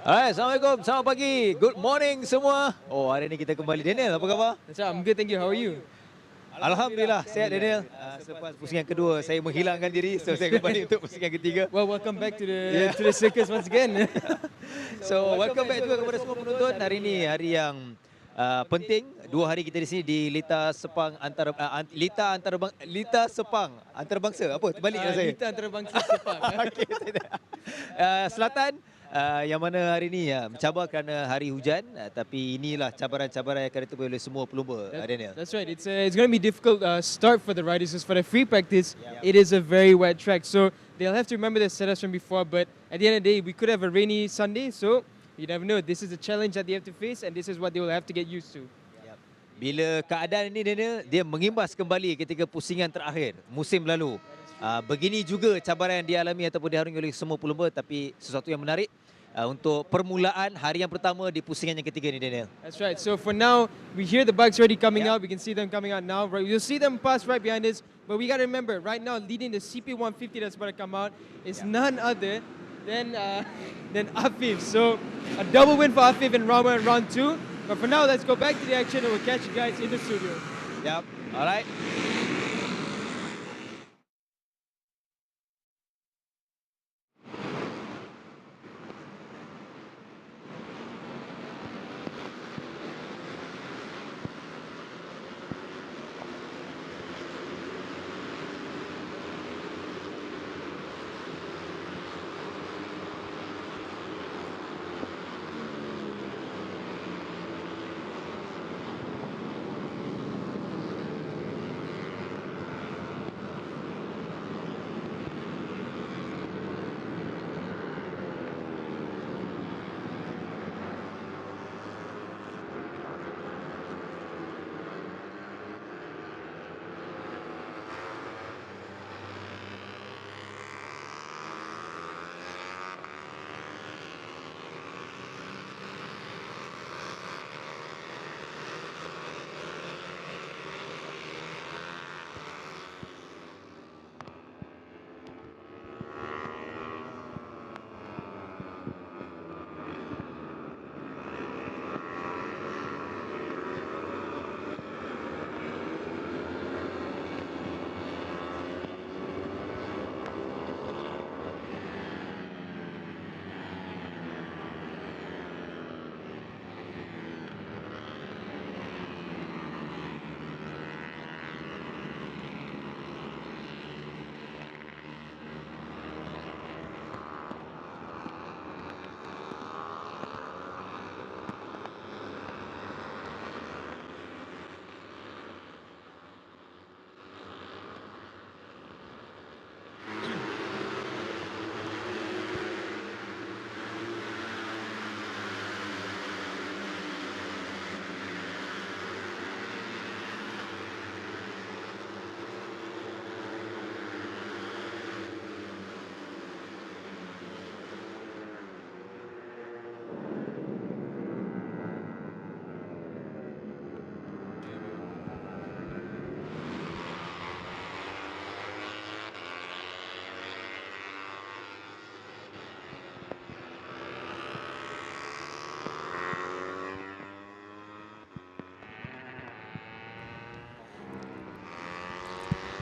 Hai, Assalamualaikum, selamat pagi, good morning semua. Oh, hari ini kita kembali. Daniel, apa khabar? I'm good, thank you. How are you? Alhamdulillah, sihat Daniel. Selepas pusingan kedua, saya menghilangkan diri, so saya kembali untuk pusingan ketiga. Well, welcome back to the circus once again. So, welcome back juga kepada semua penonton. Hari ini hari yang penting. 2 hari kita di sini di Litar Sepang Litar Sepang antarabangsa. Apa? Terbalik saya. Litar antarabangsa Sepang. Okey, Selatan. Yang mana hari ini mencabar kerana hari hujan, tapi inilah cabaran-cabaran yang akan ditemui oleh semua pelumba, Daniel. That's right. It's going to be difficult start for the riders. Because for the free practice, it is a very wet track, so they'll have to remember the setups from before. But at the end of the day, we could have a rainy Sunday, so you never know. This is a challenge that they have to face, and this is what they will have to get used to. Bila keadaan ini, Daniel, dia mengimbas kembali ketika pusingan terakhir musim lalu. Begini juga cabaran yang dialami ataupun diharungi oleh semua pelumba, tapi sesuatu yang menarik untuk permulaan hari yang pertama di pusingan yang ketiga ni, Daniel. That's right. So for now, we hear the bikes already coming Yeah. out. We can see them coming out now. Right, you'll see them pass right behind us. But we got to remember, right now, leading the CP150 that's about to come out is none other than Afif. So a double win for Afif in round 1 and round 2. But for now, let's go back to the action and we'll catch you guys in the studio. Yep. Alright.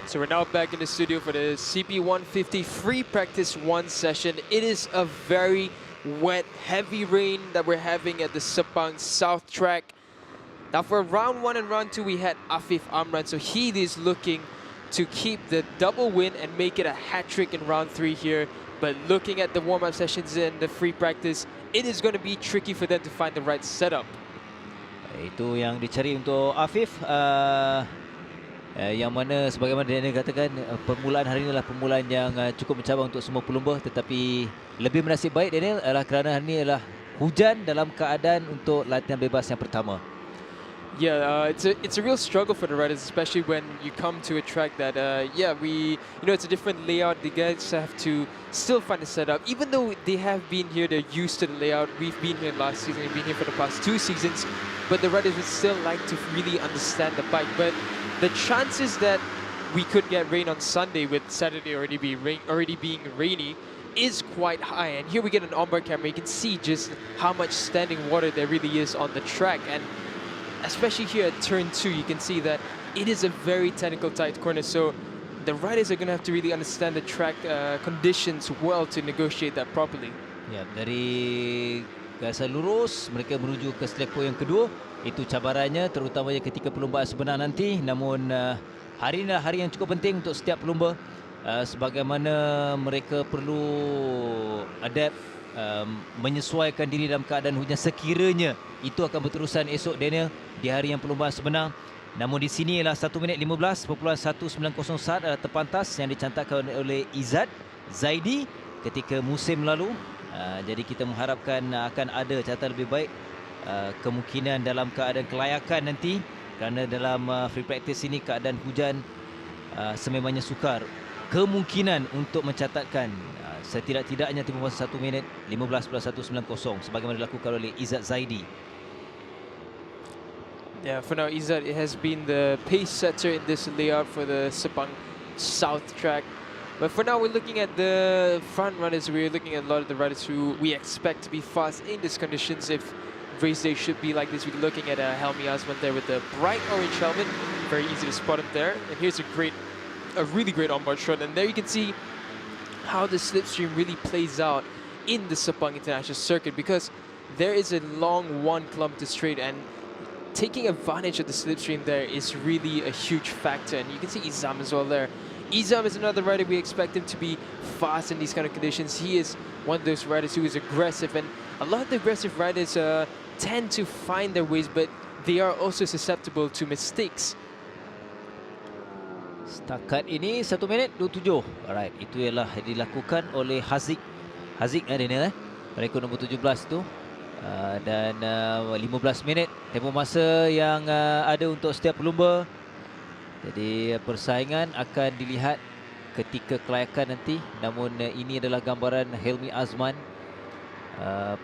So we're now back in the studio for the CP150 free practice 1 session. It is a very wet, heavy rain that we're having at the Sepang South track. Now for round 1 and round 2, we had Afif Amran. So he is looking to keep the double win and make it a hat-trick in round 3 here. But looking at the warm-up sessions and the free practice, it is going to be tricky for them to find the right setup. Itu yang dicari untuk Afif. Yang mana sebagaimana Daniel katakan, permulaan hari ini adalah permulaan yang cukup mencabar untuk semua pelumba, tetapi lebih menasib baik Daniel adalah kerana hari ini adalah hujan dalam keadaan untuk latihan bebas yang pertama. Yeah, it's a real struggle for the riders, especially when you come to a track that it's a different layout. The guys have to still find a setup, even though they have been here, they're used to the layout. We've been here last season, we've been here for the past 2 seasons, but the riders would still like to really understand the bike. But the chances that we could get rain on Sunday, with Saturday already being rainy, is quite high. And here we get an onboard camera, you can see just how much standing water there really is on the track. And especially here at turn 2, you can see that it is a very technical tight corner. So the riders are going to have to really understand the track conditions well to negotiate that properly. Ya, dari gasan lurus mereka menuju ke slack point yang kedua. Itu cabarannya, terutamanya ketika perlumbaan sebenar nanti. Namun hari ini adalah hari yang cukup penting untuk setiap pelumba, sebagaimana mereka perlu adapt, menyesuaikan diri dalam keadaan hujan sekiranya itu akan berterusan esok, Daniel, di hari yang perlumbaan sebenar. Namun di sini ialah 1 minit 15.190 saat adalah terpantas yang dicantakkan oleh Izzat Zaidi ketika musim lalu. Jadi kita mengharapkan akan ada catatan lebih baik, kemungkinan dalam keadaan kelayakan nanti, kerana dalam free practice ini keadaan hujan sememangnya sukar kemungkinan untuk mencatatkan setidak-tidaknya tempoh masa 1 minit 15+1 9-0 sebagaimana dilakukan oleh Izzat Zaidi. Yeah, for now, Izzat has been the pace setter in this layout for the Sepang South track. But for now, we're looking at the front runners. We're looking at a lot of the riders who we expect to be fast in these conditions. If race day should be like this, we're looking at Helmi Azman there with the bright orange helmet. Very easy to spot him there. And here's a really great onboard shot. And there you can see how the slipstream really plays out in the Sepang International Circuit, because there is a long 1 kilometer straight, and taking advantage of the slipstream there is really a huge factor. And you can see Izam as well there. Izam is another rider we expect him to be fast in these kind of conditions. He is one of those riders who is aggressive, and a lot of the aggressive riders tend to find their ways, but they are also susceptible to mistakes. Setakat ini 1 minit 27. Alright, itu ialah dilakukan oleh Haziq Daniel rekod nombor 17 tu. Dan 15 minit tempoh masa yang ada untuk setiap pelumba. Jadi persaingan akan dilihat ketika kelayakan nanti. Namun ini adalah gambaran Helmi Azman.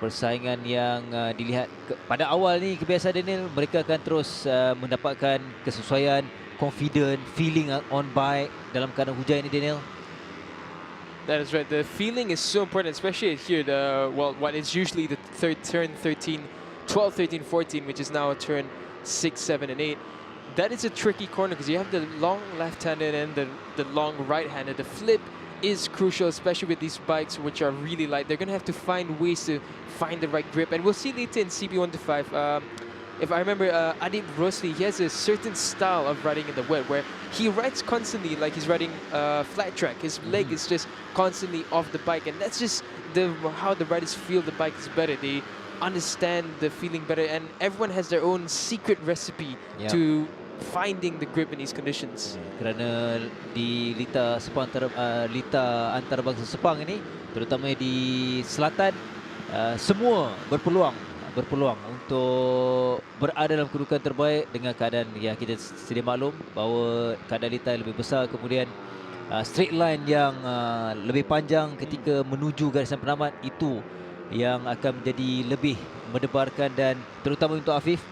Persaingan yang dilihat pada awal ni, kebiasaan Daniel, mereka akan terus mendapatkan kesesuaian, confident, feeling on bike dalam keadaan hujan ini, Daniel. That is right. The feeling is so important, especially here. What is usually the turn 13, 12, 13, 14, which is now turn 6, 7, and 8. That is a tricky corner because you have the long left-handed and the long right-handed. The flip is crucial, especially with these bikes which are really light. They're going to have to find ways to find the right grip. And we'll see later in CB125. If I remember, Adib Rosli, he has a certain style of riding in the wet where he rides constantly like he's riding flat track. His leg is just constantly off the bike, and that's just how the riders feel the bike is better. They understand the feeling better, and everyone has their own secret recipe to finding the grip in these conditions. Kerana di Litar antarabangsa Sepang ini, terutama di selatan, semua berpeluang untuk berada dalam kedudukan terbaik dengan keadaan yang kita sedia maklum bahawa keadaan litar lebih besar, kemudian straight line yang lebih panjang ketika menuju garisan penamat, itu yang akan menjadi lebih mendebarkan. Dan terutama untuk Afif,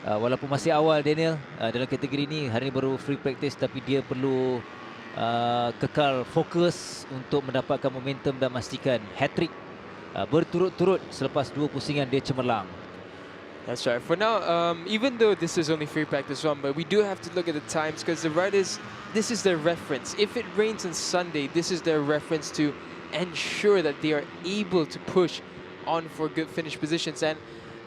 walaupun masih awal Daniel dalam kategori ini, hari ini baru free practice, tapi dia perlu kekal fokus untuk mendapatkan momentum dan memastikan hat-trick berturut-turut selepas 2 pusingan dia cemerlang. That's right. For now, even though this is only free practice 1, but we do have to look at the times because the riders, this is their reference. If it rains on Sunday, this is their reference to ensure that they are able to push on for good finish positions. And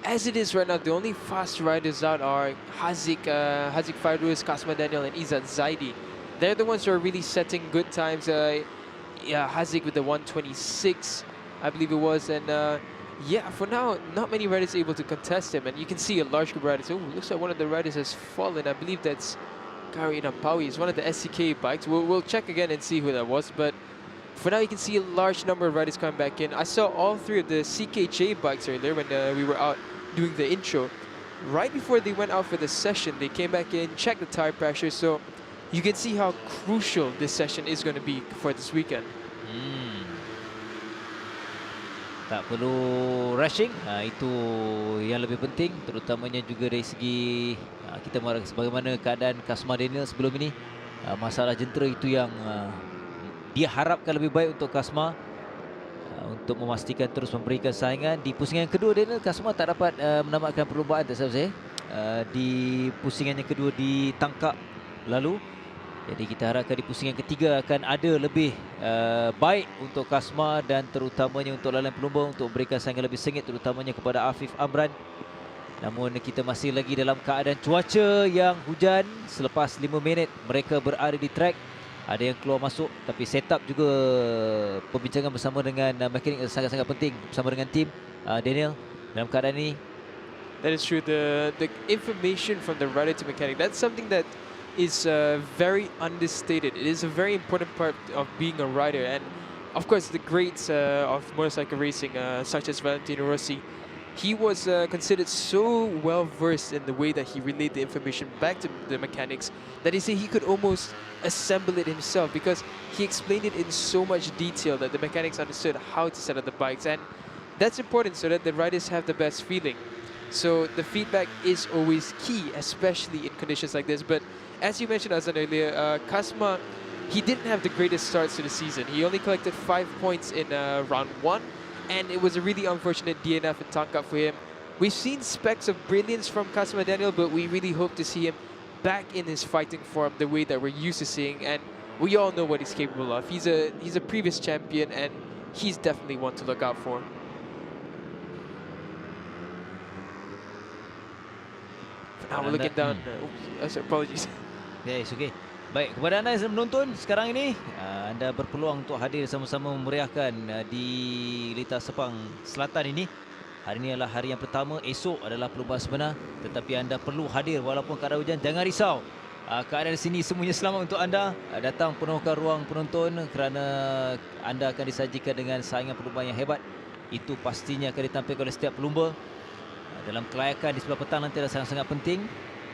as it is right now, the only fast riders out are Haziq Fairuz, Kasma Daniel, and Izzat Zaidi. They're the ones who are really setting good times. Haziq with the 1:26. I believe it was, and yeah, for now, not many riders able to contest him, and you can see a large group of riders. Oh, looks like one of the riders has fallen. I believe that's Kari Nampawi. It's one of the SCK bikes. We'll check again and see who that was, but for now, you can see a large number of riders coming back in. I saw all 3 of the CKJ bikes earlier when we were out doing the intro. Right before they went out for the session, they came back in, checked the tire pressure, so you can see how crucial this session is going to be for this weekend. Tak perlu rushing, itu yang lebih penting, terutamanya juga dari segi kita marah sebagaimana keadaan Kasma Daniel sebelum ini. Masalah jentera itu yang dia harapkan lebih baik untuk Kasma untuk memastikan terus memberikan saingan. Di pusingan yang kedua Daniel, Kasma tak dapat menamatkan perlombaan, tak salah saya. Di pusingan yang kedua ditangkap lalu. Jadi kita harapkan di pusingan ketiga akan ada lebih baik untuk Kasma dan terutamanya untuk lain pelumba untuk memberikan saingan lebih sengit, terutamanya kepada Afif Amran. Namun kita masih lagi dalam keadaan cuaca yang hujan. Selepas 5 minit mereka berada di track, ada yang keluar masuk, tapi setup juga perbincangan bersama dengan mekanik sangat-sangat penting bersama dengan tim. Daniel, dalam keadaan ini, that is true. The information from the rider to mechanic, that's something that is very understated. It is a very important part of being a rider, and of course the greats of motorcycle racing, such as Valentino Rossi, he was considered so well versed in the way that he relayed the information back to the mechanics that he said he could almost assemble it himself, because he explained it in so much detail that the mechanics understood how to set up the bikes, and that's important so that the riders have the best feeling. So the feedback is always key, especially in conditions like this. But as you mentioned, Azan, earlier, Kasma, he didn't have the greatest starts to the season. He only collected 5 points in round 1, and it was a really unfortunate DNF and tangkap for him. We've seen specks of brilliance from Kasma Daniel, but we really hope to see him back in his fighting form the way that we're used to seeing, and we all know what he's capable of. He's a previous champion, and he's definitely one to look out for. Now we're looking down. Apologies. Yeah, it's okay. Baik, kepada anda yang menonton sekarang ini, anda berpeluang untuk hadir sama-sama memeriahkan di Litar Sepang Selatan ini. Hari ini adalah hari yang pertama, esok adalah perlombaan sebenar, tetapi anda perlu hadir walaupun keadaan hujan. Jangan risau. Keadaan di sini semuanya selamat untuk anda. Datang penuhkan ruang penonton kerana anda akan disajikan dengan saingan perlombaan yang hebat. Itu pastinya akan ditampilkan oleh setiap pelumba. Dalam kelayakan di sebelah petang nanti adalah sangat-sangat penting.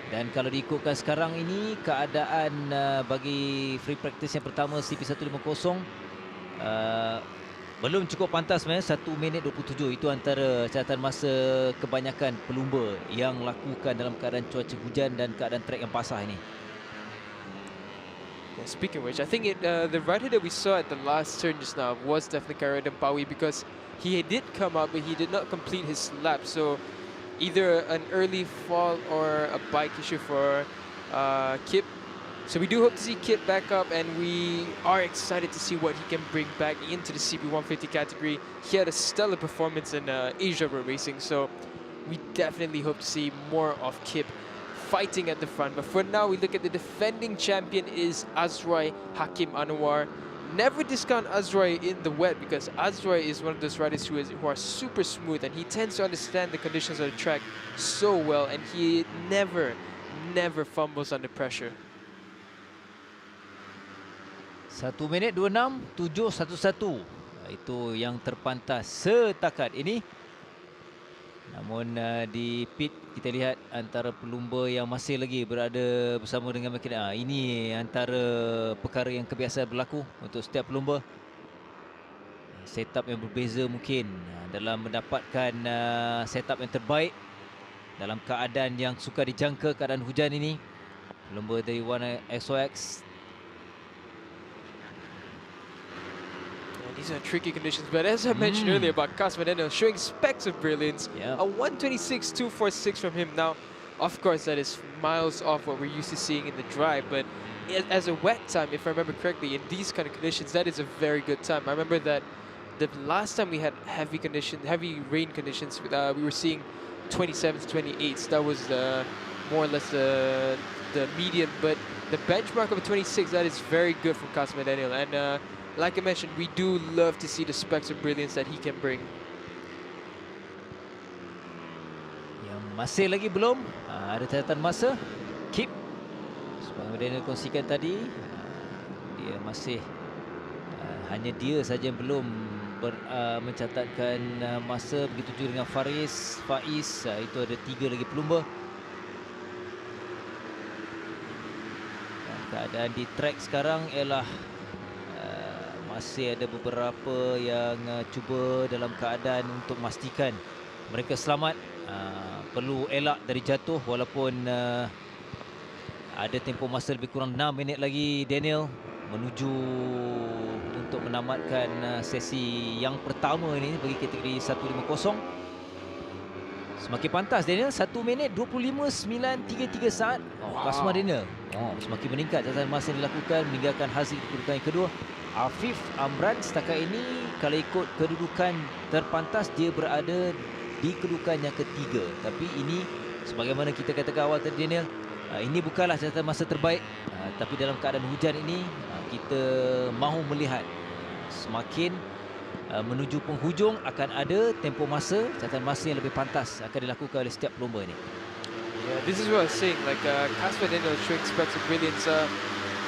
Dan kalau diikutkan sekarang ini, keadaan bagi free practice yang pertama CP150 belum cukup pantas, 1 minit 27. Itu antara catatan masa kebanyakan pelumba yang lakukan dalam keadaan cuaca hujan dan keadaan trek yang basah ini. Speaking of which, I think the rider that we saw at the last turn just now was definitely Kejuaraan Pawi, because he did come up but he did not complete his lap. So either an early fall or a bike issue for Kip. So we do hope to see Kip back up, and we are excited to see what he can bring back into the CP150 category. He had a stellar performance in Asia Road Racing, so we definitely hope to see more of Kip fighting at the front. But for now, we look at the defending champion is Azroy Hakim Anwar. Never discount Azroy in the wet, because Azroy is one of those riders who are super smooth, and he tends to understand the conditions of the track so well, and he never fumbles under pressure. 1 minit 26.711. Itu yang terpantas setakat ini. Namun di pit kita lihat antara pelumba yang masih lagi berada bersama dengan mereka. Ini antara perkara yang kebiasaan berlaku untuk setiap pelumba. Setup yang berbeza mungkin dalam mendapatkan setup yang terbaik dalam keadaan yang sukar dijangka, keadaan hujan ini. Pelumba dari warna XOX. These are tricky conditions, but as I mentioned earlier about Kasma Daniel showing specks of brilliance, a 1:26.246 from him. Now, of course, that is miles off what we're used to seeing in the drive, but as a wet time, if I remember correctly, in these kind of conditions, that is a very good time. I remember that the last time we had heavy rain conditions, we were seeing 27s, 28s. That was more or less the median, but the benchmark of a 26, that is very good from Kasma Daniel. And like I mentioned, we do love to see the specks of brilliance that he can bring. Yang masih lagi belum ada catatan masa. Keep sebagaimana Daniel kongsikan tadi, dia masih hanya dia saja yang belum mencatatkan masa. Begitu juga dengan Faiz, itu ada 3 lagi pelumba. Dan keadaan di track sekarang ialah masih ada beberapa yang cuba dalam keadaan untuk memastikan mereka selamat. Perlu elak dari jatuh, walaupun ada tempoh masa lebih kurang 6 minit lagi Daniel menuju untuk menamatkan sesi yang pertama ini bagi kategori 150. Semakin pantas Daniel, 1 minit 25.933 saat. Kasma Daniel semakin meningkat catatan masa yang dilakukan, meninggalkan hasil kedudukan yang kedua. Afif Amran setakat ini kalau ikut kedudukan terpantas dia berada di kedudukan yang ketiga. Tapi ini sebagaimana kita katakan awal tadi Daniel, ini bukanlah catatan masa terbaik, tapi dalam keadaan hujan ini kita mahu melihat semakin menuju penghujung akan ada tempoh masa, catatan masa yang lebih pantas akan dilakukan oleh setiap pelumba ini. Yeah, this is what I was saying, like Kasma Daniel showing specks of brilliance.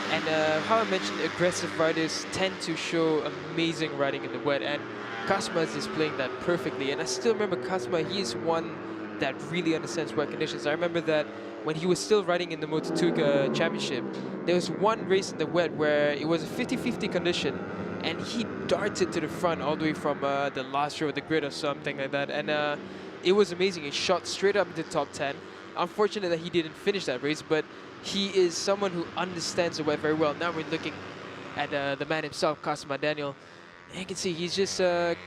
And how I mentioned, aggressive riders tend to show amazing riding in the wet, and Kasma is displaying that perfectly. And I still remember Kasma, he is one that really understands wet conditions. I remember that when he was still riding in the Moto2 Championship, there was one race in the wet where it was a 50-50 condition, and he darted to the front all the way from the last row of the grid or something like that. And it was amazing. He shot straight up into the top 10. Unfortunate that he didn't finish that race, but he is someone who understands the wet very well. Now we're looking at the man himself, Kasma Daniel. And you can see he's just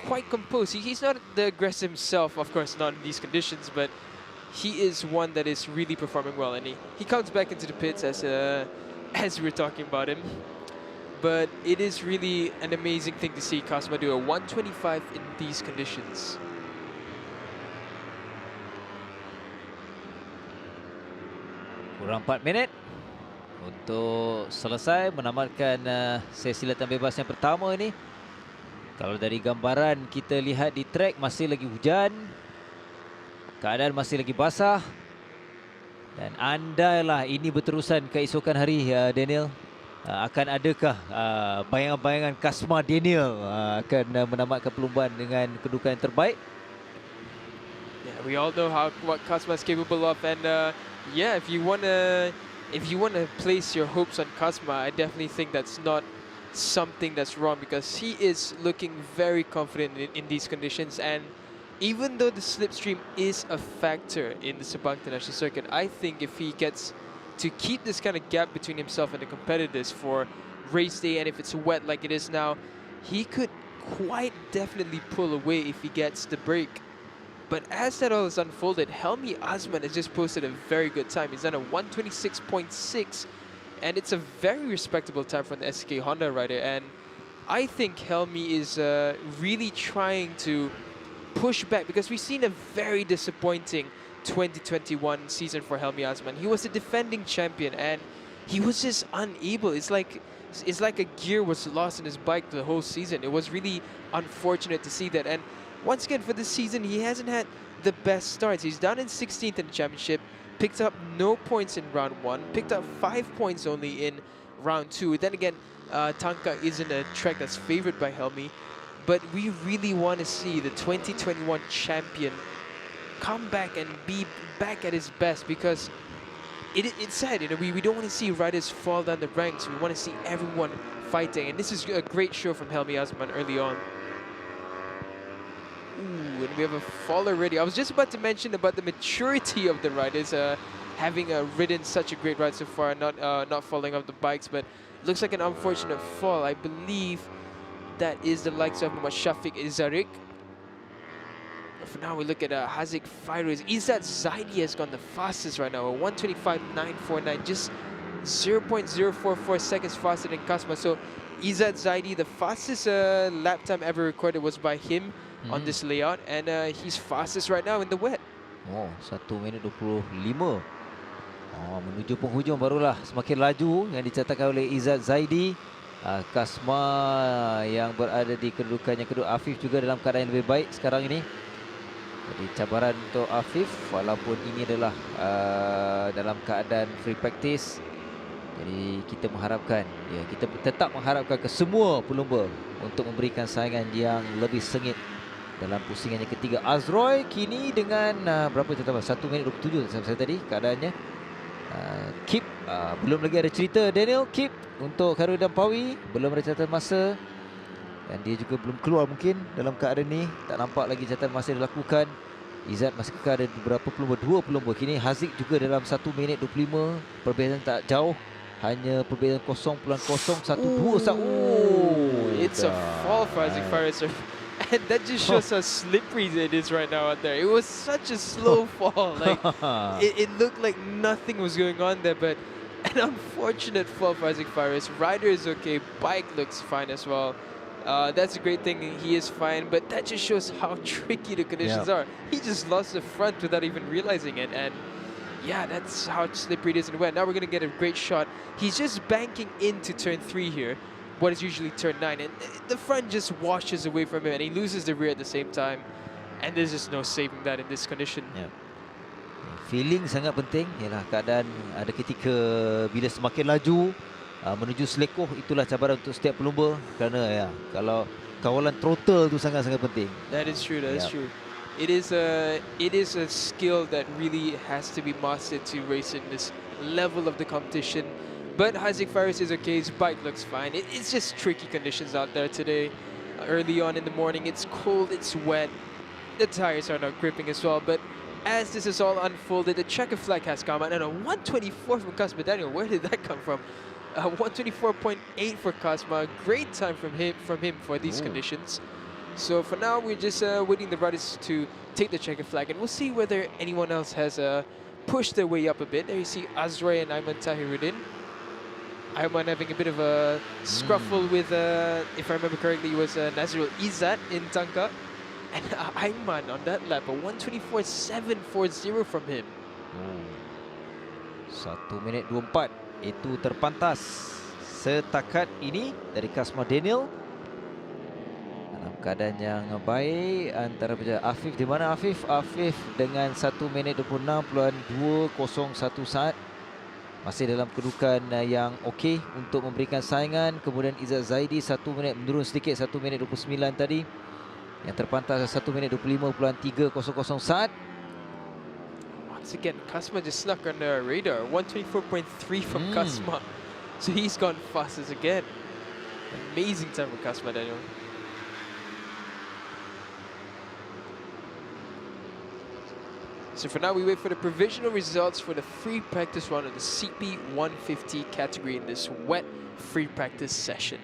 quite composed. He's not the aggressive himself, of course, not in these conditions, but he is one that is really performing well. And he comes back into the pits as we were talking about him. But it is really an amazing thing to see Kasma do a 125 in these conditions. Kurang 4 minit untuk selesai menamatkan sesi latihan bebas yang pertama ini. Kalau dari gambaran kita lihat di trek masih lagi hujan, keadaan masih lagi basah, dan andailah ini berterusan keesokan hari, Daniel, akan adakah bayangan-bayangan Kasma Daniel akan menamatkan perlombaan dengan kedudukan yang terbaik? Yeah, we all know what Kasma is capable of, and yeah, if you wanna place your hopes on Kasma, I definitely think that's not something that's wrong, because he is looking very confident in these conditions. And even though the slipstream is a factor in the Sepang International Circuit, I think if he gets to keep this kind of gap between himself and the competitors for race day, and if it's wet like it is now, he could quite definitely pull away if he gets the break. But as that all is unfolded, Helmi Azman has just posted a very good time. He's done a 126.6, and it's a very respectable time from the SK Honda rider. And I think Helmi is really trying to push back, because we've seen a very disappointing 2021 season for Helmi Azman. He was a defending champion, and he was just unable. It's like a gear was lost in his bike the whole season. It was really unfortunate to see that. And once again, for this season, he hasn't had the best starts. He's down in 16th in the championship, picked up no points in round 1, picked up 5 points only in round 2. Then again, Tanka isn't a track that's favored by Helmi, but we really want to see the 2021 champion come back and be back at his best, because it's sad, you know, we don't want to see riders fall down the ranks. We want to see everyone fighting, and this is a great show from Helmi Azman early on. Ooh, and we have a fall already. I was just about to mention about the maturity of the riders, having ridden such a great ride so far, not falling off the bikes, but looks like an unfortunate fall. I believe that is the likes of Shafiq Izarik. For now, we look at Haziq Fairuz. Izzat Zaidi has gone the fastest right now, a 125.949, just 0.044 seconds faster than Kasma. So Izzat Zaidi, the fastest lap time ever recorded was by him on this layout, and he's fastest right now in the wet. Oh, 1 minit 25. Menuju penghujung barulah semakin laju yang dicatatkan oleh Izzat Zaidi. Kasma yang berada di kedudukan yang kedua. Afif juga dalam keadaan yang lebih baik sekarang ini. Jadi cabaran untuk Afif, walaupun ini adalah dalam keadaan free practice. Jadi kita mengharapkan, ya, kita tetap mengharapkan ke semua pelumba untuk memberikan saingan yang lebih sengit dalam pusingan yang ketiga. Azroy kini dengan berapa catatan? 1 minit 27 saya tadi keadaannya. Keep belum lagi ada cerita Daniel. Keep untuk Khairul dan Pawi belum ada catatan masa, dan dia juga belum keluar mungkin dalam keadaan ni. Tak nampak lagi catatan masa dilakukan. Izzat masih kekal ada beberapa pelumba, 2 pelumba. Kini Haziq juga dalam 1 minit 25. Perbezaan tak jauh, hanya perbezaan 0.012. It's a fall for Haziq Faris. And that just shows how slippery it is right now out there. It was such a slow fall. Like it looked like nothing was going on there, but an unfortunate fall for Haziq Faris. Rider is okay, bike looks fine as well. That's a great thing, he is fine, but that just shows how tricky the conditions are. He just lost the front without even realizing it, and yeah, that's how slippery it is in the wet. Now we're going to get a great shot. He's just banking into turn 3 here, what is usually turn 9, and the front just washes away from him, and he loses the rear at the same time, and there's just no saving that in this condition. Feeling sangat penting. Yalah, keadaan ada ketika bila semakin laju, menuju selekoh itulah cabaran untuk setiap pelumba kerana ya kalau kawalan throttle tu sangat-sangat penting. That is true. That is Yep. true. It is a skill that really has to be mastered to race in this level of the competition. But Isaac Faris is okay. His bike looks fine. It's just tricky conditions out there today. Early on in the morning, it's cold, it's wet. The tires are not gripping as well. But as this is all unfolded, the checker flag has come out, and a 124 from Cosma Daniel. Where did that come from? 124.8 for Cosma. Great time from him for these conditions. So for now, we're just waiting the riders to take the checker flag, and we'll see whether anyone else has pushed their way up a bit. There you see Azrai and Ayman Tahiruddin. Ayman having a bit of a scruffle with, if I remember correctly, it was Nazrul Izzat in Tangka. And Ayman on that lap, a 124.740 from him. 1 minit 24 itu terpantas setakat ini dari Cosma Daniel. Dalam keadaan yang baik antara pejabat Afif. Di mana Afif? Afif dengan 1 minit 26.201 saat. Masih dalam kedudukan yang okey untuk memberikan saingan. Kemudian Izzat Zaidi 1 minit menurun sedikit, 1 minit 29 tadi. Yang terpantas 1 minit 25.300 saat. Once again, Cosma just snuck on the radar. 124.3 from Cosma. So he's gone fastest again. Amazing time for Cosma Daniel. So for now, we wait for the provisional results for the free practice run of the CP 150 category in this wet free practice session.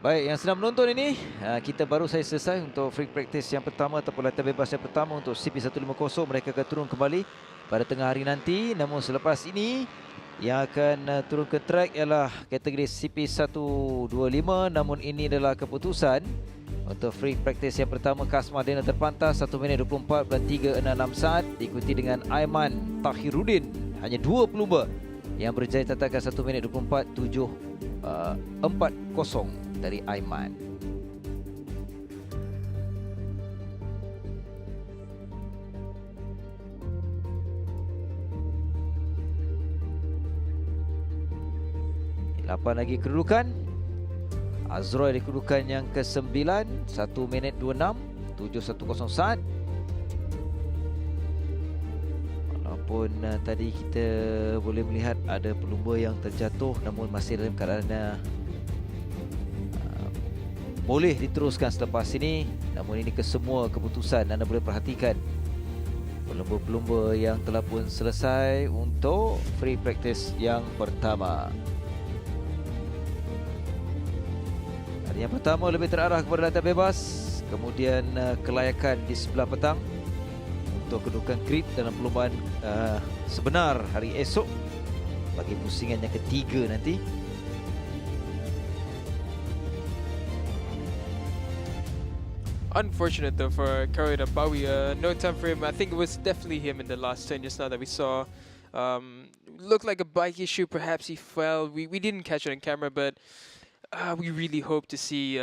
Baik, yang sedang menonton ini, kita baru saja selesai untuk free practice yang pertama ataupun latihan bebas yang pertama untuk CP150. Mereka akan turun kembali pada tengah hari nanti. Namun selepas ini, yang akan turun ke track ialah kategori CP125. Namun ini adalah keputusan untuk free practice yang pertama. Cosma Daniel terpantas 1 minit 24.366 saat, diikuti dengan Ayman Tahiruddin. Hanya 2 pelumba yang berjaya tatakan 1 minit 24.740 dari Ayman. Lapan lagi kedudukan. Azroy di kedudukan yang ke-9, 1 minit 26.710 saat. Walaupun tadi kita boleh melihat ada pelumba yang terjatuh, namun masih dalam keadaan boleh diteruskan selepas ini. Namun ini kesemua keputusan anda boleh perhatikan pelumba-pelumba yang telah pun selesai untuk free practice yang pertama. Hari yang pertama lebih terarah kepada latihan bebas, kemudian kelayakan di sebelah petang untuk kedudukan grid dalam perlombaan sebenar hari esok bagi pusingan yang ketiga nanti. Unfortunate though for Karoida Bawi. No time for him. I think it was definitely him in the last turn just now that we saw. Looked like a bike issue. Perhaps he fell. We didn't catch it on camera, but we really hope to see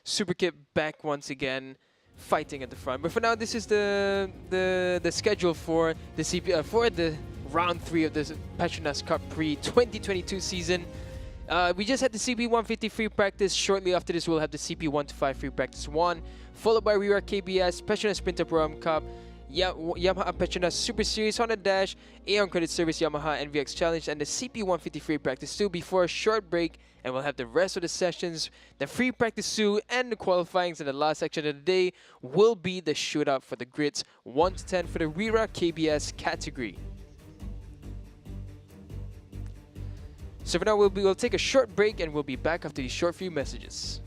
Super Kit back once again, fighting at the front. But for now, this is the schedule for the for the round 3 of the Petronas Cub Prix 2022 season. We just had the CP 150 free practice. Shortly after this, we'll have the CP 125 free practice 1, followed by Rira KBS, Petronas Sprinter Pro Cup, Yamaha Petronas Super Series, Honda Dash, Aeon Credit Service Yamaha NVX Challenge, and the CP 150 free practice 2 before a short break. And we'll have the rest of the sessions, the free practice 2, and the qualifyings. And the last section of the day will be the shootout for the grids 1 to 10 for the Rira KBS category. So for now, we'll take a short break and we'll be back after these short few messages.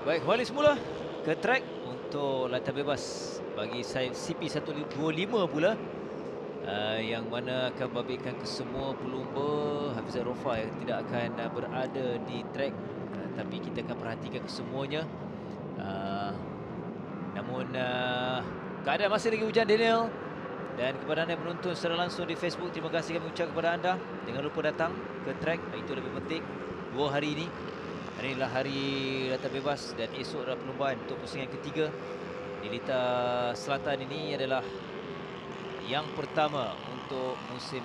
Baik, kembali semula ke track untuk latihan bebas bagi CP125 pula. Yang mana akan membabitkan kesemua pelumba Hafizah Rofa yang tidak akan berada di track, tapi kita akan perhatikan kesemuanya. Namun keadaan masih lagi hujan, Daniel. Dan kepada anda yang menonton secara langsung di Facebook, terima kasih kami ucap kepada anda. Jangan lupa datang ke track, itu lebih penting. 2 hari ini. Hari inilah hari latihan bebas dan esok adalah perlombaan untuk pusingan ketiga. Di Litar Selatan ini adalah yang pertama untuk musim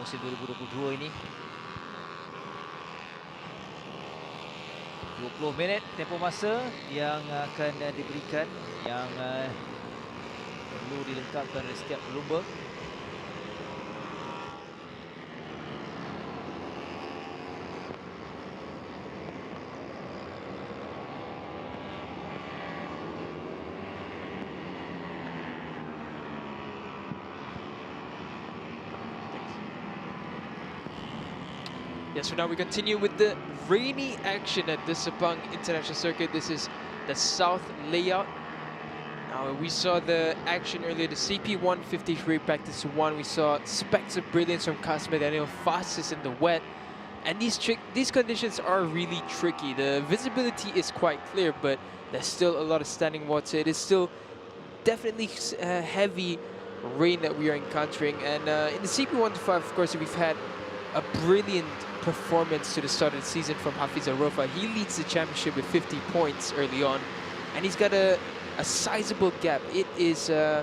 musim 2022 ini. 20 minit tempoh masa yang akan diberikan, yang perlu dilengkapkan oleh setiap pelumba. Yeah, so now we continue with the rainy action at the Sepang International Circuit. This is the south layout. Now we saw the action earlier, the CP153 practice 1. We saw specks of brilliance from Kasmet Daniel, fastest in the wet. And these conditions are really tricky. The visibility is quite clear, but there's still a lot of standing water. It is still definitely heavy rain that we are encountering. And in the CP125, of course, we've had a brilliant performance to the start of the season from Hafizah Rofa. He leads the championship with 50 points early on, and he's got a sizable gap. It is a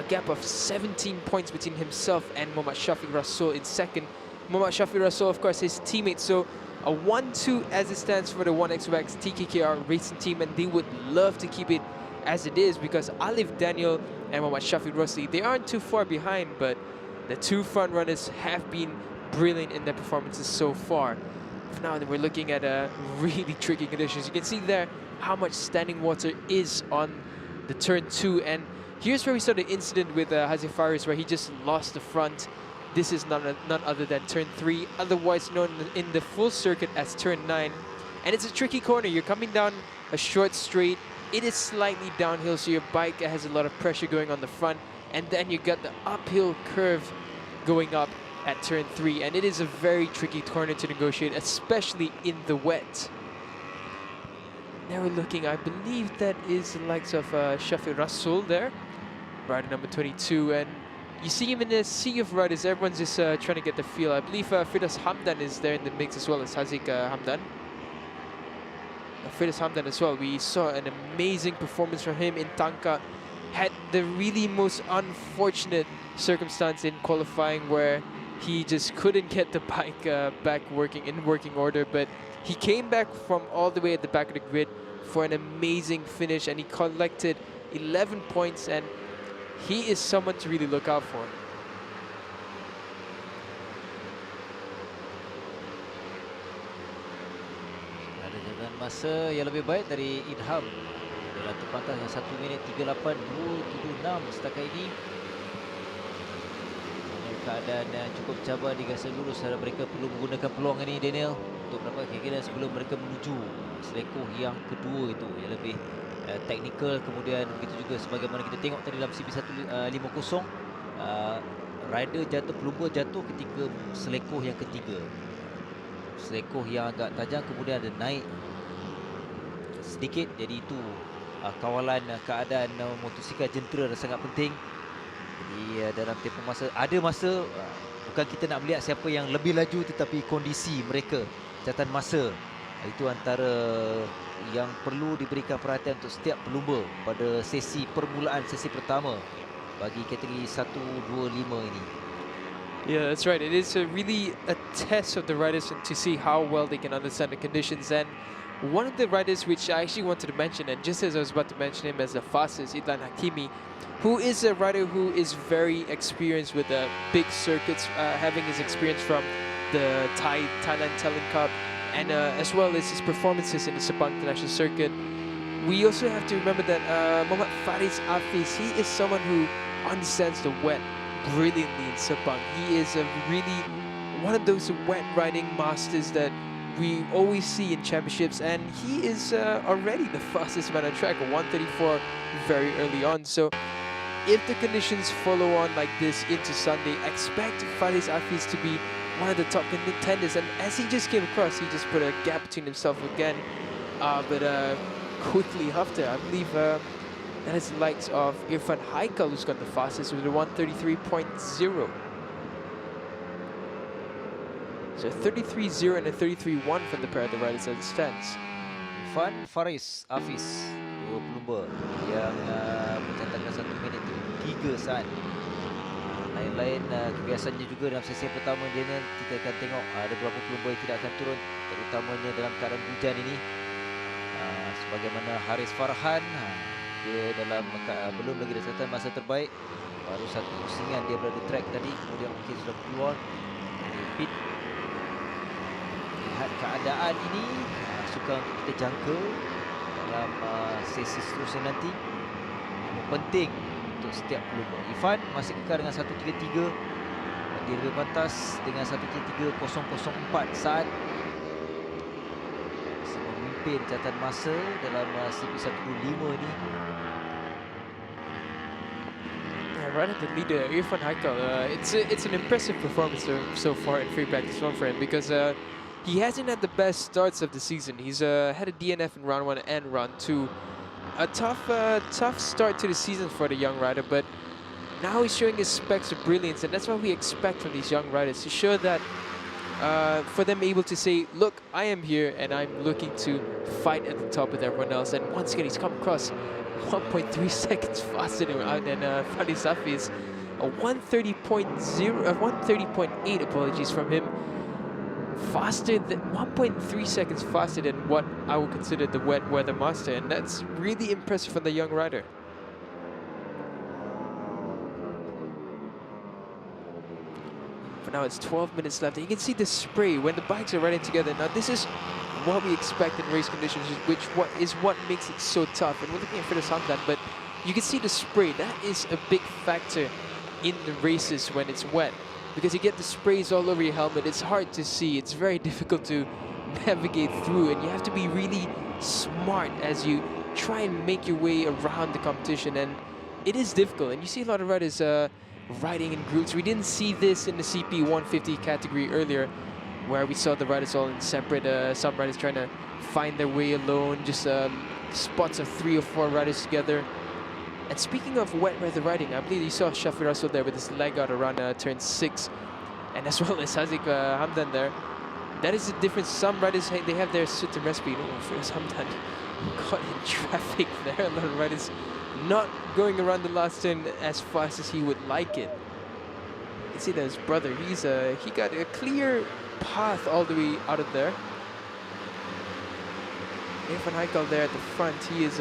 gap of 17 points between himself and Muhammad Shafiq Rasul in second. Muhammad Shafiq Rasul, of course, his teammate. So a 1-2 as it stands for the 1xx TKKR racing team, and they would love to keep it as it is because Alif Daniel and Muhammad Shafiq Rasul, they aren't too far behind, but the two front runners have been brilliant in their performances so far. Now we're looking at really tricky conditions. You can see there how much standing water is on the turn 2, and here's where we saw the incident with Hazif Faris, where he just lost the front. This is none other than turn 3, otherwise known in the full circuit as turn 9. And it's a tricky corner. You're coming down a short straight. It is slightly downhill, so your bike has a lot of pressure going on the front, and then you got the uphill curve going up at turn 3, and it is a very tricky corner to negotiate, especially in the wet. Now we're looking, I believe that is the likes of Shafiq Rasul there, rider number 22, and you see him in a sea of riders. Everyone's just trying to get the feel. I believe Firdaus Hamdan is there in the mix as well as Haziq Hamdan. Firdaus Hamdan as well. We saw an amazing performance from him in Tangka. Had the really most unfortunate circumstance in qualifying where he just couldn't get the bike back in working order, but he came back from all the way at the back of the grid for an amazing finish, and he collected 11 points, and he is someone to really look out for. Ada jalan masa yang lebih baik dari Idham dalam terpantas yang 1 minit 38.276 setakat ini. Keadaan cukup cabar di Gaza lurus, harap mereka perlu menggunakan peluang ini, Daniel, untuk mendapat kegagalan sebelum mereka menuju selekoh yang kedua itu yang lebih teknikal. Kemudian begitu juga sebagaimana kita tengok tadi dalam CP150, rider jatuh, pelumba jatuh ketika selekoh yang ketiga, selekoh yang agak tajam, kemudian ada naik sedikit. Jadi itu kawalan keadaan motosikal jentera sangat penting. Jadi dalam tempoh masa, ada masa bukan kita nak melihat siapa yang lebih laju, tetapi kondisi mereka, catatan masa, itu antara yang perlu diberikan perhatian untuk setiap pelumba pada sesi permulaan, sesi pertama bagi kategori 125 ini. Yeah, that's right. It is really a test of the riders to see how well they can understand the conditions. And one of the riders which I actually wanted to mention, and just as I was about to mention him as the fastest, Idlan Hakimi, who is a rider who is very experienced with the big circuits, having his experience from the Thailand Talent Cup, and as well as his performances in the Sepang International Circuit. We also have to remember that Muhammad Faris Hafiz, he is someone who understands the wet brilliantly in Sepang. He is a really one of those wet riding masters that we always see in championships, and he is already the fastest man on track, a 1:34 very early on. So if the conditions follow on like this into Sunday, expect Faris Hafiz to be one of the top contenders. And as he just came across, he just put a gap between himself again. But quickly after, I believe that is the likes of Irfan Haikal who's got the fastest with a 1:33.0. So 33.0 and a 33.1 from the pair of the riders as it stands. Irfan Faris Hafiz, dua pelumba yang mencatatkan 1 minit 3 saat. Lain-lain kebiasaannya juga dalam sesi pertama dia ni, kita akan tengok ada beberapa pelumba yang tidak akan turun, terutamanya dalam keadaan hujan ini. Sebagaimana Haris Farhan, dia dalam belum lagi disatakan masa terbaik, baru satu pusingan dia berada track tadi, kemudian mungkin sudah keluar dari pit. Lihat keadaan ini, suka untuk kita jangka dalam sesi seterusnya nanti. Penting untuk setiap pelumba. Irfan masih kekal dengan 1:33. Dia lebih pantas dengan 1:33.004 saat. Masih memimpin catatan masa dalam CP125 ini. Right at the leader, Irfan Haikal. It's an impressive performance so far in free practice 1 for him, because he hasn't had the best starts of the season. He's had a DNF in round 1 and round 2. A tough start to the season for the young rider, but now he's showing his specks of brilliance, and that's what we expect from these young riders, to show that for them able to say, look, I am here and I'm looking to fight at the top with everyone else. And once again, he's come across 1.3 seconds faster than Faris Hafiz. A 1:30.8, apologies, from him. Faster than 1.3 seconds faster than what I would consider the wet weather master, and that's really impressive for the young rider. For now, it's 12 minutes left. And you can see the spray when the bikes are riding together. Now, this is what we expect in race conditions, what makes it so tough. And we're looking at Petronas Malaysian, but you can see the spray. That is a big factor in the races when it's wet, because you get the sprays all over your helmet. It's hard to see. It's very difficult to navigate through, and you have to be really smart as you try and make your way around the competition. And it is difficult, and you see a lot of riders riding in groups. We didn't see this in the CP 150 category earlier, where we saw the riders all in separate, some riders trying to find their way alone, just spots of 3 or 4 riders together. And speaking of wet weather riding, I believe you saw Shafi Russell there with his leg out around turn 6, and as well as Haziq Hamdan there. That is the difference. Some riders, they have their certain recipe. Petronas Hamdan caught in traffic there. A lot of riders not going around the last turn as fast as he would like it. You see that his brother, he got a clear path all the way out of there. Irfan Haikal there at the front, he is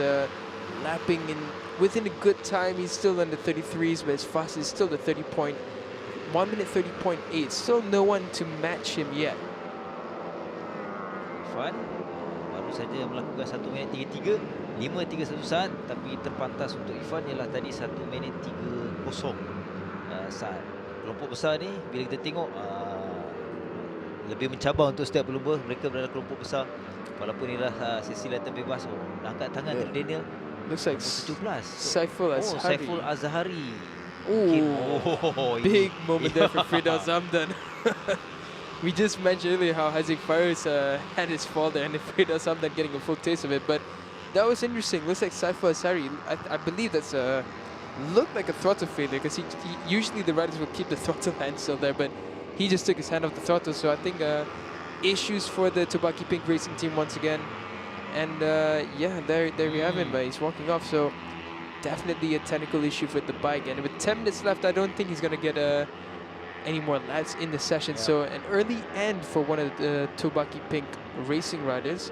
lapping in within a good time. He's still in the 33s, but his fastest is still the 1 minute 30.8. Still no one to match him yet. Irfan baru saja melakukan 1 minit 33, 5.31 saat, tapi terpantas untuk Irfan ialah tadi 1 minit 30 saat. Kelompok besar ni bila kita tengok lebih mencabar untuk setiap pelumba. Mereka berada kelompok besar, walaupun inilah sesi latihan bebas. Angkat tangan dari Daniel. Looks like 17. Saiful Azhari. Saiful Azhari. Big moment there for Petronas Malaysian. We just mentioned earlier how Haziq Faris had his fall there, and Petronas Malaysian getting a full taste of it. But that was interesting. Looks like Saiful Azhari. I believe that's looked like a throttle failure, because he usually the riders will keep the throttle hand still there, but he just took his hand off the throttle. So I think issues for the Tobaki Pink Racing team once again. And yeah, there we have him. He's walking off. So definitely a technical issue with the bike. And with 10 minutes left, I don't think he's going to get any more laps in the session. Yeah. So an early end for one of the Tobaki Pink Racing riders.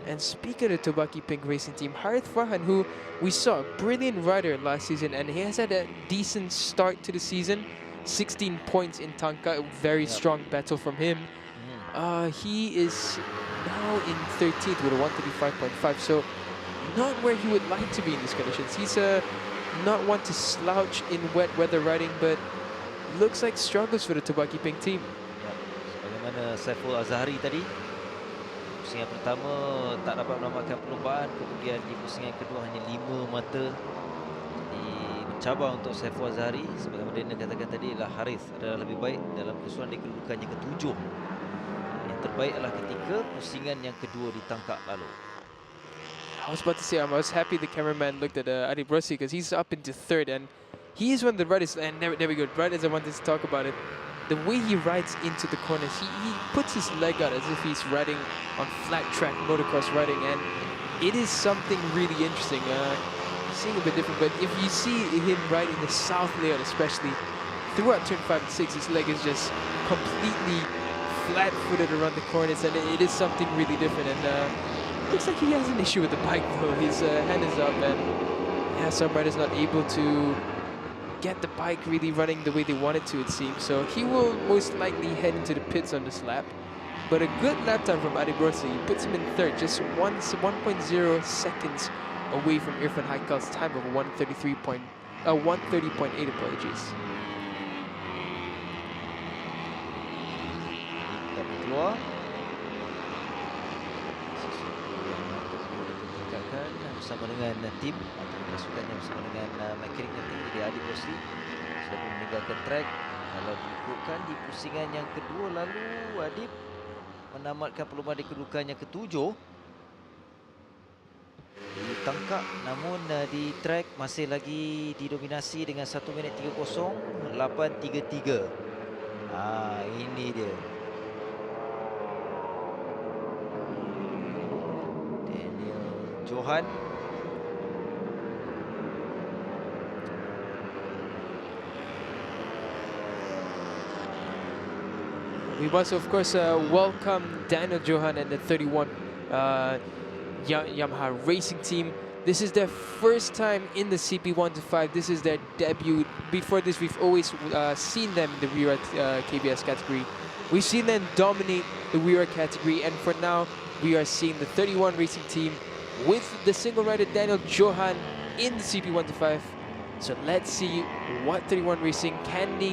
And speaking of the Tobaki Pink Racing team, Harith Farhan, who we saw, a brilliant rider last season, and he has had a decent start to the season. 16 points in Tanka, a very strong battle from him. He is now in 13th with a 135.5, so not where he would like to be in these conditions. He's not one to slouch in wet weather riding, but looks like struggles for the Tobaki Pink team. Sebagaimana Saiful Azhari tadi, pusingan pertama tak dapat menamatkan perlombaan, kemudian di pusingan kedua hanya 5 mata. Jadi mencabar untuk Saiful Azhari. Sebagaimana Daniel katakan tadi, adalah Harith adalah lebih baik dalam keseluruhan di kedudukan yang ketujuh. Yang terbaik adalah ketika pusingan yang kedua ditangkap lalu. I was about to say, I was happy the cameraman looked at Adi Brossi because he's up into third and he is one of the riders, and there we go, right as I wanted to talk about it. The way he rides into the corners, he puts his leg out as if he's riding on flat track motocross riding, and it is something really interesting. Seeing a bit different, but if you see him ride in the south layout especially, throughout turn 5 and 6, his leg is just completely flat-footed around the corners, and it is something really different. And looks like he has an issue with the bike though. His hand is up, and yeah, some riders not able to get the bike really running the way they want it to, it seems. So he will most likely head into the pits on this lap. But a good lap time from Adi Brossi puts him in third, just 1.0 seconds away from Irfan Haikal's time of 130.8. Apologies. Kami keluar. Bersama dengan tim atau pasukannya bersama dengan mekaniknya tim di Adi Brossi sudah pun meninggalkan track. Kalau diikutkan di pusingan yang kedua lalu, Adib menamatkan perlombaan di kedudukan yang ketujuh. Ditangkap, namun di track masih lagi didominasi dengan 1 minit 30, 8.33. Ini dia. Daniel Johan. We must, of course, welcome Daniel Johan and the 31 Yamaha racing team. This is their first time in the CP125. This is their debut. Before this, we've always seen them in the rear KBS category. We've seen them dominate the rear category, and for now, we are seeing the 31 racing team with the single rider Daniel Johan in the CP125. So let's see what 31 Racing can they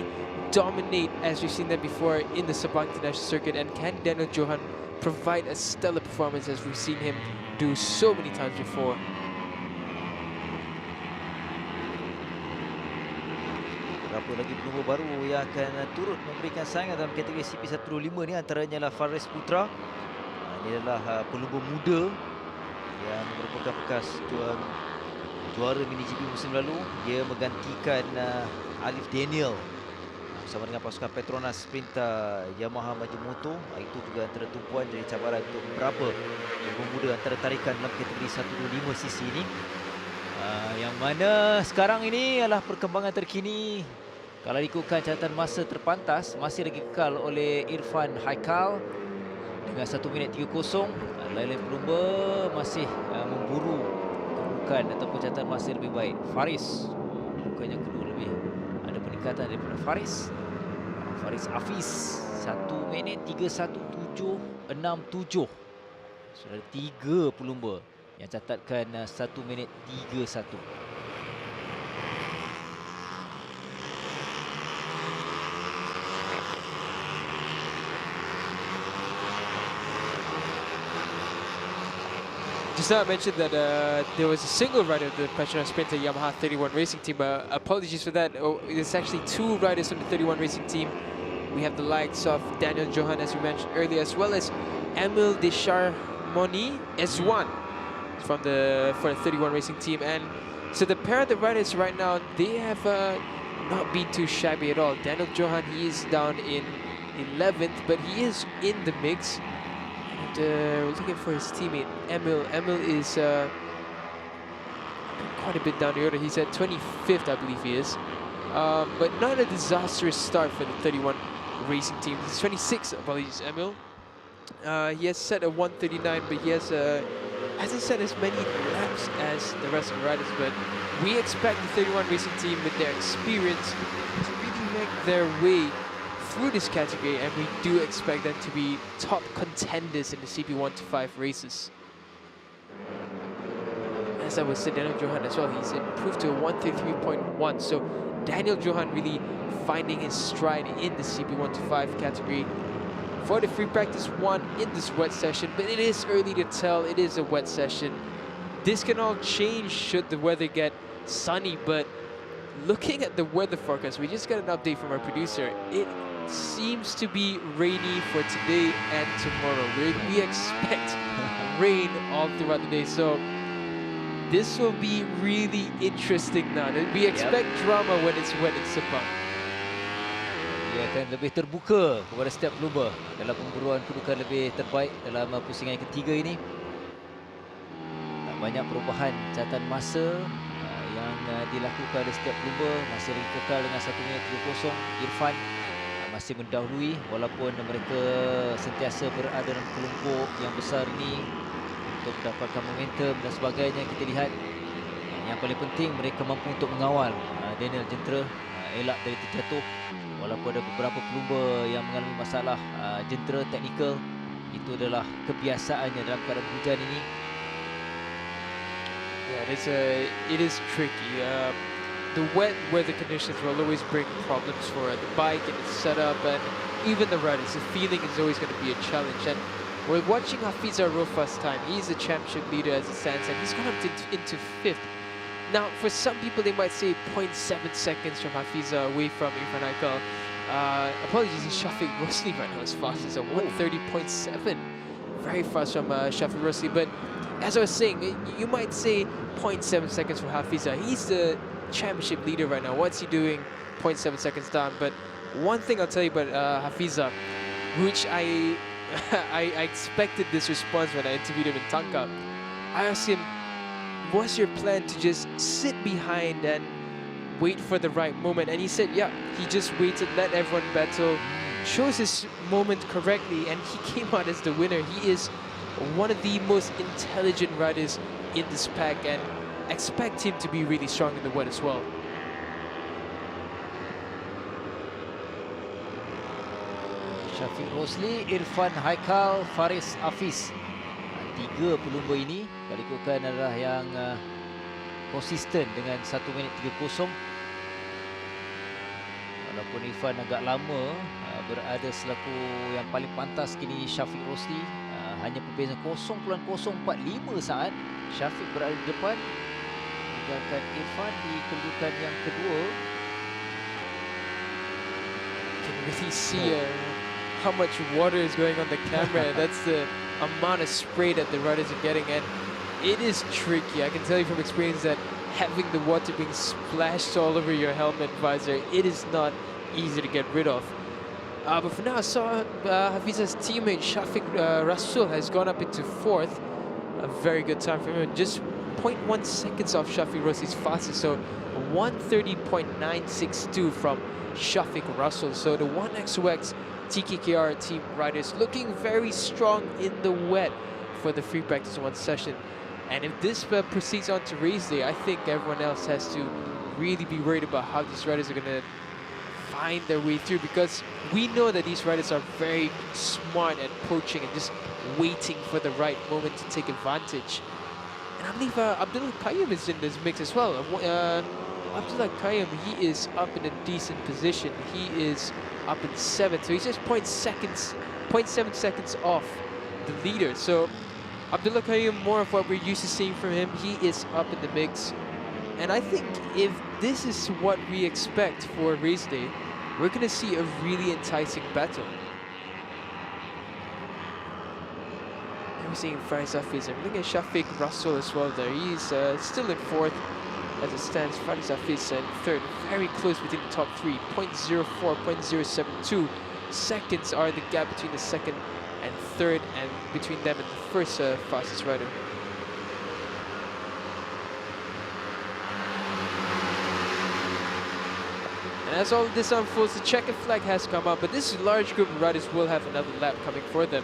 dominate as we've seen them before in the Sabah International Circuit, and can Daniel Johan provide a stellar performance as we've seen him do so many times before. Berapa lagi pelumba baru yang akan turut memberikan saingan dalam kategori CP125 ni, antaranya adalah Faris Putra. Ini adalah pelumba muda yang merupakan bekas juara MiniGP musim lalu. Dia menggantikan Alif Daniel bersama dengan pasukan Petronas Sprinter Yamaha Majimoto. Itu juga antara tumpuan jadi cabaran untuk beberapa pemuda antara tarikan dalam kategori 125cc ini. Yang mana sekarang ini adalah perkembangan terkini. Kalau ikutkan catatan masa terpantas, masih lagi kekal oleh Irfan Haikal dengan 1 minit 30. Lain-lain pelumba masih memburu kedudukan ataupun catatan masa lebih baik. Faris bukan yang kedua, lebih ada peningkatan daripada Faris. Faris Hafiz 1 minit 31.767. Sudah 3 pelumba yang catatkan 1 minit 31. Just now I mentioned that there was a single rider of the Petronas Sprinter Yamaha 31 Racing Team. Apologies for that. It's actually 2 riders from the 31 Racing Team. We have the likes of Daniel Johan, as we mentioned earlier, as well as Emil Descharmoni S1 for the 31 Racing Team. And so the pair of the riders right now, they have not been too shabby at all. Daniel Johan, he is down in 11th, but he is in the mix. We're looking for his teammate Emil. Emil is quite a bit down the order. He's at 25th, I believe he is. But not a disastrous start for the 31 Racing Team. He's 26th, apologies, Emil. He has set a 139, but he hasn't set as many laps as the rest of the riders. But we expect the 31 Racing Team, with their experience, to really make their way through this category, and we do expect them to be top contenders in the CP125 races. As I would say, Daniel Johan as well, he's improved to a 133.1. So Daniel Johan really finding his stride in the CP125 category. for the free practice 1 in this wet session, but it is early to tell. It is a wet session. This can all change should the weather get sunny, but looking at the weather forecast, we just got an update from our producer. It seems to be rainy for today and tomorrow. We expect rain all throughout the day, so this will be really interesting now. We expect drama when it's wet in Sepang. Dia akan lebih terbuka kepada setiap pelumba dalam pemburuan kedudukan lebih terbaik dalam pusingan yang ketiga ini. Tak banyak perubahan catatan masa yang dilakukan oleh setiap pelumba. Masih lagi kekal dengan 1 minit 30. Irfan masih mendahului walaupun mereka sentiasa berada dalam kelompok yang besar ini untuk mendapatkan momentum dan sebagainya. Kita lihat yang paling penting mereka mampu untuk mengawal Daniel Jentera elak dari terjatuh. Walaupun ada beberapa pelumba yang mengalami masalah jentera teknikal, itu adalah kebiasaannya dalam keadaan hujan ini. Yeah, it is tricky. The wet weather conditions will always bring problems for the bike and its setup, and even the riders. The feeling is always going to be a challenge. And we're watching Hafiz first time. He's the championship leader as it stands, and he's gone up into 5th. Now, for some people, they might say 0.7 seconds from Hafiz away from Irfan Aikal. Apologies, Shafiq Rosli right now is fastest at 1:30.7. Very fast from Shafiq Rosli. But as I was saying, you might say 0.7 seconds from Hafiz. He's the championship leader right now. What's he doing? 0.7 seconds down. But one thing I'll tell you about Hafiz, which I expected this response when I interviewed him in Tangkap. I asked him, what's your plan to just sit behind and wait for the right moment? And he said, yeah, he just waited, let everyone battle, chose his moment correctly, and he came out as the winner. He is one of the most intelligent riders in this pack, and expect him to be really strong in the wet as well. Shafiq Rosli, Irfan Haikal, Faris Hafiz. 3 pelumba ini kalau ikutkan adalah yang konsisten dengan 1 minit 30. Walaupun Irfan agak lama berada selaku yang paling pantas kini Shafiq Rosli. Hanya perbezaan 0.045 saat. Shafiq berada di depan, tinggalkan Irfan di kedudukan yang kedua. Can really see how much water is going on the camera. That's the amount of spray that the riders are getting, and it is tricky. I can tell you from experience that having the water being splashed all over your helmet visor, it is not easy to get rid of. But for now, I saw Hafiz's teammate Shafiq Rasul has gone up into 4th. A very good time for him. Just 0.1 seconds off Shafiq Rasul's fastest, so 1:30.962 from Shafiq Rasul. So the 1xOX TKKR team riders looking very strong in the wet for the free practice 1 session. And if this proceeds on to race day, I think everyone else has to really be worried about how these riders are going to find their way through, because we know that these riders are very smart at poaching and just waiting for the right moment to take advantage. And I believe Abdullah Qayyum is in this mix as well. Abdullah Qayyum, he is up in a decent position. He is up in 7th, so he's just 0.7 seconds off the leader. So Abdullah Qayyum, more of what we're used to seeing from him. He is up in the mix, and I think if this is what we expect for race day, we're going to see a really enticing battle. And we're seeing Faris Hafiz. I'm looking at Shafiq Rasul as well there. He's still in 4th as it stands. Faris Hafiz in 3rd, very close between the top 3. 0.04, 0.072 seconds are the gap between the 2nd and 3rd, and between them and the 1st fastest rider. And as all of this unfolds, the checkered flag has come up, but this large group of riders will have another lap coming for them.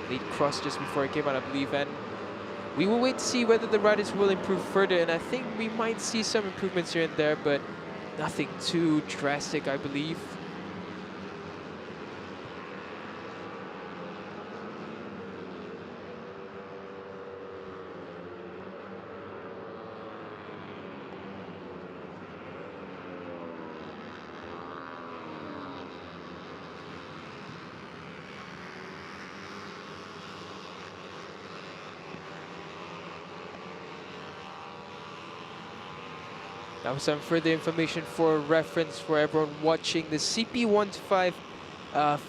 They crossed just before it came out, I believe, and we will wait to see whether the riders will improve further, and I think we might see some improvements here and there, but nothing too drastic, I believe. Now some further information for reference for everyone watching. The CP125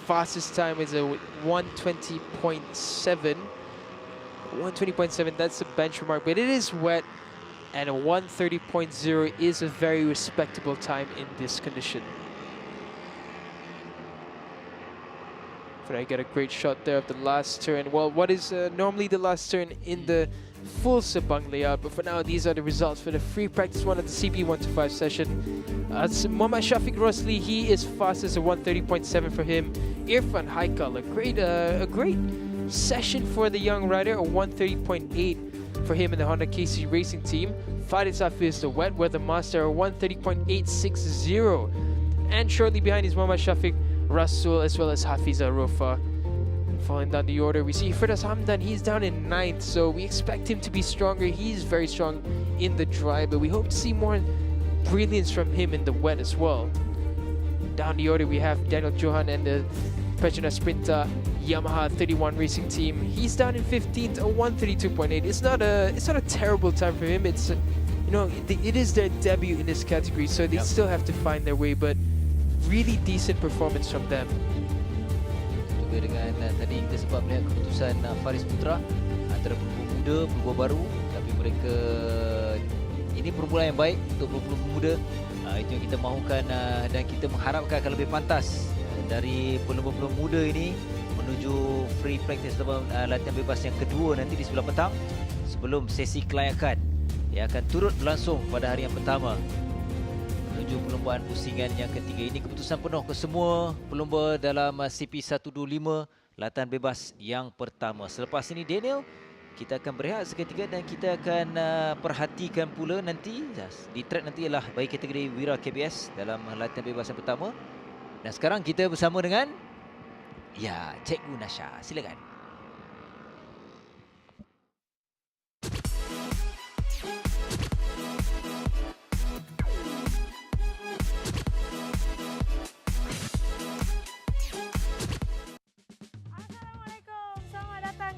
fastest time is a 120.7. 120.7, that's the benchmark, but it is wet, and a 130.0 is a very respectable time in this condition. But I get a great shot there of the last turn. Well, what is normally the last turn in the full Sepang layout, but for now these are the results for the free practice one of the CP125 session. Muhammad Shafiq Rosli, he is fastest at 130.7 for him. Irfan Haikal, a great session for the young rider, a 130.8 for him in the Honda KC Racing team. Farid Safi is the wet weather master, a 130.860. And shortly behind is Muhammad Shafiq Rasul as well as Hafiz Arofa. Falling down the order, we see Firdaus Hamdan, he's down in 9th, so we expect him to be stronger. He's very strong in the dry, but we hope to see more brilliance from him in the wet as well. Down the order, we have Daniel Johan and the Petronas Sprinter Yamaha 31 Racing Team. He's down in 15th, a 132.8. It's not a terrible time for him. It's it is their debut in this category, so they still have to find their way, but really decent performance from them. Juga dengan tadi kita sempat melihat keputusan Faris Putra antara pelumba muda, pelumba baru, tapi mereka ini permulaan yang baik untuk pelumba muda. Itu yang kita mahukan dan kita mengharapkan akan lebih pantas dari pelumba-pelumba muda ini menuju free practice atau latihan bebas yang kedua nanti di sebelah petang sebelum sesi kelayakan yang akan turut berlangsung pada hari yang pertama menuju perlombaan pusingan yang ketiga. Ini keputusan penuh ke semua pelumba dalam CP125 latihan bebas yang pertama. Selepas ini Daniel, kita akan berehat seketika dan kita akan perhatikan pula nanti di track nanti ialah bagi kategori Wira KBS dalam latihan bebas yang pertama. Dan sekarang kita bersama dengan Cikgu Nasha. Silakan.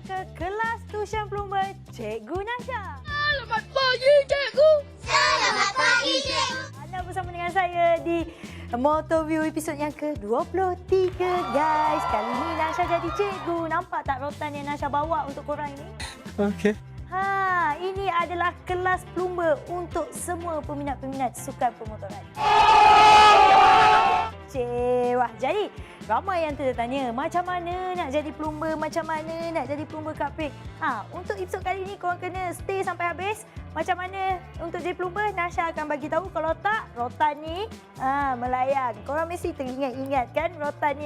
Ke kelas tuition pelumba Cikgu Nasha. Selamat pagi, Cikgu. Selamat pagi, Cikgu. Anda bersama dengan saya di Motoview episod yang ke-23, guys. Kali ini Nasha jadi cikgu. Nampak tak rotan yang Nasha bawa untuk korang ini? Okay. Ini adalah kelas pelumba untuk semua peminat-peminat sukan pemotoran. Wah, jadi ramai yang tertanya macam mana nak jadi pelumba, macam mana nak jadi pelumba Cub Prix. Untuk episod kali ini korang kena stay sampai habis. Macam mana untuk jadi pelumba, Nasha akan bagi tahu. Kalau tak, rotan ni melayang. Korang mesti teringat-ingat kan rotan ni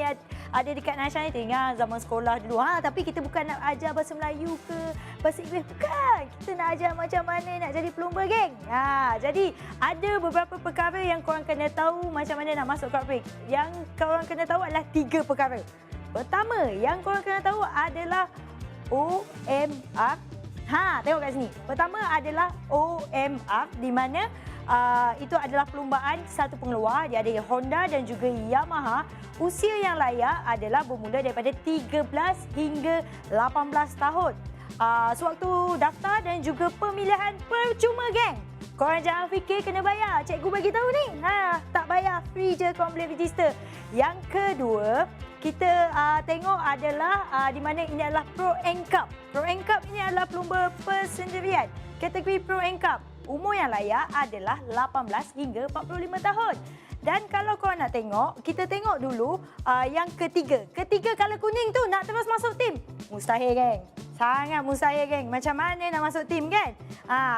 ada dekat Nasha ni, teringat zaman sekolah dulu. Tapi kita bukan nak ajar bahasa Melayu ke bahasa Inggeris, bukan. Kita nak ajar macam mana nak jadi pelumba, geng. Jadi ada beberapa perkara yang korang kena tahu macam mana nak masuk Cub Prix. Yang korang kena tahu adalah 3 perkara. Pertama, yang korang kena tahu adalah OMR. Tengok kat sini. Pertama adalah OMR, di mana itu adalah perlumbaan satu pengeluar. Dia ada Honda dan juga Yamaha. Usia yang layak adalah bermula daripada 13 hingga 18 tahun. Sewaktu daftar dan juga pemilihan percuma, geng. Korang jangan fikir kena bayar. Cikgu bagi tahu ni. Tak bayar, free je korang boleh register. Yang kedua, kita tengok adalah di mana ini adalah Pro and Cup. Pro and Cup ini adalah pelumba persendirian. Kategori Pro and Cup, umur yang layak adalah 18 hingga 45 tahun. Dan kalau korang nak tengok, kita tengok dulu yang ketiga. Ketiga color kuning tu nak terus masuk tim. Mustahil, geng. Sangat mustahil, geng. Macam mana nak masuk tim, kan?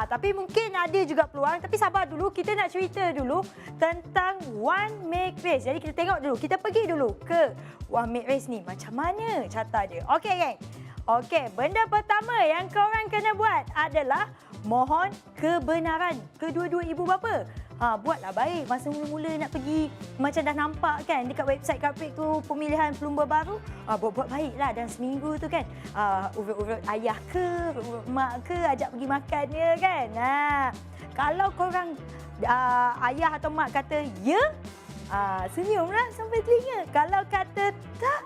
Tapi mungkin ada juga peluang. Tapi sabar dulu, kita nak cerita dulu tentang One Make Race. Jadi kita tengok dulu, kita pergi dulu ke One Make Race ni. Macam mana carta dia? Okey, geng. Okey, benda pertama yang korang kena buat adalah mohon kebenaran kedua-dua ibu bapa. Buatlah baik masa mula-mula nak pergi. Macam dah nampak kan dekat website Cub Prix tu pemilihan pelumba baru. Buat baiklah dalam seminggu tu kan. Urut-urut ayah ke, urut mak ke, ajak pergi makan dia kan. Kalau korang ayah atau mak kata ya, senyumlah sampai telinga. Kalau kata tak,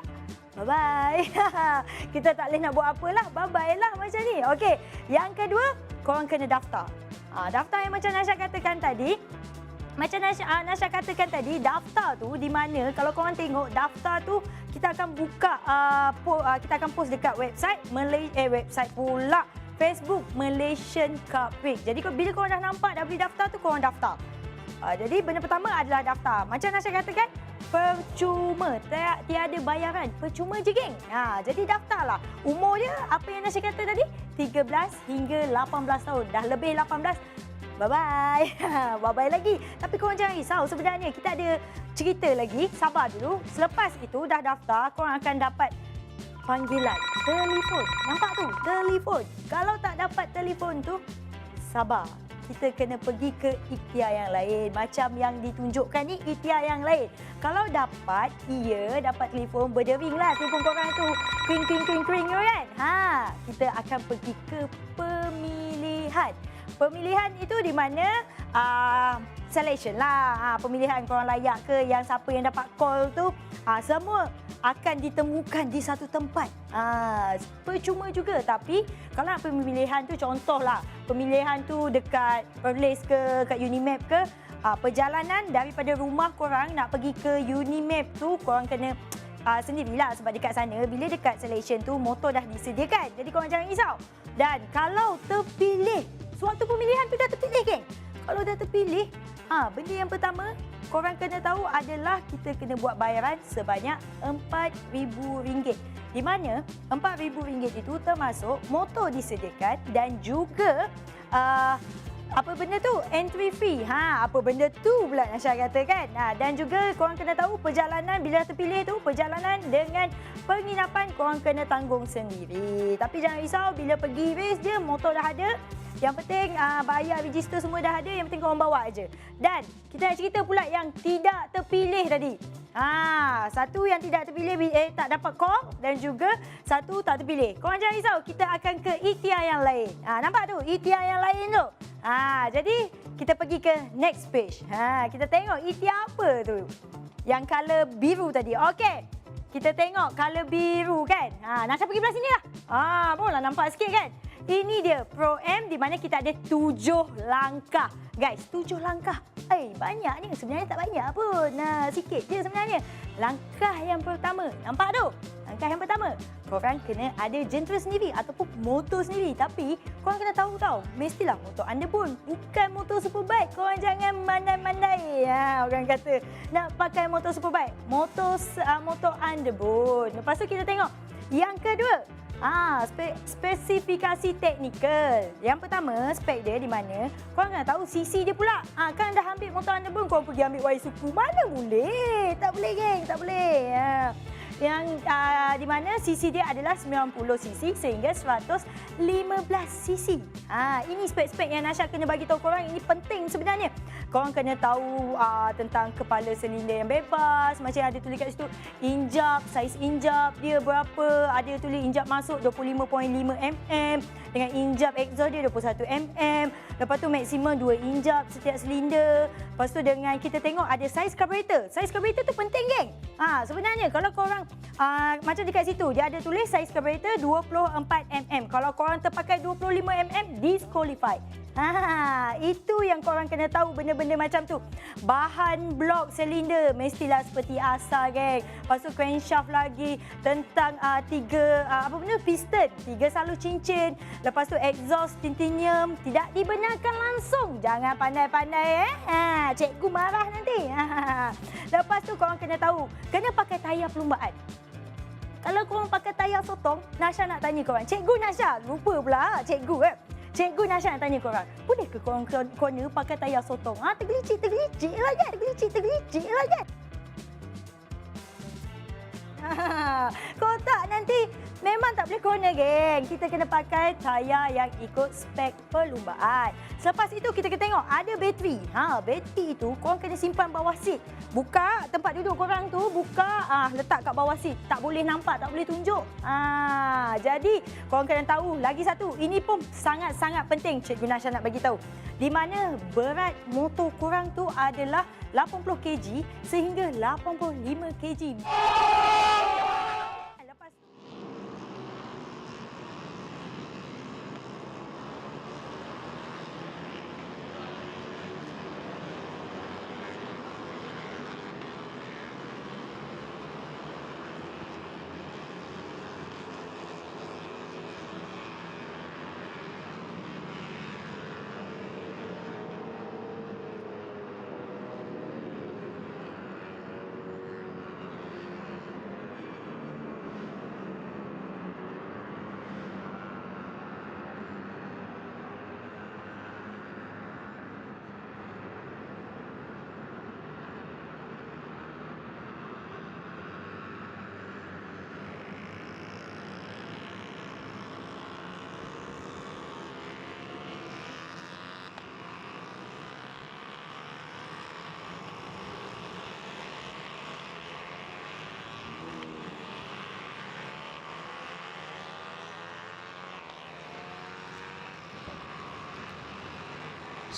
bye-bye. Kita tak boleh nak buat apalah. Bye-bye lah macam ni. Okey, yang kedua, korang kena daftar. Daftar yang macam Nasha katakan tadi. Macam Nasha katakan tadi, daftar tu di mana kalau korang tengok daftar tu kita akan buka kita akan post dekat website Facebook Malaysian Cub Prix. Jadi bila korang dah nampak dah beli daftar tu, korang daftar. Jadi benda pertama adalah daftar. Macam Nasha katakan, percuma, tiada bayaran, percuma je geng. Jadi daftarlah. Umur dia apa yang Nasha kata tadi? 13 hingga 18 tahun. Dah lebih 18, bye-bye. Bye-bye lagi. Tapi korang jangan risau. Sebenarnya kita ada cerita lagi. Sabar dulu. Selepas itu dah daftar, korang akan dapat panggilan. Telefon. Nampak tu? Telefon. Kalau tak dapat telefon tu, sabar. Kita kena pergi ke ikhtiar yang lain. Macam yang ditunjukkan ni, ikhtiar yang lain. Kalau dapat, dapat telefon, berdering lah telefon korang tu. Kring kan? Kita akan pergi ke pemilihan. Pemilihan itu di mana selection lah. Pemilihan korang layak ke, yang siapa yang dapat call tu. Semua akan ditemukan di satu tempat. Percuma juga. Tapi kalau nak pemilihan tu, contohlah. Pemilihan tu dekat Perlis ke, kat Unimap ke. Perjalanan daripada rumah korang nak pergi ke Unimap tu, korang kena sendirilah. Sebab dekat sana, bila dekat selection tu, motor dah disediakan. Jadi korang jangan risau. Dan kalau terpilih, suatu pemilihan tu dah terpilih, geng. Kalau dah terpilih, benda yang pertama korang kena tahu adalah kita kena buat bayaran sebanyak RM4,000. Di mana RM4,000 itu termasuk motor disediakan dan juga apa benda tu? Entry fee. Apa benda tu pula Nasha katakan. Dan juga korang kena tahu perjalanan bila terpilih tu, perjalanan dengan penginapan korang kena tanggung sendiri. Tapi jangan risau, bila pergi race je, motor dah ada. Yang penting bayar register semua dah ada, yang penting korang bawa aje. Dan kita nak cerita pula yang tidak terpilih tadi. Satu yang tidak terpilih tak dapat call dan juga satu tak terpilih. Korang jangan risau, kita akan ke ikhtiar yang lain. Nampak tu ikhtiar yang lain tu. Jadi kita pergi ke next page. Kita tengok ikhtiar apa tu. Yang color biru tadi. Okey. Kita tengok color biru kan. Nasha pergi belah sini lah. Barulah nampak sikit kan. Ini dia Pro M di mana kita ada 7 langkah. Guys, 7 langkah. Banyak ni. Sebenarnya tak banyak pun. Sikit je sebenarnya. Langkah yang pertama. Nampak tu? Langkah yang pertama. Korang kena ada jentera sendiri ataupun motor sendiri. Tapi korang kena tahu tau. Mestilah motor anda pun. Bukan motor superbike. Korang jangan mandai-mandai. Orang kata nak pakai motor superbike. Motor anda pun. Lepas tu kita tengok. Yang kedua. Spesifikasi teknikal. Yang pertama, spek dia di mana korang kena tahu CC dia pula. Kan dah ambil motor anda pun, korang pergi ambil Y suku. Mana boleh? Tak boleh, geng. Tak boleh. Yang di mana CC dia adalah 90cc sehingga 115cc. Ini spek-spek yang Nasha kena bagi tahu korang. Ini penting sebenarnya. Korang kena tahu tentang kepala silinder yang bebas. Macam ada tulis kat situ, injap, saiz injap dia berapa. Ada tulis injap masuk 25.5 mm. Dengan injap exhaust dia 21 mm. Lepas tu maksimum 2 injap setiap silinder. Lepas tu dengan kita tengok ada saiz carburetor. Saiz carburetor tu penting, geng. Sebenarnya kalau korang macam dekat situ dia ada tulis saiz carburetor 24 mm. Kalau korang terpakai 25 mm, disqualified. Itu yang korang kena tahu, benda-benda macam tu. Bahan blok silinder mestilah seperti asal, geng. Lepas tu crankshaft lagi, tentang 3 piston, 3 salur cincin. Lepas tu exhaust titanium, tidak dibenarkan langsung. Jangan pandai-pandai cikgu marah nanti. Lepas tu korang kena tahu, kena pakai tayar perlumbaan. Kalau korang pakai tayar sotong, Nasha nak tanya korang. Cikgu Nasha, lupa pula cikgu Cikgu Nasha nak tanya korang, boleh ke korang corner pakai tayar sotong? Tergelicik lah kan? Tergelicik lah kan? Kotak nanti memang tak boleh corner, geng. Kita kena pakai tayar yang ikut spek perlumbaan. Selepas itu kita kena tengok ada bateri. Bateri itu korang kena simpan bawah seat. Buka tempat duduk korang tu, buka letak kat bawah seat. Tak boleh nampak, tak boleh tunjuk. Jadi korang kena tahu lagi satu. Ini pun sangat-sangat penting Cikgu Nasha nak bagi tahu. Di mana berat motor korang tu adalah 80 kg sehingga 85 kg.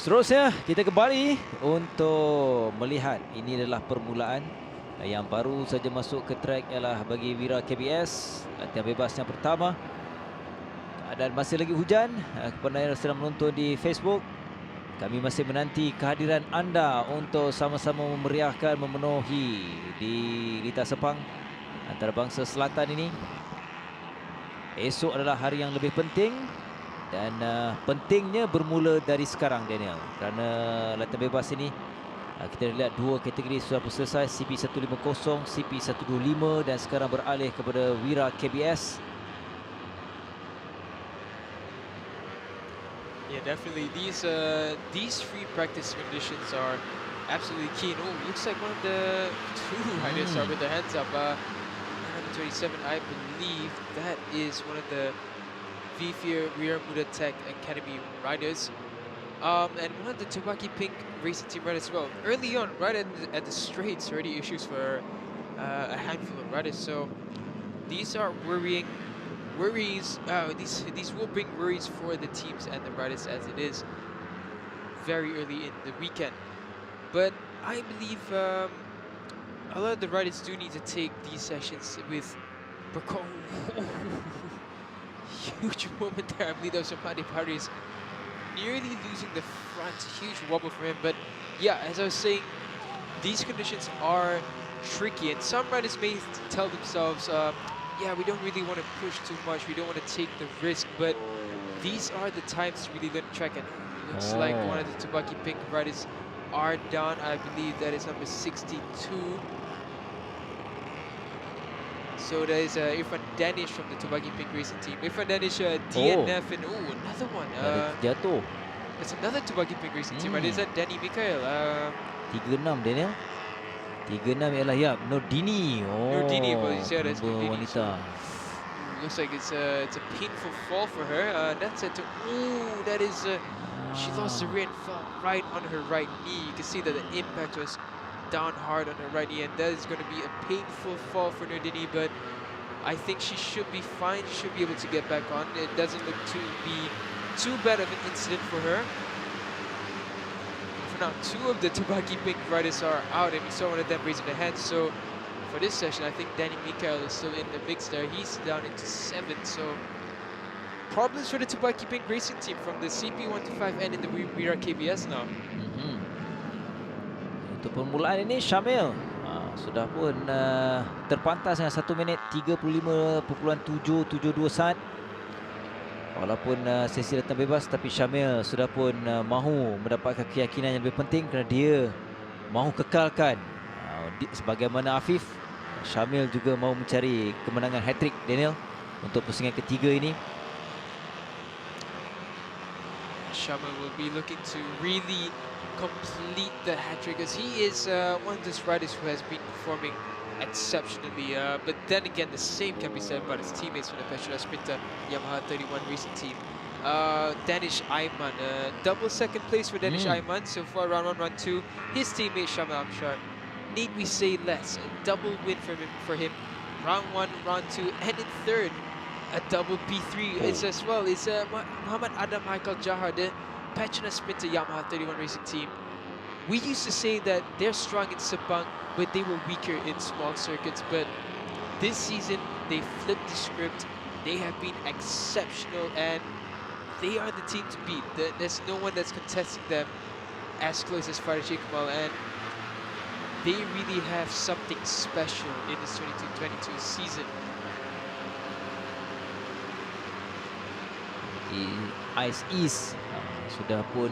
Seterusnya kita kembali untuk melihat ini adalah permulaan yang baru saja masuk ke track ialah bagi Wira KBS latihan bebas yang pertama. Dan masih lagi hujan. Kepada yang sedang menonton di Facebook, kami masih menanti kehadiran anda untuk sama-sama memeriahkan, memenuhi di Litar Sepang Antarabangsa Selatan ini. Esok adalah hari yang lebih penting. Dan pentingnya bermula dari sekarang, Daniel. Kerana latihan bebas ini kita lihat dua kategori sudah selesai, CP150, CP125 dan sekarang beralih kepada Wira KBS. Yeah, definitely. These free practice conditions are absolutely key. Oh, looks like one of the two riders are with their hands up. Number 27, I believe that is one of the V4 Rear Muda Tech Academy riders. And one of the Tobaki Pink Racing Team riders as well. Early on, right at the straights, already issues for a handful of riders. So these are worries. These will bring worries for the teams and the riders as it is very early in the weekend. But I believe a lot of the riders do need to take these sessions with precaution. Huge moment there. I believe there was Samadi Paris nearly losing the front. Huge wobble for him. But yeah, as I was saying, these conditions are tricky, and some riders may tell themselves, yeah, we don't really want to push too much, we don't want to take the risk, but these are the times to really learn track. And it looks like one of the Tobaki Pink riders are down. I believe that is number 62. So there is Irfan Danish from the Tobaki Pink Racing Team. Irfan Danish, DNF, and another one. Jatuh. It's another Tobaki Pink Racing Team. Right? Is that Danny Mikael? 36 Daniel. 36 ialah ya Nordini. Nordini, well, you said it's Nordini. Wanita. Looks like it's a painful fall for her. That's it. That is. She lost the rear and fell right on her right knee. You can see that the impact was down hard on her right knee, and that is going to be a painful fall for Nordini, but I think she should be fine. She should be able to get back on. It doesn't look to be too bad of an incident for her. For now, two of the Tobaki Pink riders are out, and we saw one of them raising their hands. So for this session, I think Danny Mikael is still in the mix there. He's down into 7, so problems for the Tobaki Pink Racing Team from the CP125 and in the Wira KBS now. Untuk permulaan ini Syamil sudah pun terpantas dengan 1 minit 35.772 saat. Walaupun sesi latihan bebas, tapi Syamil sudah pun mahu mendapatkan keyakinan yang lebih penting kerana dia mahu kekalkan sebagaimana Afif. Syamil juga mahu mencari kemenangan hat-trick, Daniel, untuk pusingan ketiga ini. Shamil will be looking to really complete the hat-trick, as he is one of those riders who has been performing exceptionally. But then again, the same can be said about his teammates from the Petronas Sprinter Yamaha 31 Racing Team. Danish Ayman, double second place for Danish Ayman so far, round 1, round 2. His teammate Shamil Amshar, need we say less? A double win for him, round 1, round 2, and in third, a double P3. It's as well. It's Muhammad Adam Haikal Jahar, the Petronas Sprinter Yamaha 31 Racing Team. We used to say that they're strong in Sepang, but they were weaker in small circuits. But this season, they flipped the script. They have been exceptional, and they are the team to beat. There's no one that's contesting them as close as Farid Kamal, and they really have something special in this 22-22 season. Ice East sudah pun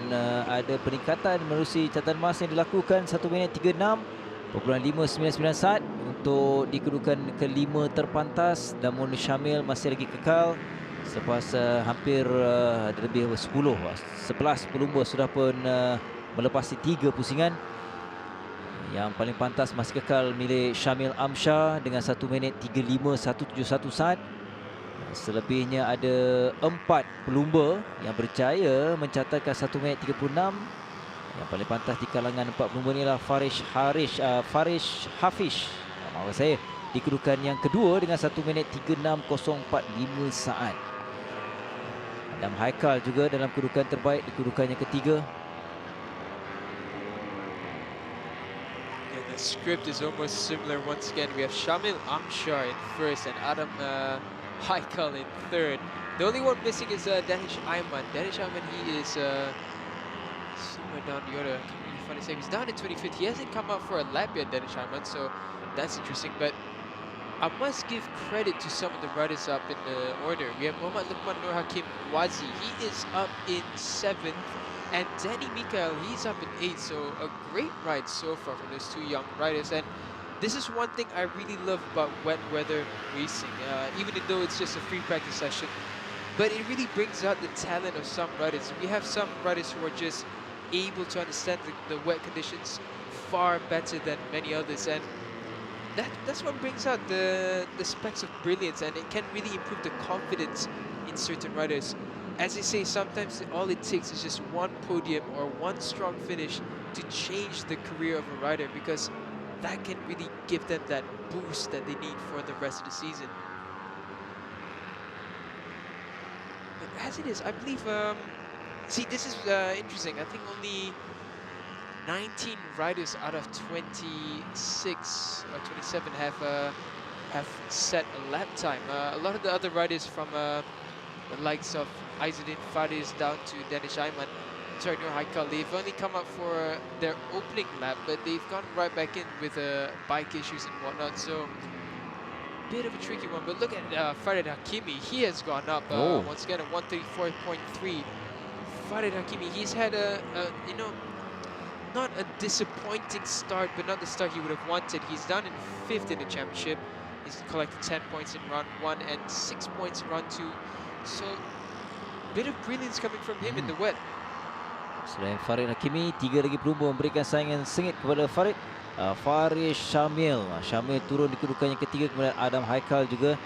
ada peningkatan menerusi catatan emas yang dilakukan 1 minit 36.599 saat untuk di kedudukan kelima terpantas. Namun Syamil masih lagi kekal selepas hampir lebih 11 pelumba sudah pun melepasi 3 pusingan. Yang paling pantas masih kekal milik Syamil Amshar dengan 1 minit 35.171 saat. Selebihnya ada 4 pelumba yang berjaya mencatatkan 1 minit 36. Yang paling pantas di kalangan 4 pelumba ni adalah Farish Hafiz, maaf saya, di kedudukan yang kedua dengan 1 minit 36.045 saat. Adam Haikal juga dalam kedudukan terbaik di kedudukan yang ketiga. script is almost similar. Once again, we have Shamil Amshar in first and Adam Haikal in third. The only one missing is Danish Ayman. Danish Ayman, he is somewhere down the order. I can't really find his name. He's down in 25th. He hasn't come out for a lap yet, Danish Ayman, so that's interesting. But I must give credit to some of the riders up in the order. We have Muhammad Lukman Nur Hakim Wazi. He is up in 7th. And Danny Mikael, he's up in 8th. So a great ride so far from those two young riders. And this is one thing I really love about wet weather racing. Even though it's just a free practice session, but it really brings out the talent of some riders. We have some riders who are just able to understand the wet conditions far better than many others. And that's what brings out the specks of brilliance, and it can really improve the confidence in certain riders. As they say, sometimes all it takes is just one podium or one strong finish to change the career of a rider, because that can really give them that boost that they need for the rest of the season. But as it is, I believe, see, this is interesting. I think only 19 riders out of 26 or 27 have set a lap time. A lot of the other riders from the likes of Izzeddin Faris down to Danish Ayman, sorry, Nur Haikal, they've only come up for their opening lap, but they've gone right back in with bike issues and whatnot. So bit of a tricky one. But look at Farid Hakimi. He has gone up once again at 134.3. Farid Hakimi, he's had you know, not a disappointing start, but not the start he would have wanted. He's down in 5th in the championship. He's collected 10 points in round 1 and 6 points in round 2. So, bit of brilliance coming from him in the wet. Selain Farid Hakimi, 3 lagi pelumba memberikan saingan sengit kepada Farid. Faris Syamil. Syamil turun di kedudukan yang ketiga, kemudian Adam Haikal juga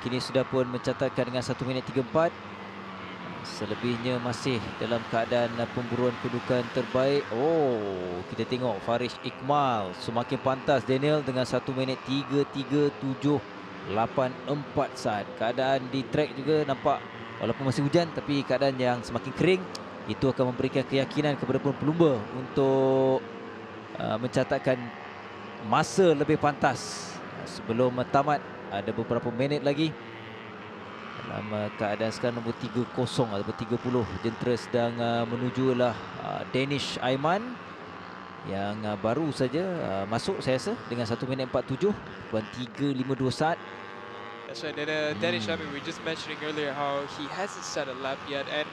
kini sudah pun mencatatkan dengan 1 minit 34. Selebihnya masih dalam keadaan pemburuan kedudukan terbaik. Oh, kita tengok Faris Iqmal semakin pantas Daniel dengan 1 minit 33.784 saat. Keadaan di track juga nampak walaupun masih hujan, tapi keadaan yang semakin kering, itu akan memberikan keyakinan kepada pelumba untuk mencatatkan masa lebih pantas. Sebelum tamat ada beberapa minit lagi. Dalam keadaan sekarang nombor 30 atau 30, jentera sedang menujulah Danish Ayman yang baru saja masuk, saya rasa, dengan 1 minit 47 dan 3.52 saat. That's right. And Danish Ayman, we were just mentioning earlier how he hasn't set a lap yet, and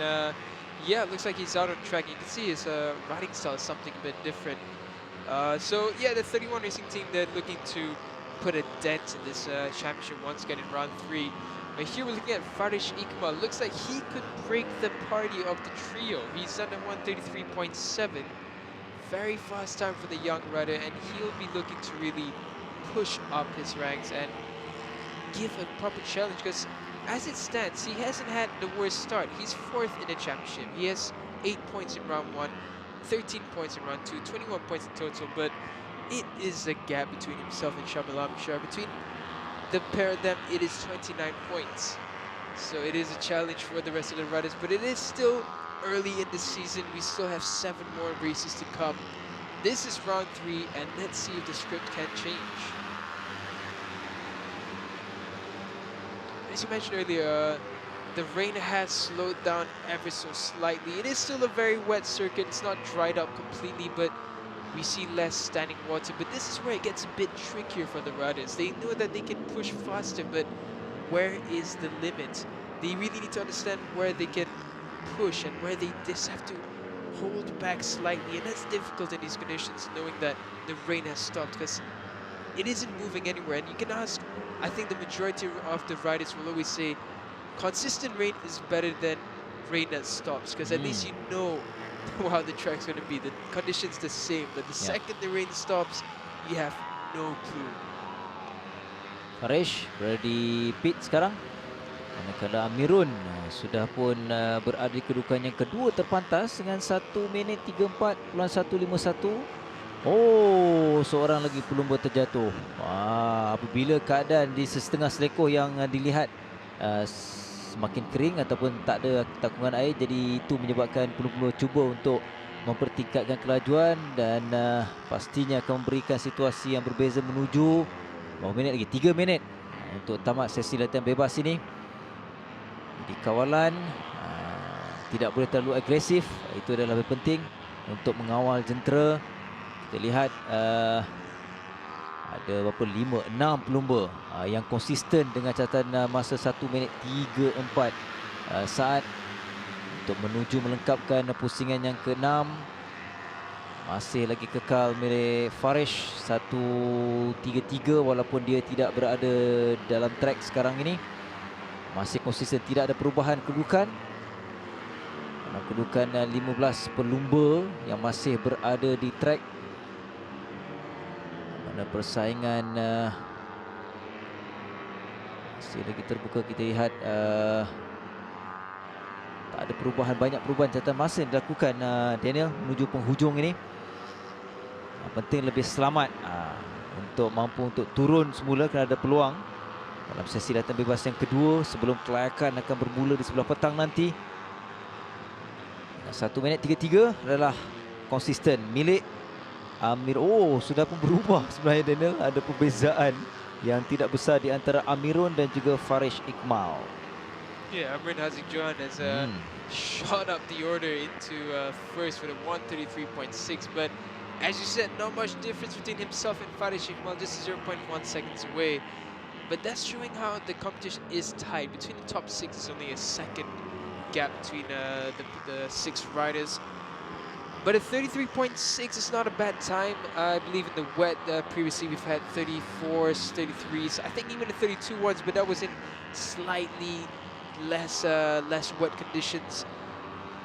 yeah, it looks like he's out on track. You can see his riding style is something a bit different. So yeah, the 31 Racing team, they're looking to put a dent in this championship once again in round 3. But here we're looking at Faris Iqmal. Looks like he could break the party of the trio. He's done at 133.7. Very fast time for the young rider, and he'll be looking to really push up his ranks and give a proper challenge, because as it stands, he hasn't had the worst start. He's 4th in the championship. He has 8 points in round 1, 13 points in round 2, 21 points in total, but it is a gap between himself and Shamil Amshar. Between the pair of them, it is 29 points. So it is a challenge for the rest of the riders, but it is still early in the season. We still have 7 more races to come. This is round 3, and let's see if the script can change. As you mentioned earlier, the rain has slowed down ever so slightly. It is still a very wet circuit. It's not dried up completely, but we see less standing water. But this is where it gets a bit trickier for the riders. They know that they can push faster, but where is the limit? They really need to understand where they can push and where they just have to hold back slightly. And that's difficult in these conditions, knowing that the rain has stopped, because it isn't moving anywhere. And you can ask, I think the majority of the riders will always say, consistent rain is better than rain that stops, because at least you know how the track's going to be. The conditions the same, but the second the rain stops, you have no clue. Faris berada di pit sekarang, manakala Amirun sudah pun berada di kedudukan yang kedua terpantas dengan 1 minit 34.151. Oh, seorang lagi pelumba terjatuh. Apabila keadaan di setengah selekoh yang dilihat semakin kering ataupun tak ada takungan air, jadi itu menyebabkan pelumba cuba untuk mempertingkatkan kelajuan dan pastinya akan memberikan situasi yang berbeza menuju berapa minit lagi? 3 minit untuk tamat sesi latihan bebas ini. Jadi kawalan tidak boleh terlalu agresif, itu adalah lebih penting untuk mengawal jentera. Kita lihat ada berapa 5-6 pelumba yang konsisten dengan catatan masa 1 minit 34 saat untuk menuju melengkapkan pusingan yang ke-6. Masih lagi kekal milik Farish 1.33 walaupun dia tidak berada dalam trek sekarang ini. Masih konsisten, tidak ada perubahan kedudukan. Dalam kedudukan 15 pelumba yang masih berada di trek. Mana persaingan masih lagi terbuka. Kita lihat tak ada perubahan, banyak perubahan catatan masa yang dilakukan Daniel menuju penghujung ini. Penting lebih selamat untuk mampu untuk turun semula kerana ada peluang dalam sesi latihan bebas yang kedua sebelum kelayakan akan bermula di sebelah petang nanti. 1 minit 33 adalah konsisten milik Amir. Oh, sudah pun berubah sebenarnya Daniel. Ada perbezaan yang tidak besar di antara Amirun dan juga Farish Iqmal. Yeah, Amrin Haziq Johan has shot up the order into first with a 133.6, but as you said, not much difference between himself and Farish Iqmal, just 0.1 seconds away. But that's showing how the competition is tight. Between the top 6 is only a second gap between the 6 riders. But a 33.6 is not a bad time. I believe in the wet previously we've had 34s, 33s, I think even the 32 ones, but that was in slightly less wet conditions.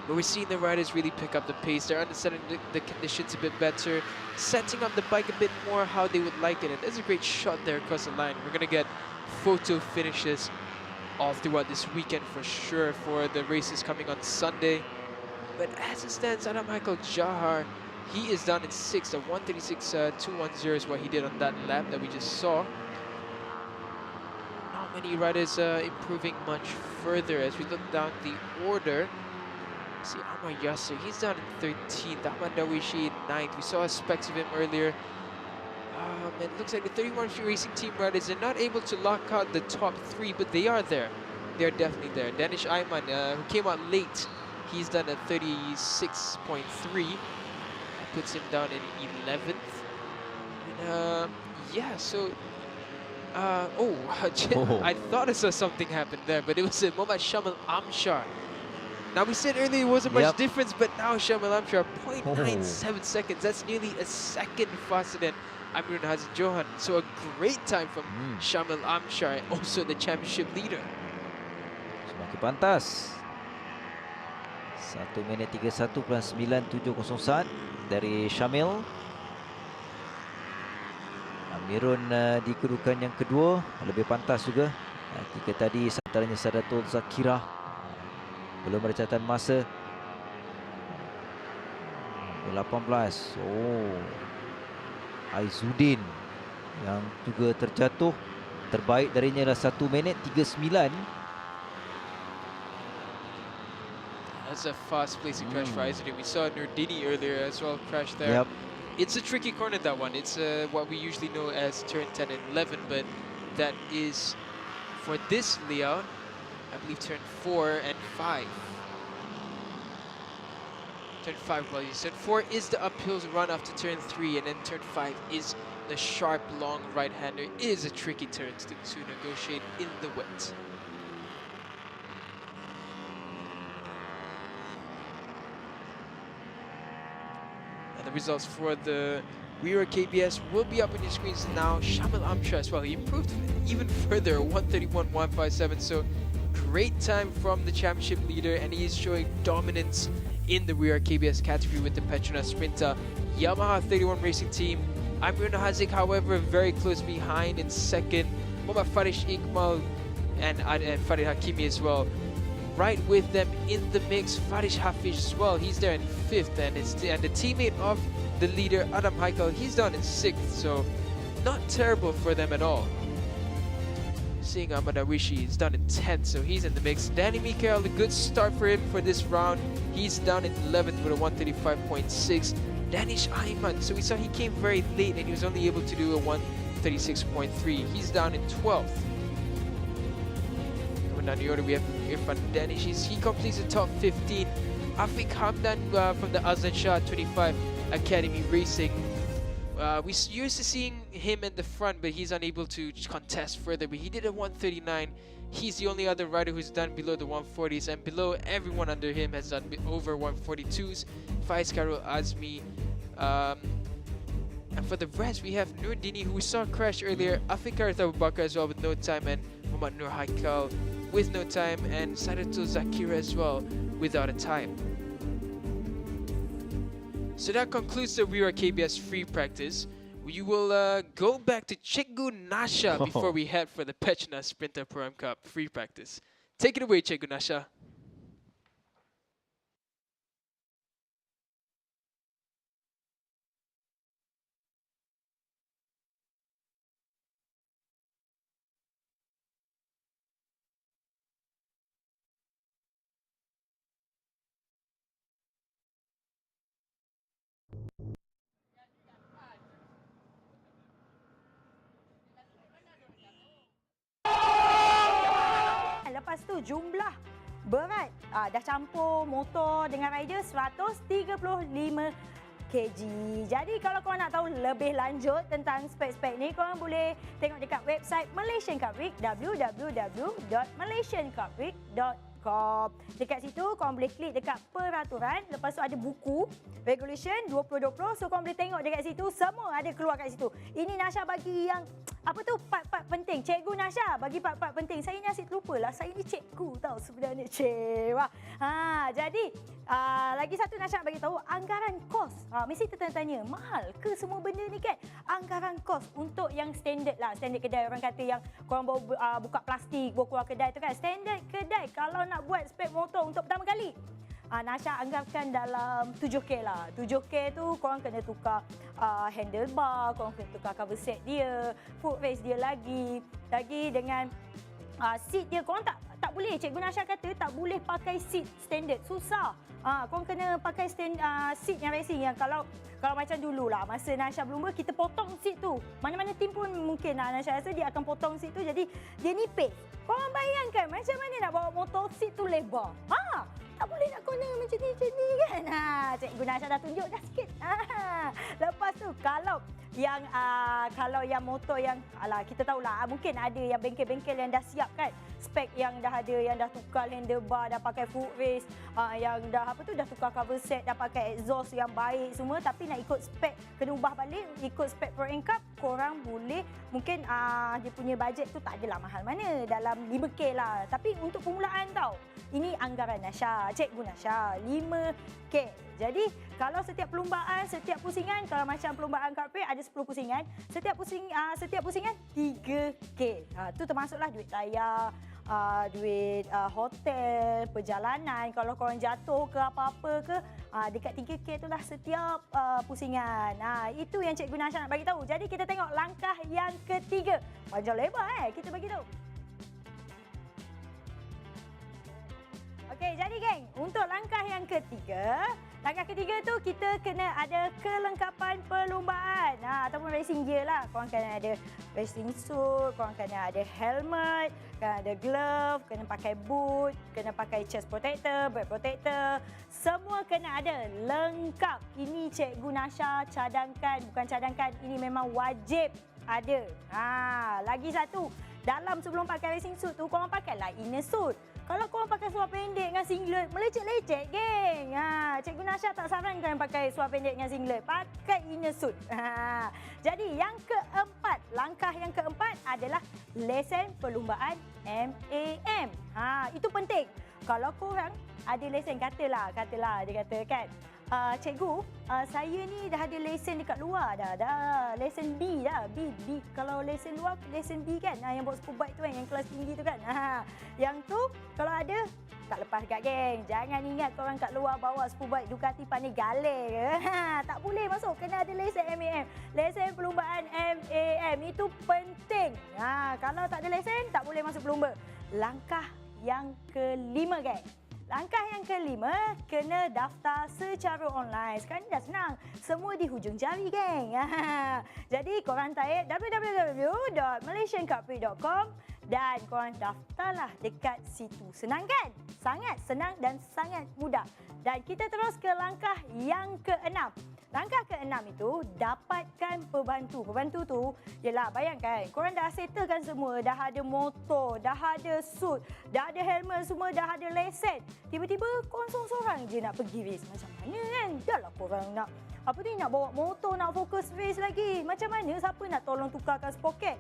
But we're seeing the riders really pick up the pace. They're understanding the conditions a bit better, setting up the bike a bit more how they would like it. And there's a great shot there across the line. We're going to get photo finishes all throughout this weekend for sure for the races coming on Sunday. But as it stands, Adam Michael Jahar, he is down in 6th. A 136.210 is what he did on that lap that we just saw. Not many riders improving much further as we look down the order. See Amar Yasser, he's down in 13th. Ahmad Dawishi in 9th. We saw specs of him earlier. It looks like the 31 Racing Team riders are not able to lock out the top 3, but they are there. They are definitely there. Danish Ayman, who came out late, he's done a 36.3. Puts him down in 11th. And, yeah, so... I thought I saw something happen there, but it was Mohammad Shamal Amshar. Now, we said earlier it wasn't much difference, but now Shamal Amshar, 0.97 seconds. That's nearly a second faster than Amir Haziq Johan. So a great time from Shamal Amshar, also the championship leader. Semakin pantas. 1 minit 31.9701 saat dari Syamil. Amirun di kedudukan yang kedua, lebih pantas juga. Tiga tadi antaranya Sadatul Zakirah, belum ada catatan masa. 18. Oh, Aizuddin yang juga terjatuh. Terbaik darinya adalah 1 minit 39. That's a fast placing crash for Aizuddin. We saw Nurdini earlier as well crash there. Yep. It's a tricky corner, that one. It's what we usually know as turn 10 and 11, but that is for this layout, I believe turn 4 and 5. Turn 5, well, you said 4 is the uphill run after turn 3, and then turn 5 is the sharp, long right-hander. It is a tricky turn to negotiate in the wet. The results for the Rear KBS will be up on your screens now. Shamal Amshar as well, he improved even further, 131.157. So great time from the championship leader, and he is showing dominance in the Rear KBS category with the Petronas Sprinter. Yamaha 31 Racing Team, Amir Haziq, however, very close behind in second. Mohammad Farish Iqmal and Farid Hakimi as well. Right with them in the mix, Farish Hafiz as well. He's there in 5th, and the teammate of the leader, Adam Haikal, he's down in 6th. So not terrible for them at all. seeing Ahmad Awishi. He's down in 10th, so he's in the mix. Danny Mikael, a good start for him for this round. He's down in 11th with a 135.6. Danish Ayman, so we saw he came very late and he was only able to do a 136.3. He's down in 12th. Coming down the order, we have Irfan Danish. He completes the top 15. Afiq Hamdan from the Azlan Shah 25 Academy Racing. We used to seeing him in the front, but he's unable to contest further. But he did a 139. He's the only other rider who's done below the 140s, and below everyone under him has done over 142s. Faiz Karul Azmi. And for the rest, we have Nurdini, who we saw crash earlier, Afiq Abu Bakar as well with no time, and Muhammad Nur Haikal with no time, and Sadatul Zakira as well without a time. So that concludes the Wira KBS free practice. We will go back to Cikgu Nasha before we head for the Petronas Sprinter Pro Am Cup free practice. Take it away, Cikgu Nasha. Lepas tu jumlah berat dah campur motor dengan rider 135 kg. Jadi kalau korang nak tahu lebih lanjut tentang spek-spek ni, korang boleh tengok dekat website Malaysian Cub Prix, www.malaysiancubprix.com. Dekat situ korang boleh klik dekat peraturan, lepas tu ada buku regulation 2020, so korang boleh tengok dekat situ, semua ada keluar kat situ. Ini Nasha bagi yang apa tu, part-part penting. Cikgu Nasha bagi part-part penting. Saya ni asyik terlupa lah. Saya ni cikgu tau sebenarnya. Wah. Jadi lagi satu Nasha bagi tahu anggaran kos. Mesti tertanya-tanya, mahal ke semua benda ni kan? Anggaran kos untuk yang standard lah. Standard kedai, orang kata yang korang bawa buka plastik, bawa keluar kedai tu kan. Standard kedai kalau nak buat spek motor untuk pertama kali, Nasha anggarkan dalam 7K lah. 7K tu korang kena tukar handlebar, korang kena tukar cover set dia, foot race dia lagi dengan seat dia. Korang tak boleh, Cikgu Nasha kata tak boleh pakai seat standard, susah. Korang kena pakai seat yang racing, yang kalau macam dulu lah masa Nasha berlumba, kita potong seat tu. Mana-mana tim pun mungkin Nasha rasa dia akan potong seat tu, jadi dia nipis. Korang bayangkan macam mana nak bawa motor seat tu lebar. Tak boleh nak corner macam ni kan. Cikgu Nasha dah tunjuk dah sikit. Lepas tu kalau yang motor yang kita tahulah, mungkin ada yang bengkel-bengkel yang dah siap kan, spek yang dah ada, yang dah tukar handlebar, dah pakai foot race, yang dah dah tukar cover set, dah pakai exhaust yang baik semua, tapi nak ikut spek, kena ubah balik ikut spek Pro Am Cup. Korang boleh mungkin dia punya bajet tu tak adalah mahal mana, dalam 5K lah, tapi untuk permulaan tau. Ini anggaran Nasha, Cikgu Nasha, 5K. Jadi kalau setiap perlumbaan, setiap pusingan, kalau macam perlumbaan Cub Prix ada 10 pusingan, setiap pusingan 3K. Tu termasuklah duit tayar, duit hotel, perjalanan. Kalau korang jatuh ke apa-apa ke, dekat 3K tu lah setiap pusingan. Itu yang Cikgu Nasha nak bagi tahu. Jadi kita tengok langkah yang ketiga. Panjang lebar kita bagi tahu. Okey, jadi geng, untuk langkah yang ketiga tu kita kena ada kelengkapan perlumbaan ataupun racing gear lah. Korang kena ada racing suit, korang kena ada helmet, kena ada glove, kena pakai boot, kena pakai chest protector, brake protector. Semua kena ada, lengkap. Ini Cikgu Nasha bukan cadangkan, ini memang wajib ada. Lagi satu, sebelum pakai racing suit tu, korang pakailah inner suit. Kalau korang pakai seluar pendek dengan singlet, melecet-lecet, geng. Cikgu Nasha tak sarankan pakai seluar pendek dengan singlet. Pakai inner suit. Jadi yang keempat, langkah yang keempat adalah lesen perlumbaan MAM. Itu penting. Kalau korang ada lesen, katalah dia kata kan, cikgu, saya ni dah ada lesen dekat luar dah lesen B dah. B kalau lesen luar, lesen B kan, yang bawa superbike tu kan, yang kelas tinggi tu kan. Yang tu kalau ada, tak lepas kat geng. Jangan ingat korang kat luar bawa superbike Ducati Panigale ke. Tak boleh masuk, kena ada lesen MAM. Lesen perlumbaan MAM itu penting. Kalau tak ada lesen, tak boleh masuk pelumba. Langkah yang kelima, geng. Langkah yang kelima, kena daftar secara online. Sekarang ni dah senang. Semua di hujung jari, geng. Jadi, korang type www.malaysiancubprix.com dan korang daftarlah dekat situ. Senang kan? Sangat senang dan sangat mudah. Dan kita terus ke langkah yang keenam. Langkah keenam itu, dapatkan pembantu. Pembantu tu, yelah bayangkan, korang dah settlekan semua, dah ada motor, dah ada suit, dah ada helmet semua, dah ada lesen. Tiba-tiba korang seorang-seorang je nak pergi race. Macam mana kan? Dah lah korang nak nak bawa motor, nak fokus race lagi. Macam mana? Siapa nak tolong tukarkan sproket?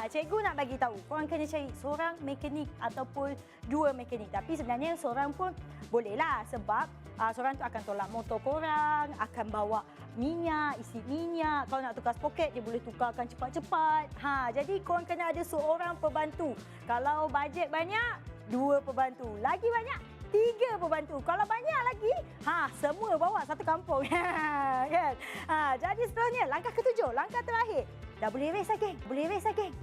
Cikgu nak bagi tahu. Korang kena cari seorang mekanik ataupun dua mekanik. Tapi sebenarnya seorang pun bolehlah sebab seorang tu akan tolak motor korang, akan bawa minyak, isi minyak. Kalau nak tukar sproket, dia boleh tukarkan cepat-cepat. Jadi korang kena ada seorang pembantu. Kalau bajet banyak, 2 pembantu. Lagi banyak, 3 pembantu. Kalau banyak lagi, semua bawa satu kampung. Kan? Jadi seterusnya, langkah ke-7, langkah terakhir. Dah boleh race lagi? Boleh race lagi?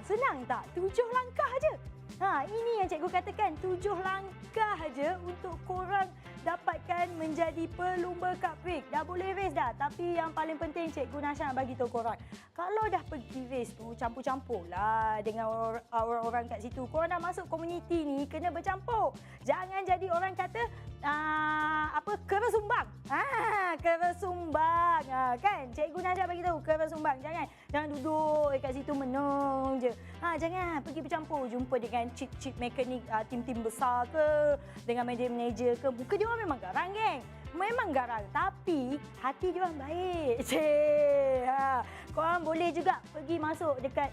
Senang tak? 7 langkah je. Ini yang cikgu katakan, 7 langkah je untuk korang dapatkan menjadi pelumba Cub Prix. Dah boleh race dah. Tapi yang paling penting cikgu Nasha nak bagi tahu korang. Kalau dah pergi race tu, campur-campur lah dengan orang-orang kat situ. Korang dah masuk komuniti ni, kena bercampur. Jangan jadi orang kata, kera sumbang. Kera sumbang. Kan? Cikgu Nasha bagi tahu, kera sumbang. Jangan duduk kat situ menung je. Jangan pergi bercampur. Jumpa dengan cip-cip mekanik tim-tim besar ke, dengan manager-manager ke. Muka dia orang memang garang, geng. Memang garang. Tapi hati dia orang baik. Korang boleh juga pergi masuk dekat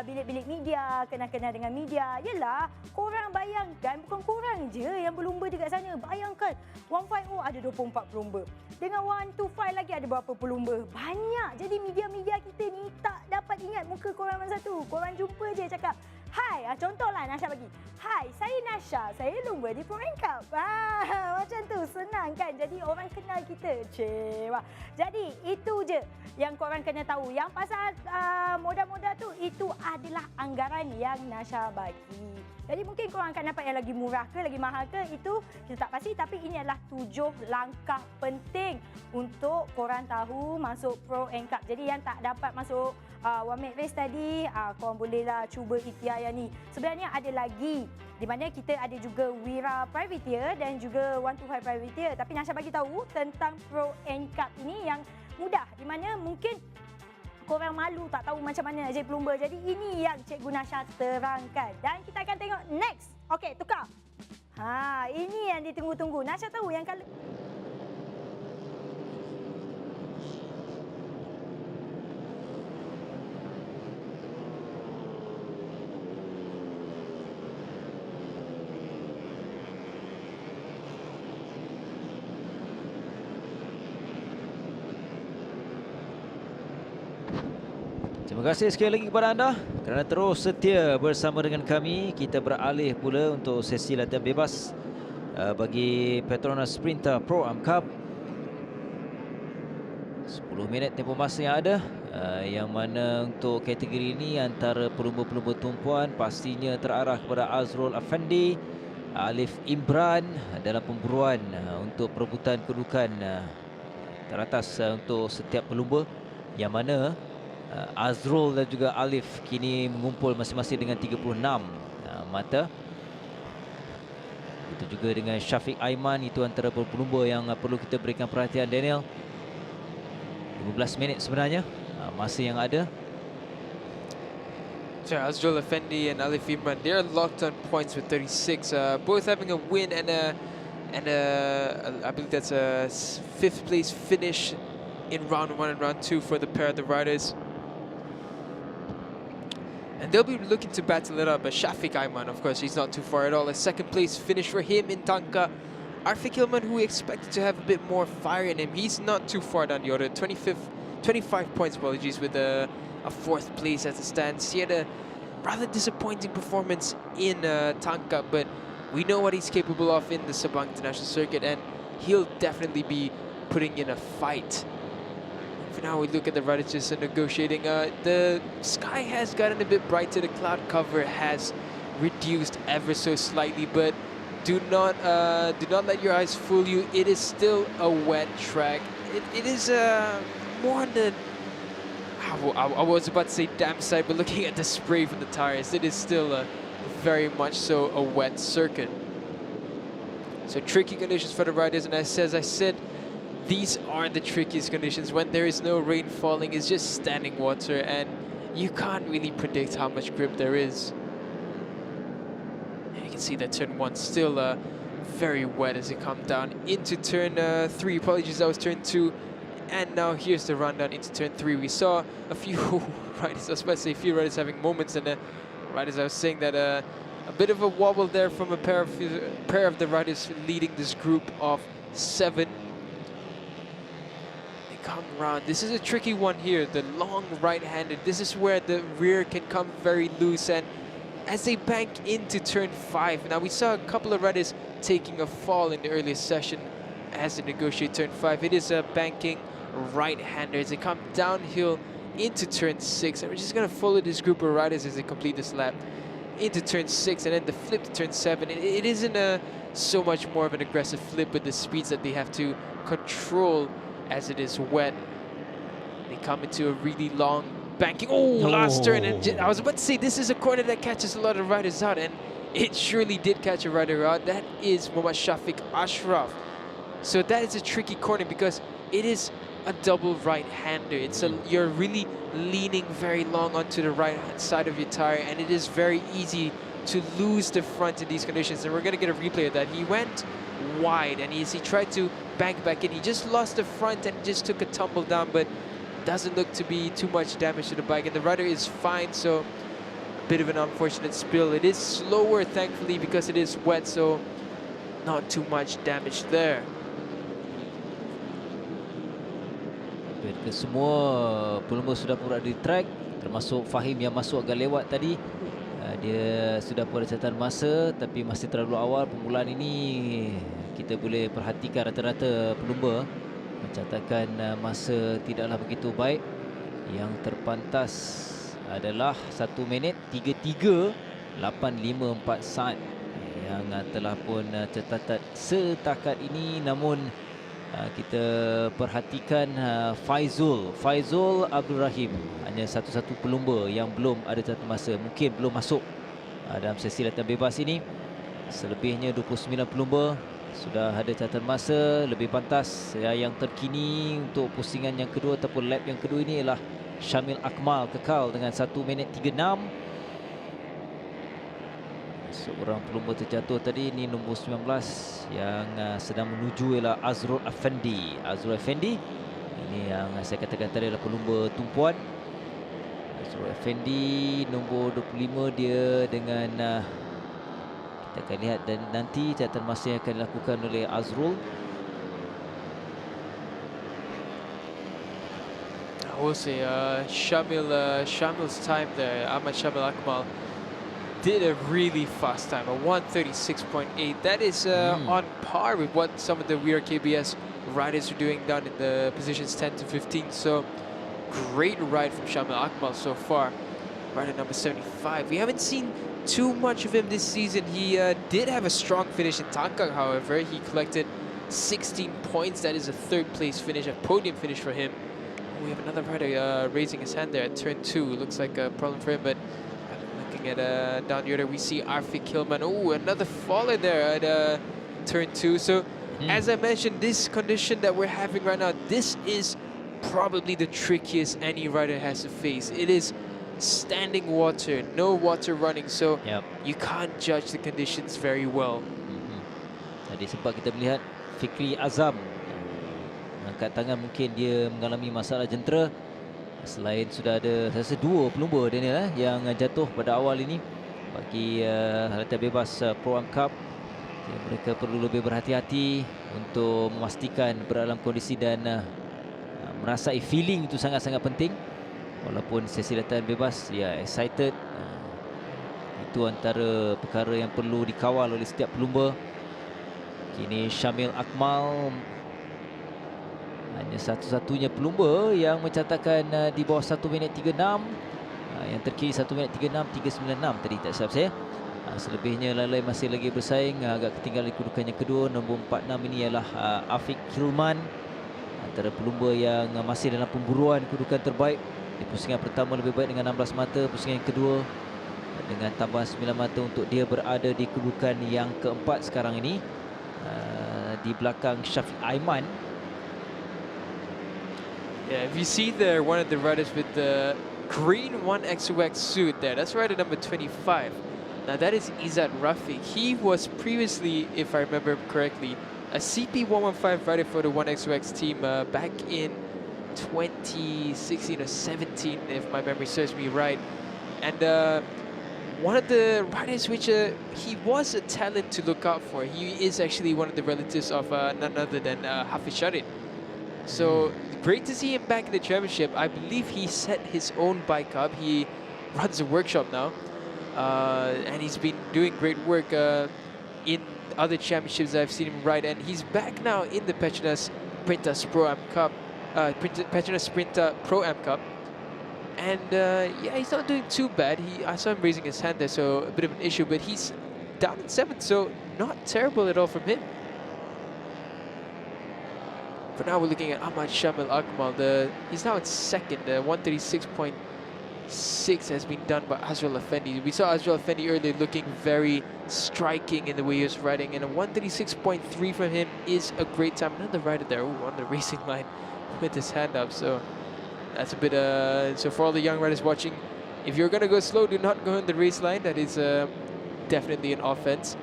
bilik-bilik media, kenal-kenal dengan media. Yelah, korang bayangkan, bukan korang je yang berlumba dekat sana. Bayangkan, 150 ada 24 pelumba. Dengan 125 lagi ada berapa pelumba? Banyak. Jadi media-media kita ni tak dapat ingat muka korang satu. Korang jumpa je cakap, "Hai," contohlah Nasha bagi. "Hai, saya Nasha. Saya lumba di Pro Cup." Macam tu, senang kan? Jadi orang kenal kita. Jadi itu je yang korang kena tahu. Yang pasal modal-modal tu, itu adalah anggaran yang Nasha bagi. Jadi mungkin korang akan dapat yang lagi murah ke, lagi mahal ke, itu kita tak pasti. Tapi ini adalah 7 langkah penting untuk korang tahu masuk Pro Cup. Jadi yang tak dapat masuk One Minute Race tadi, korang bolehlah cuba ikhtiar yang ni. Sebenarnya ada lagi, di mana kita ada juga Wira Privateer dan juga 125 Privateer. Tapi Nasha bagi tahu tentang Pro Cup ini yang mudah, di mana mungkin korang malu tak tahu macam mana nak jadi pelumba. Jadi ini yang Cikgu Nasha terangkan. Dan kita akan tengok next. Okey, tukar. Ini yang ditunggu-tunggu. Nasha tahu yang kalau Terima kasih sekali lagi kepada anda kerana terus setia bersama dengan kami. Kita beralih pula untuk sesi latihan bebas bagi Petronas Sprinter Pro Cup. 10 minit tempoh masa yang ada, yang mana untuk kategori ini antara pelumba-pelumba tumpuan pastinya terarah kepada Azrul Afandi, Alif Imran dalam pemburuan untuk perebutan kedudukan teratas untuk setiap pelumba, yang mana Azrul dan juga Alif kini mengumpul masing-masing dengan 36 mata. Itu juga dengan Syafiq Aiman, itu antara pelumba yang perlu kita berikan perhatian, Daniel. 15 minit sebenarnya masa yang ada. So Azrul Effendi and Alif Imran, they're locked on points with 36, both having a win and I believe that's a 5th place finish in round 1 and round 2 for the pair of the riders. And they'll be looking to battle it up. But Shafiq Aiman, of course, he's not too far at all. A 2nd place finish for him in Tanka. Arfiq Hilman, who we expected to have a bit more fire in him, he's not too far down the order. 25 points, apologies, with a 4th place as it stands. He had a rather disappointing performance in Tanka, but we know what he's capable of in the Sabang International Circuit, and he'll definitely be putting in a fight For now, we look at the riders just negotiating. The sky has gotten a bit brighter. The cloud cover has reduced ever so slightly, but do not let your eyes fool you. It is still a wet track. It is more on the, I was about to say damp side, but looking at the spray from the tires, it is still very much so a wet circuit. So tricky conditions for the riders, and as I said, these are the trickiest conditions. When there is no rain falling, it's just standing water, and you can't really predict how much grip there is. And you can see that turn 1 still very wet as it comes down into turn 3. Apologies, that was turn 2. And now here's the rundown into turn 3. We saw a few riders, I was about to say a few riders having moments, and riders, I was saying that a bit of a wobble there from a pair of the riders leading this group of 7. Come around. This is a tricky one here, the long right-handed. This is where the rear can come very loose, and as they bank into turn 5, now we saw a couple of riders taking a fall in the earlier session as they negotiate turn 5. It is a banking right-hander as they come downhill into turn 6, and we're just going to follow this group of riders as they complete this lap into turn 6, and then the flip to turn 7. It isn't so much more of an aggressive flip with the speeds that they have to control as it is wet. They come into a really long banking. Oh, last turn. And I was about to say, this is a corner that catches a lot of riders out, and it surely did catch a rider out. That is Muhammad Shafiq Ashraf. So that is a tricky corner because it is a double right-hander. It's you're really leaning very long onto the right-hand side of your tire, and it is very easy to lose the front in these conditions. And we're going to get a replay of that. He went wide, and as he tried to bank back in, he just lost the front and just took a tumble down, but doesn't look to be too much damage to the bike, and the rider is fine. So a bit of an unfortunate spill. It is slower, thankfully, because it is wet, so not too much damage there. Semua pelumba sudah pun berada di track, termasuk Fahim yang masuk agak lewat tadi. Dia sudah pun ada catatan masa, tapi masih terlalu awal. Permulaan ini kita boleh perhatikan rata-rata pelumba mencatatkan masa tidaklah begitu baik. Yang terpantas adalah 1 minit 33.854 saat yang telah pun tercatat setakat ini. Namun kita perhatikan Faizul Abdul Rahim, hanya satu-satu pelumba yang belum ada catatan masa, mungkin belum masuk dalam sesi latihan bebas ini. Selebihnya 29 pelumba sudah ada catatan masa. Lebih pantas yang terkini untuk pusingan yang kedua ataupun lap yang kedua ini ialah Syamil Akmal, kekal dengan 1 minit 36. Seorang pelumba terjatuh tadi, ini nombor 19 yang sedang menuju ialah Azrul Effendi. Azrul Effendi ini yang saya katakan tadi adalah pelumba tumpuan. Azrul Effendi nombor 25, dia dengan kita akan lihat dan nanti catatan masa yang akan dilakukan oleh Azrul. I will say Shamil's time there, Ahmad Shamil Akmal, did a really fast time, a 1:36.8. That is on par with what some of the We Are KBS riders are doing down in the positions 10 to 15. So great ride from Shamil Akmal so far. Rider number 75. We haven't seen too much of him this season. He did have a strong finish in Tangkang, however. He collected 16 points. That is a 3rd place finish, a podium finish for him. We have another rider raising his hand there at turn 2. Looks like a problem for him, but looking at down the order, we see Arfiq Kilman. Oh, another faller there at turn 2. So as I mentioned, this condition that we're having right now, this is probably the trickiest any rider has to face. It is standing water, no water running, so you can't judge the conditions very well. Tadi sempat kita melihat Fikri Azam angkat tangan, mungkin dia mengalami masalah jentera. Selain sudah ada, saya rasa 2 pelumba Daniel yang jatuh pada awal ini bagi latihan bebas Pro One Cup. Jadi mereka perlu lebih berhati-hati untuk memastikan berada dalam kondisi dan merasai feeling itu sangat-sangat penting. Walaupun sesi latihan bebas, excited, itu antara perkara yang perlu dikawal oleh setiap pelumba. Kini Syamil Akmal Hanya satu-satunya pelumba yang mencatatkan di bawah 1 minit 36. Yang terkiri 1 minit 36, 396 tadi tak silap saya. Selebihnya lain-lain masih lagi bersaing. Agak ketinggalan di kedudukan yang kedua. Nombor 46 ini ialah Afiq Hilman, antara pelumba yang masih dalam pemburuan kedudukan terbaik. Di pusingan pertama lebih baik dengan 16 mata. Pusingan yang kedua dengan tambahan 9 mata untuk dia berada di kedudukan yang keempat sekarang ini, di belakang Syafiq Aiman. Yeah, if you see there one of the riders with the green 1XOX suit there, that's rider number 25. Now that is Izzat Rafiq. He was previously, if I remember correctly, a CP115 rider for the 1XOX team back in 2016 or 17, if my memory serves me right. And one of the riders which he was a talent to look out for. He is actually one of the relatives of none other than Hafiz Sharid. So great to see him back in the championship. I believe he set his own bike up. He runs a workshop now. And he's been doing great work in other championships I've seen him ride. And he's back now in the Petronas Pro Am Cup. Petronas Sprinter Pro Am Cup. And yeah, he's not doing too bad. I saw him raising his hand there, so a bit of an issue. But he's down in 7th, so not terrible at all from him. For now, we're looking at Ahmad Shamil Akmal. He's now in 2nd. 136.6 has been done by Azrael Effendi. We saw Azrael Effendi earlier looking very striking in the way he was riding. And a 136.3 from him is a great time. Another rider there on the racing line with his hand up. So that's a bit... so for all the young riders watching, if you're going to go slow, do not go on the race line. That is definitely an offense.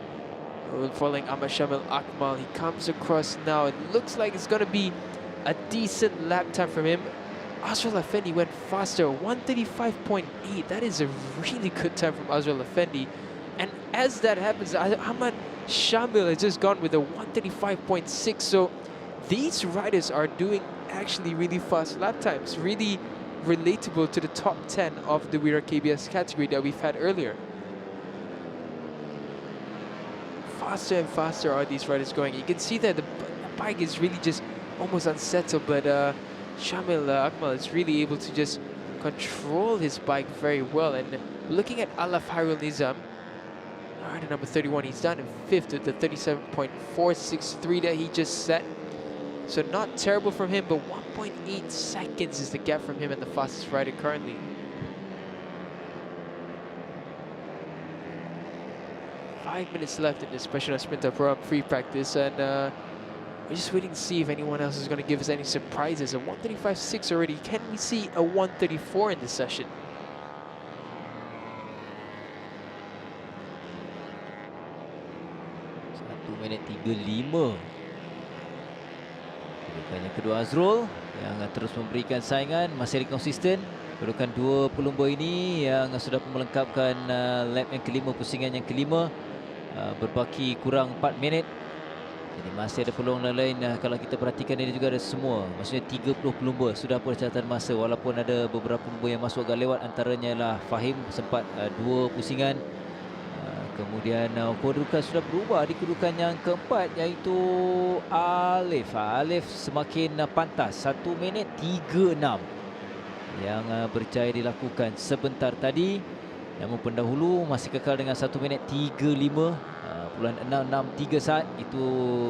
Following Ahmad Shamil Akmal, he comes across now. It looks like it's going to be a decent lap time from him. Azrael Effendi went faster, 135.8. That is a really good time from Azrael Effendi. And as that happens, Ahmad Shamil has just gone with a 135.6. So these riders are doing actually really fast lap times, really relatable to the top 10 of the Wira KBS category that we've had earlier. Faster and faster are these riders going. You can see that the bike is really just almost unsettled, but Shamil Akmal is really able to just control his bike very well. And looking at Alaf Hairul Nizam, rider number 31, he's down in 5th with the 37.463 that he just set. So not terrible from him, but 1.8 seconds is the gap from him and the fastest rider currently. Five minutes left in this Petronas Sprinter Pro free practice, and we're just waiting to see if anyone else is going to give us any surprises. A 135.6 already. Can we see a 134 in this session? Satu minit 35. Kedudukan yang kedua Azrul yang terus memberikan saingan, masih konsisten. Kedudukan dua pelumba ini yang sudah melengkapkan lap yang kelima, pusingan yang kelima. Berbaki kurang 4 minit. Jadi masih ada peluang lain. Kalau kita perhatikan ini juga ada semua, maksudnya 30 pelumba sudah percatatan masa, walaupun ada beberapa pelumba yang masuk agak lewat. Antaranya lah Fahim sempat 2 pusingan. Kemudian kedudukan sudah berubah di kedudukan yang keempat, iaitu Alif. Alif semakin pantas, 1 minit 36 yang berjaya dilakukan sebentar tadi. Namun pendahulu masih kekal dengan 1 minit 35.663 saat. Itu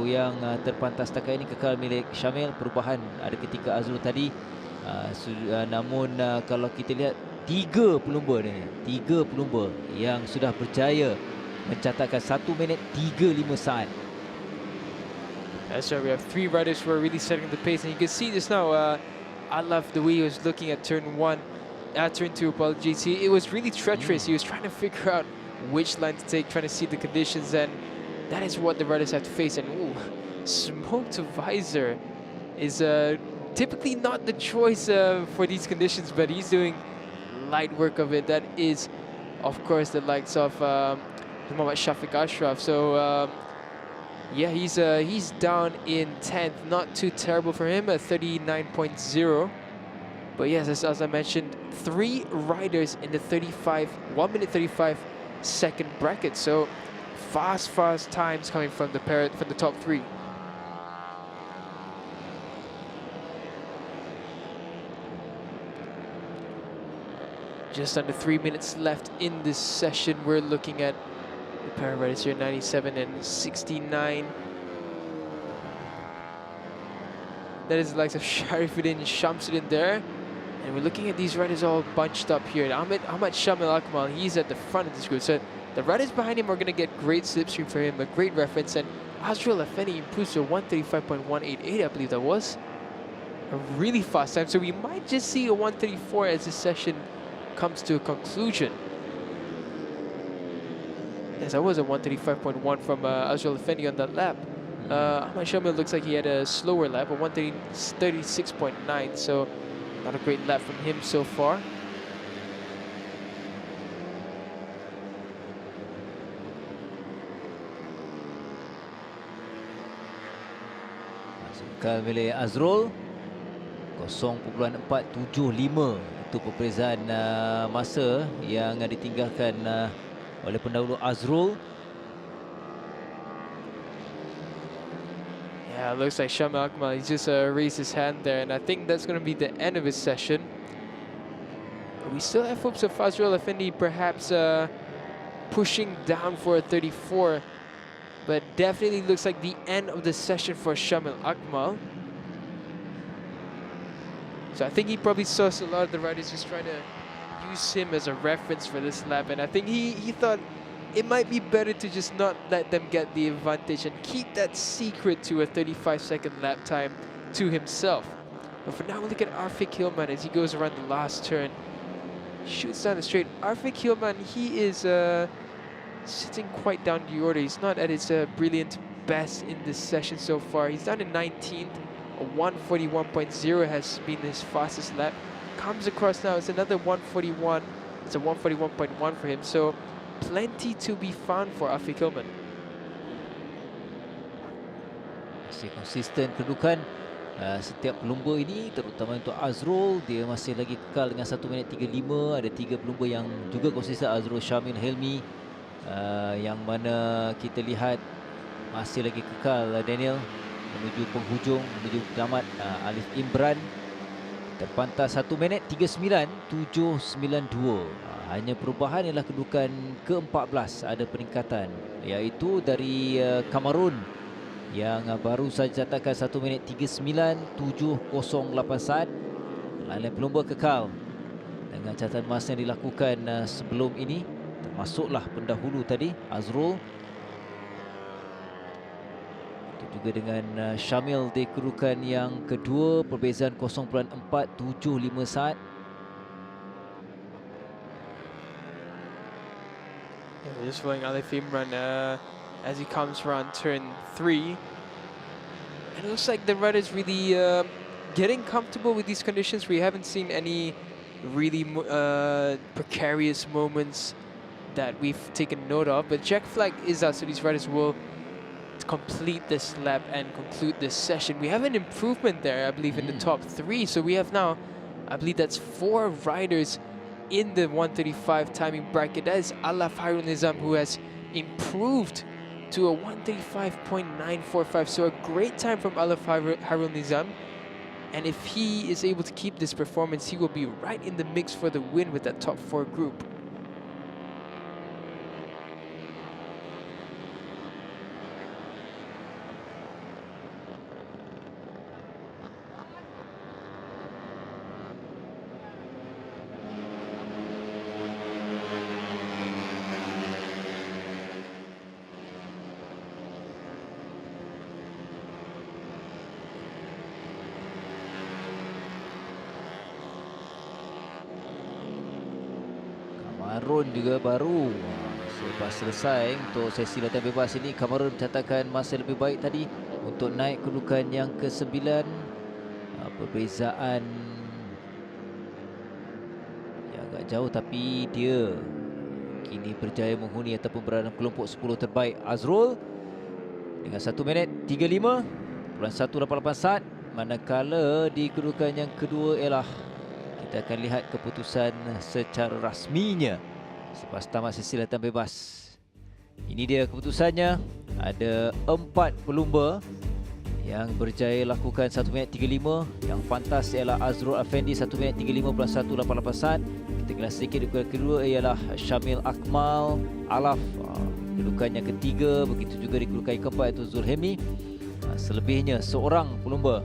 yang terpantas takat ini kekal milik Syamil. Perubahan ada ketika Azrul tadi. Namun kalau kita lihat 3 pelumba ni, 3 pelumba yang sudah berjaya mencatatkan 1 minit 35 saat. That's right, we have 3 riders who are really setting the pace, and you can see this now. I love the way he was looking at turn 2, apologies. It was really treacherous. He was trying to figure out which line to take, trying to see the conditions, and that is what the riders have to face. And ooh, smoke to visor is typically not the choice for these conditions, but he's doing light work of it. That is, of course, the likes of Muhammad Shafiq Ashraf. So yeah, he's down in 10th. Not too terrible for him at 39.0. But yes, as I mentioned, 3 riders in the 1 minute 35 second bracket. So fast times coming from the top 3. Just under 3 minutes left in this session. We're looking at the pair of riders here, 97 and 69. That is the likes of Sharifuddin and Shamsuddin there. And we're looking at these riders all bunched up here. Ahmad Shamil Akmal, he's at the front of this group. So the riders behind him are going to get great slipstream for him, a great reference. And Azrael Afeni improves to 135.188, I believe that was. A really fast time. So we might just see a 134 as this session comes to a conclusion. Yes, that was a 135.1 from Azrael Afeni on that lap. Ahmad Shamil looks like he had a slower lap, a 136.9, so not a great lap from him so far. Masukkan milik Azrul 0.475 itu perbezaan masa yang ditinggalkan oleh pendahulu Azrul. Yeah, it looks like Shamil Akmal, he just raised his hand there, and I think that's going to be the end of his session. But we still have hopes of Azrael Afendi perhaps pushing down for a 34, but definitely looks like the end of the session for Shamil Akmal. So I think he probably saw a lot of the riders just trying to use him as a reference for this lap, and I think he thought it might be better to just not let them get the advantage and keep that secret to a 35-second lap time to himself. But for now, we'll look at Arfik Hilman as he goes around the last turn. Shoots down the straight. Arfik Hilman, he is sitting quite down the order. He's not at his brilliant best in this session so far. He's down to 19th. A 141.0 has been his fastest lap. Comes across now, it's another 141. It's a 141.1 for him. So plenty to be found for Arfik Hilman. Masih konsisten kedudukan setiap pelumba ini, terutama untuk Azrul. Dia masih lagi kekal dengan 1 minit 35. Ada 3 pelumba yang juga konsisten, Azrul, Syamil, Helmi, yang mana kita lihat masih lagi kekal Daniel menuju penghujung, menuju tamat. Alif Imran terpantas 1 minit 39.792. Hanya perubahan ialah kedudukan ke-14 ada peningkatan, iaitu dari Kamerun yang baru saja catatkan 1 minit 39.708 saat. Lain pelumba kekal dengan catatan masa yang dilakukan sebelum ini, termasuklah pendahulu tadi Azrul. Itu juga dengan Syamil di kedudukan yang kedua, perbezaan 0.475 saat. Yeah, just following Alif Imran as he comes around turn 3. And it looks like the riders really getting comfortable with these conditions. We haven't seen any really precarious moments that we've taken note of. But check flag is out, so these riders will complete this lap and conclude this session. We have an improvement there, I believe, in the top 3. So we have now, I believe that's 4 riders in the 135 timing bracket. That is Alaf Hairul Nizam, who has improved to a 135.945. So a great time from Alaf Hairul Nizam. And if he is able to keep this performance, he will be right in the mix for the win with that top 4 group. Kamerun juga baru selepas selesai untuk sesi latihan bebas ini. Kamerun mencatatkan masa lebih baik tadi untuk naik kedudukan yang ke-9. Perbezaan yang agak jauh, tapi dia kini berjaya menghuni ataupun berada dalam kelompok 10 terbaik. Azrul dengan 1 minit 35.188 saat, manakala di kedudukan yang kedua ialah kita akan lihat keputusan secara rasminya selepas tamat sesi latihan bebas. Ini dia keputusannya. Ada 4 pelumba Yang berjaya lakukan 1 minit 35. Yang pantas ialah Azrul Afendi 1 minit 35.188. Kita kelas sedikit kedudukan kedua ialah Syamil Akmal Alaf, kedudukan yang ketiga. Begitu juga di kedudukan yang keempat iaitu Zulhemi. Selebihnya seorang pelumba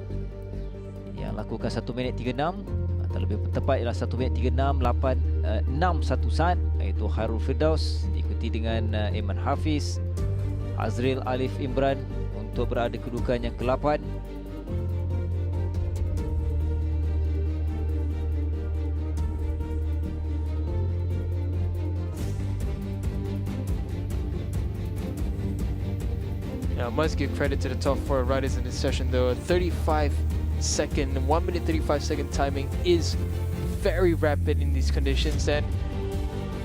yang lakukan 1 minit 36, atau lebih tepat ialah 1 minit 36.61 saat, iaitu Hairul Firdaus, diikuti dengan Iman Hafiz, Azril Alif Imran untuk berada kedudukan yang ke-8. Now, I must give credit to the top 4 riders in this session though. 1 minute 35 second timing is very rapid in these conditions, and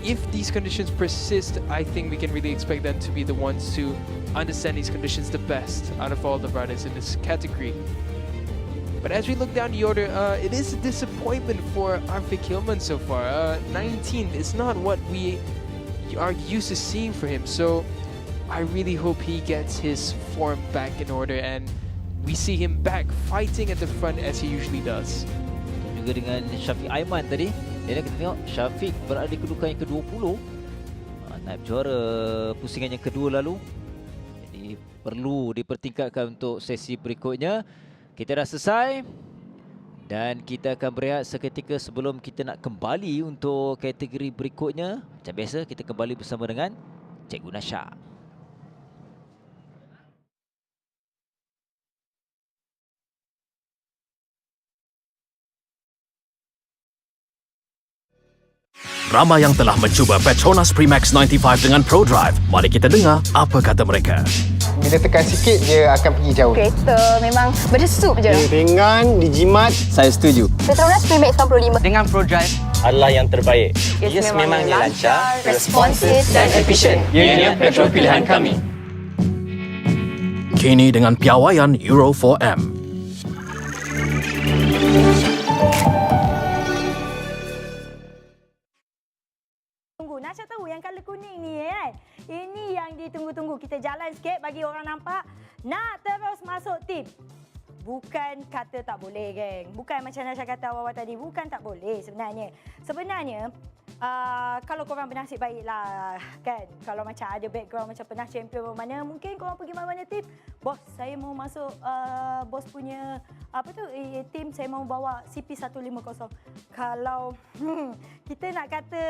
if these conditions persist, I think we can really expect them to be the ones to understand these conditions the best out of all the riders in this category. But as we look down the order, it is a disappointment for Arfik Hilman so far. 19th is not what we are used to seeing for him, so I really hope he gets his form back in order and we see him back fighting at the front as he usually does. Juga dengan Syafiq Aiman tadi. Dan kita tengok Syafiq berada di kedudukan yang ke-20. Naib juara pusingan yang kedua lalu. Jadi perlu dipertingkatkan untuk sesi berikutnya. Kita dah selesai. Dan kita akan berehat seketika sebelum kita nak kembali untuk kategori berikutnya. Macam biasa, kita kembali bersama dengan Cikgu Nasha. Ramai yang telah mencuba Petronas Premix 95 dengan ProDrive. Mari kita dengar apa kata mereka. Bila tekan sikit, dia akan pergi jauh. Kereta memang berdesup je. Dia ringan, dijimat. Saya setuju. Petronas Premix 95 Dengan ProDrive adalah yang terbaik. Yes, memang dia lancar, responsif dan efisien. Ianya petrol pilihan kami. Kini dengan piawaian Euro 4M. Nasha tahu yang color kuning ni kan. Ini yang ditunggu-tunggu. Kita jalan sikit bagi orang nampak. Nak terus masuk tim. Bukan kata tak boleh, geng. Bukan macam Nasha kata awal-awal tadi. Bukan tak boleh sebenarnya. Sebenarnya, kalau korang bernasib baik lah kan. Kalau macam ada background macam pernah champion mana, mungkin korang pergi mana-mana tim. Bos, saya mau masuk bos punya tim, saya mau bawa CP150. Kalau kita nak kata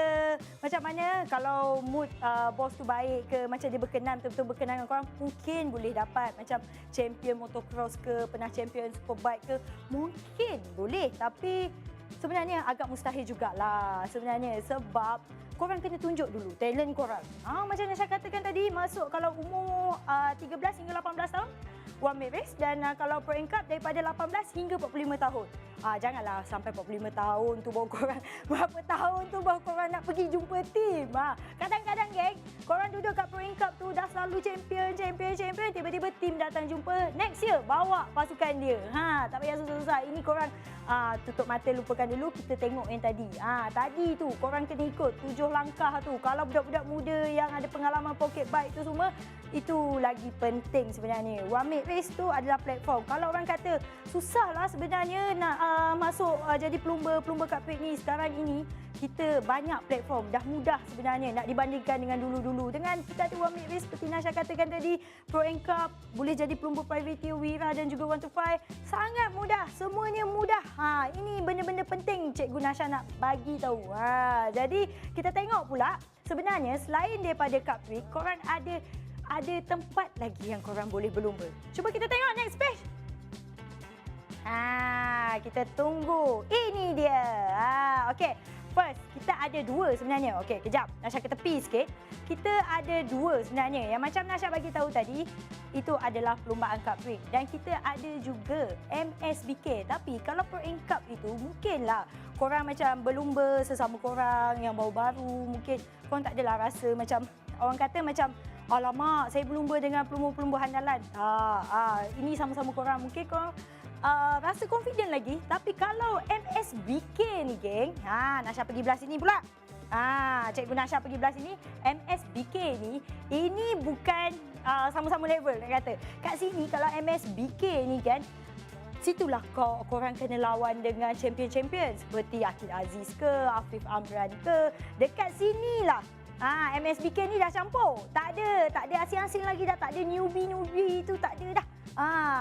macam mana, kalau mood bos tu baik ke, macam dia berkenan, betul-betul berkenan dengan korang, mungkin boleh dapat macam champion motocross ke, pernah champion superbike ke, mungkin boleh. Tapi sebenarnya agak mustahil jugalah sebenarnya, sebab korang kena tunjuk dulu talent korang. Macam Nasha katakan tadi, masuk kalau umur 13 hingga 18 tahun, one minute race, dan kalau Pro and Cup daripada 18 hingga 45 tahun. Janganlah sampai 45 tahun tu baru korang, berapa tahun tu baru korang nak pergi jumpa tim. Kadang-kadang geng, korang duduk kat Pro and Cup tu dah selalu champion, tiba-tiba tim datang jumpa, next year bawa pasukan dia. Tak payah susah-susah. Ini korang tutup mata, lupakan dulu, kita tengok yang tadi. Tadi tu korang kena ikut 7 langkah tu. Kalau budak-budak muda yang ada pengalaman pocket bike tu semua, itu lagi penting sebenarnya. One minute race tu adalah platform. Kalau orang kata susahlah sebenarnya nak masuk jadi pelumba Cub Prix ni, sekarang ini kita banyak platform, dah mudah sebenarnya nak dibandingkan dengan dulu-dulu. Dengan kita ada one minute race seperti Nasha katakan tadi, Pro and Cup, boleh jadi pelumba privateer, Wira dan juga 125, sangat mudah, semuanya mudah. Ini benda-benda penting Cikgu Nasha nak bagi tahu. Jadi kita tengok pula sebenarnya selain daripada Cup Prix, korang ada tempat lagi yang korang boleh berlumba. Cuba kita tengok next page. Kita tunggu. Ini dia. Okey. First, kita ada dua sebenarnya. Okey, kejap. Nasha ke tepi sikit. Kita ada dua sebenarnya. Yang macam Nasha bagi tahu tadi, itu adalah perlumbaan Cup Prix. Dan kita ada juga MSBK. Tapi kalau Pro and Cup itu, mungkinlah korang macam berlumba sesama korang yang baru-baru. Mungkin korang tak adalah rasa macam, orang kata macam, alamak, saya berlumba dengan pelumba-pelumba handalan. Ini sama-sama korang. Mungkin korang rasa confident lagi. Tapi kalau MSBK ni, geng, Nasha pergi belah sini pula. Cikgu Nasha pergi belah sini. MSBK ni, ini bukan sama-sama level nak kata. Kat sini kalau MSBK ni kan, situlah korang kena lawan dengan champion-champion seperti Akil Aziz ke, Afif Amran ke. Dekat sinilah MSBK ni dah campur. Tak ada asing-asing lagi dah, tak ada newbie tu, tak ada dah.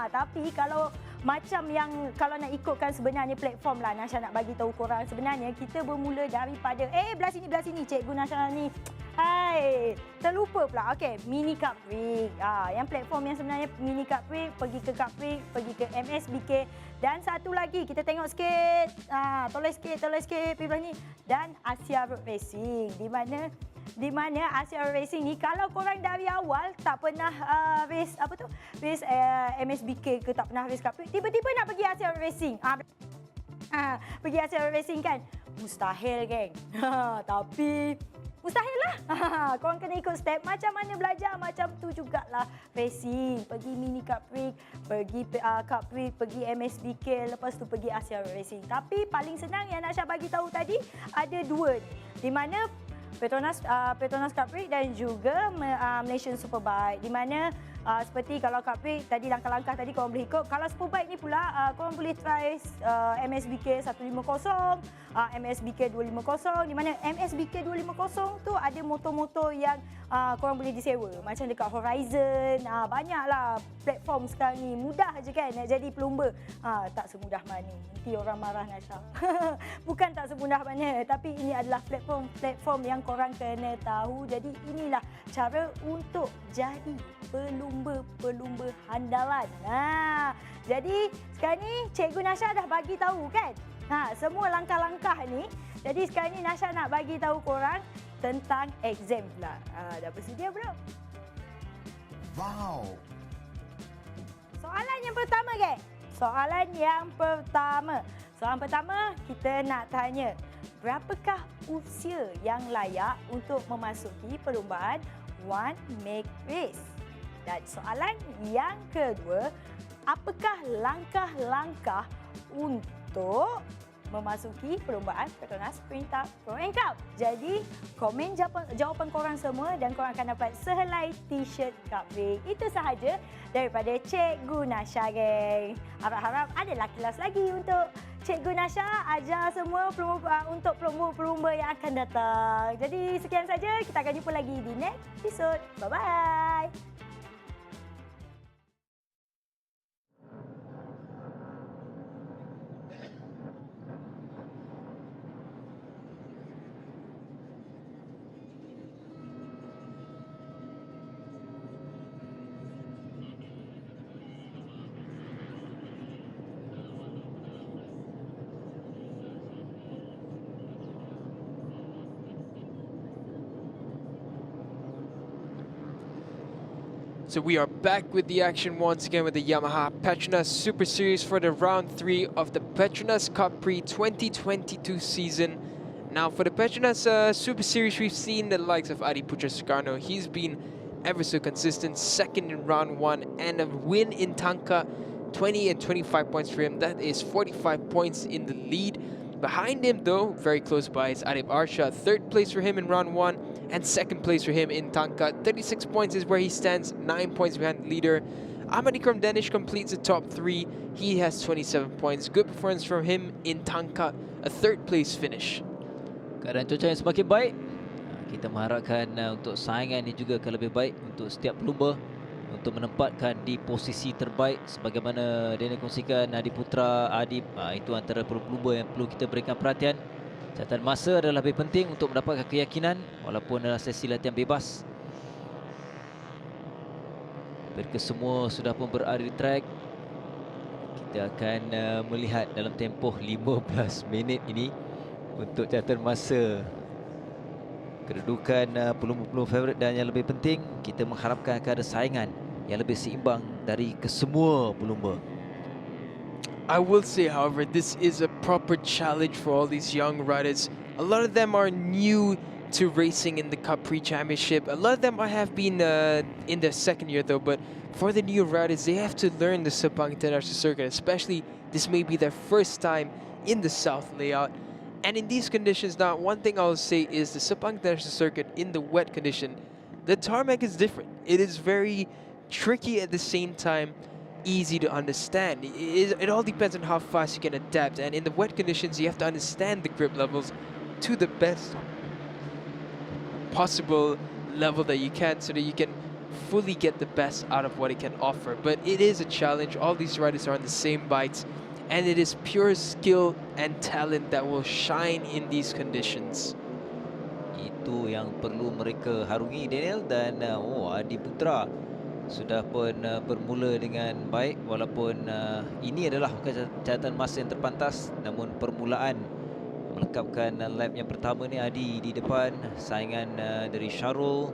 Tapi kalau macam yang kalau nak ikutkan sebenarnya platform lah, Nasha nak bagi tahu korang sebenarnya kita bermula daripada belah sini Cikgu Nasha ni. Hai, terlupa pula. Okey, Mini Cub Prix. Yang platform yang sebenarnya Mini Cub Prix, pergi ke Cub Prix, pergi ke MSBK, dan satu lagi kita tengok sikit. Toleh sikit pergi belah ni, dan Asia Road Racing. Di mana Asia Road Racing ni kalau korang dari awal tak pernah race MSBK ke, tak pernah race Cub Prix, tiba-tiba nak pergi Asia Road Racing. Pergi Asia Road Racing kan? Mustahil, geng. Tapi mustahil lah. Korang kena ikut step. Macam mana belajar, macam tu jugalah racing. Pergi Mini Cub Prix, pergi Cub Prix, pergi MSBK, lepas tu pergi Asia Road Racing. Tapi paling senang yang Nasha bagi tahu tadi, ada dua ni. Di mana Petronas Cub Prix dan juga Malaysian Superbike. Di mana seperti kalau Cub Prix tadi, langkah-langkah tadi korang boleh ikut. Kalau Superbike ni pula korang boleh try MSBK 150, MSBK 250. Di mana MSBK 250 tu ada motor-motor yang korang boleh disewa. Macam dekat Horizon, banyaklah platform sekarang ni. Mudah je kan nak jadi pelumba. Tak semudah mana. Nanti orang marah Nasha. Bukan tak semudah mana, tapi ini adalah platform yang korang kena tahu. Jadi inilah cara untuk jadi pelumba handalan. Jadi sekarang ni Cikgu Nasha dah bagi tahu kan? Semua langkah-langkah ni. Jadi sekarang ni Nasha nak bagi tahu korang tentang exam pula. Dah bersedia belum? Wow. Soalan yang pertama, geng. Soalan pertama kita nak tanya, berapakah usia yang layak untuk memasuki perlumbaan One Make Race? Dan soalan yang kedua, apakah langkah-langkah untuk memasuki perlumbaan Petronas Malaysian Cub? Jadi, komen jawapan korang semua dan korang akan dapat sehelai t-shirt Cub Prix. Itu sahaja daripada Cikgu Nasha, geng. Harap-harap adalah kelas lagi untuk Cikgu Nasha ajar semua untuk pelumba-pelumba yang akan datang. Jadi, sekian saja. Kita akan jumpa lagi di next episode. Bye-bye. So we are back with the action once again with the Yamaha Petronas Super Series for the round 3 of the Petronas Cub Prix 2022 season. Now for the Petronas Super Series, we've seen the likes of Adi Putra Sukarno. He's been ever so consistent, second in round 1 and a win in Tangka, 20 and 25 points for him. That is 45 points in the lead. Behind him though, very close by, is Adib Arsha. Third place for him in round 1 and second place for him in Tangka. 36 points is where he stands, 9 points behind the leader. Ahmad Ikram Danish completes the top 3. He has 27 points. Good performance from him in Tangka, a third place finish. Keadaan cuaca yang semakin baik. Kita mengharapkan untuk saingan ini juga akan lebih baik untuk setiap pelumba untuk menempatkan di posisi terbaik sebagaimana Daniel kongsikan Adi Putra, Adib. Itu antara pelumba yang perlu kita berikan perhatian. Catatan masa adalah lebih penting untuk mendapatkan keyakinan walaupun adalah sesi latihan bebas. Mereka semua sudah pun berada di track. Kita akan melihat dalam tempoh 15 minit ini untuk catatan masa kedudukan pelumba-pelumba favorit, dan yang lebih penting kita mengharapkan akan ada saingan yang lebih seimbang dari kesemua pelumba. I will say, however, this is a proper challenge for all these young riders. A lot of them are new to racing in the Cub Prix Championship. A lot of them have been in their second year though, but for the new riders, they have to learn the Sepang International Circuit, especially this may be their first time in the South layout. And in these conditions, now one thing I'll say is the Sepang Selatan circuit in the wet condition, the tarmac is different. It is very tricky at the same time, easy to understand. It all depends on how fast you can adapt. And in the wet conditions, you have to understand the grip levels to the best possible level that you can, so that you can fully get the best out of what it can offer. But it is a challenge. All these riders are on the same bikes, and it is pure skill and talent that will shine in these conditions. Itu yang perlu mereka harungi, Daniel. Dan Adi Putra sudah pun bermula dengan baik, walaupun ini adalah catatan masa yang terpantas, namun permulaan melengkapkan lap yang pertama ni Adi di depan, saingan dari Syarul,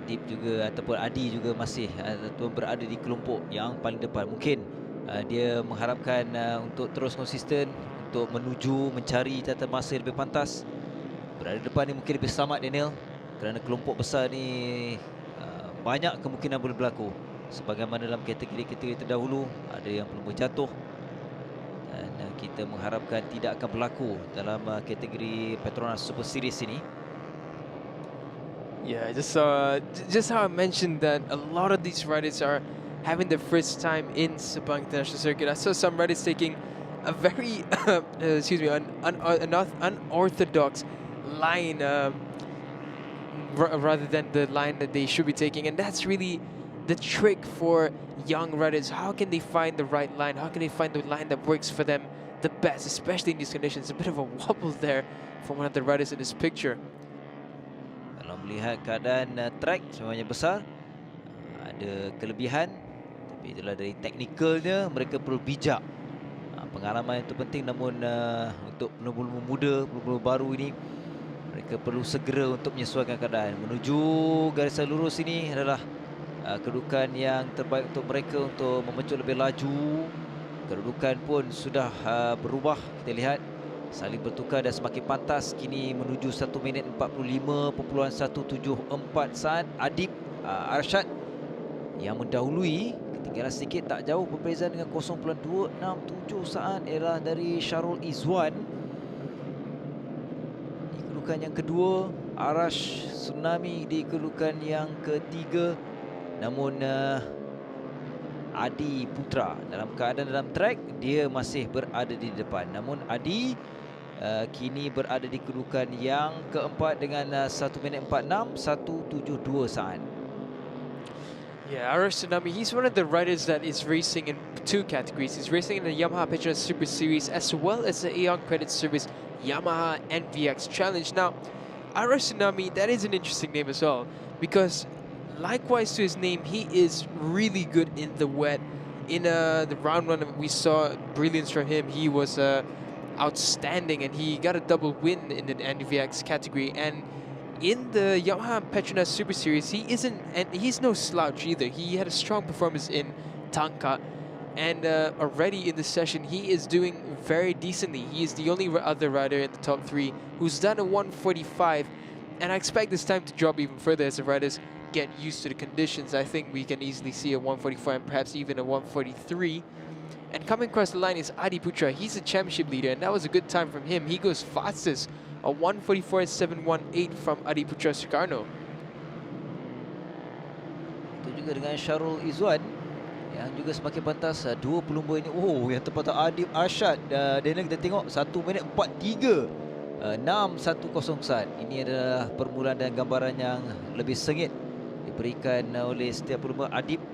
Adib juga ataupun Adi juga masih berada di kelompok yang paling depan. Mungkin dia mengharapkan untuk terus konsisten untuk menuju mencari catatan masa yang lebih pantas. Berada depan ni mungkin lebih selamat, Daniel, kerana kelompok besar ni banyak kemungkinan boleh berlaku. Sebagaimana dalam kategori-kategori terdahulu, ada yang belum berjatuh, dan kita mengharapkan tidak akan berlaku dalam kategori Petronas Super Series ini. Yeah, just how I mentioned that a lot of these riders are having their first time in Sepang International Circuit. I saw some riders taking a very, unorthodox line rather than the line that they should be taking, and that's really the trick for young riders. How can they find the right line? How can they find the line that works for them the best, especially in these conditions? A bit of a wobble there from one of the riders in this picture. Kalau melihat keadaan track semuanya besar, ada kelebihan, tapi itulah dari teknikalnya mereka perlu bijak. Pengalaman itu penting, namun untuk pelumba muda, pelumba baru ini, mereka perlu segera untuk menyesuaikan keadaan. Menuju garisan lurus ini adalah kedudukan yang terbaik untuk mereka untuk memecut lebih laju. Kedudukan pun sudah berubah, kita lihat saling bertukar dan semakin pantas. Kini menuju 1 minit 45.174 saat. Adib Arsyad yang mendahului, ketinggalan sedikit, tak jauh perbezaan dengan 0.267 saat ialah dari Syarul Izwan. Di kedudukan yang kedua, Arash Tsunami di kedudukan yang ketiga. Namun Adi Putra dalam keadaan dalam track, dia masih berada di depan. Namun Adi kini berada di kedudukan yang keempat dengan 1 minit 46.172 saat. Yeah, Arash Tsunami, he's one of the riders that is racing in two categories. He's racing in the Yamaha Petronas Super Series as well as the Aeon Credit Service Yamaha NVX Challenge. Now, Arash Tsunami, that is an interesting name as well, because likewise to his name, he is really good in the wet. In the round one, we saw brilliance from him. He was outstanding, and he got a double win in the NVX category. And in the Yamaha Petronas Super Series, he's no slouch either. He had a strong performance in Tangka, and already in the session, he is doing very decently. He is the only other rider in the top 3 who's done a 145, and I expect this time to drop even further as the riders get used to the conditions. I think we can easily see a 145 and perhaps even a 143. And coming across the line is Adi Putra. He's a championship leader, and that was a good time from him. He goes fastest, a 144.718 from Adi Putra Sukarno. Itu juga dengan Syarul Izwan yang juga semakin pantas. Dua pelumba ini, yang terpatah Adib Arsyad. Dan kita tengok 1 minit 43.610 saat. Ini adalah permulaan dan gambaran yang lebih sengit diberikan oleh setiap pelumba. Adib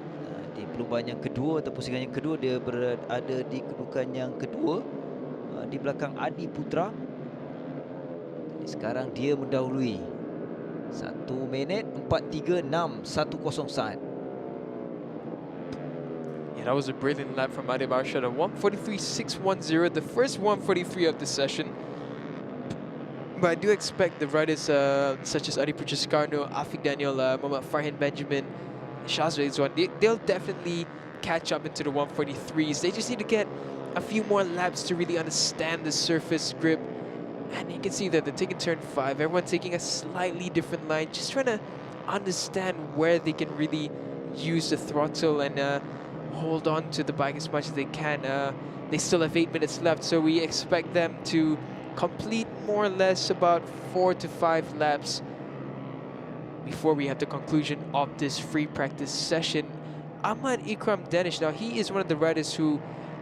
di perlumbaan yang kedua atau pusingan yang kedua, dia berada di kedudukan yang kedua di belakang Adi Putra. Sekarang dia mendahului 1 minit 43.610 saat. Yeah, that was a brilliant lap from Adib Arshad, a 143.610, the first 143 of the session. But I do expect the riders such as Adi Putra Sukarno, Afiq Daniel, Muhammad Farhan Benjamin, Shazwa Izwan, they'll definitely catch up into the 143s. They just need to get a few more laps to really understand the surface grip. And you can see that they're taking turn 5. Everyone taking a slightly different line, just trying to understand where they can really use the throttle and hold on to the bike as much as they can. they still have 8 minutes left, so we expect them to complete more or less about 4 to 5 laps before we have the conclusion of this free practice session. Ahmad Ikram Danish, now he is one of the riders who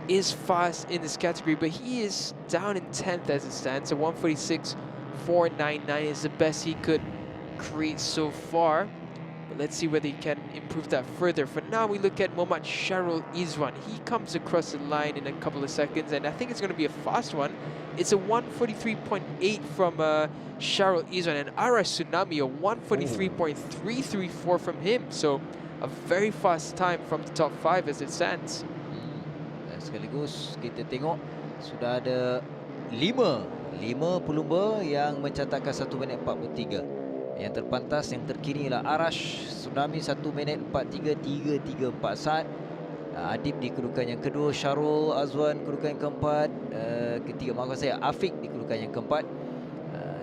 is fast in this category, but he is down in 10th as it stands. So 146.499 is the best he could create so far. But let's see whether he can improve that further. For now, we look at Mohammad Sharul Izwan. He comes across the line in a couple of seconds, and I think it's going to be a fast one. It's a 143.8 from Sharul Izwan, and Arash Tsunami, a 143.334 from him. So a very fast time from the top 5 as it stands. Dan sekaligus kita tengok sudah ada 5 pelumba yang mencatatkan 1 minit 43. Yang terpantas, yang terkini ialah Arash Tsunami 1 minit 43.334 saat. Adib di kedudukan yang kedua, Sharul Azwan kedudukan yang keempat, ketiga maksud saya Afiq di kedudukan yang keempat,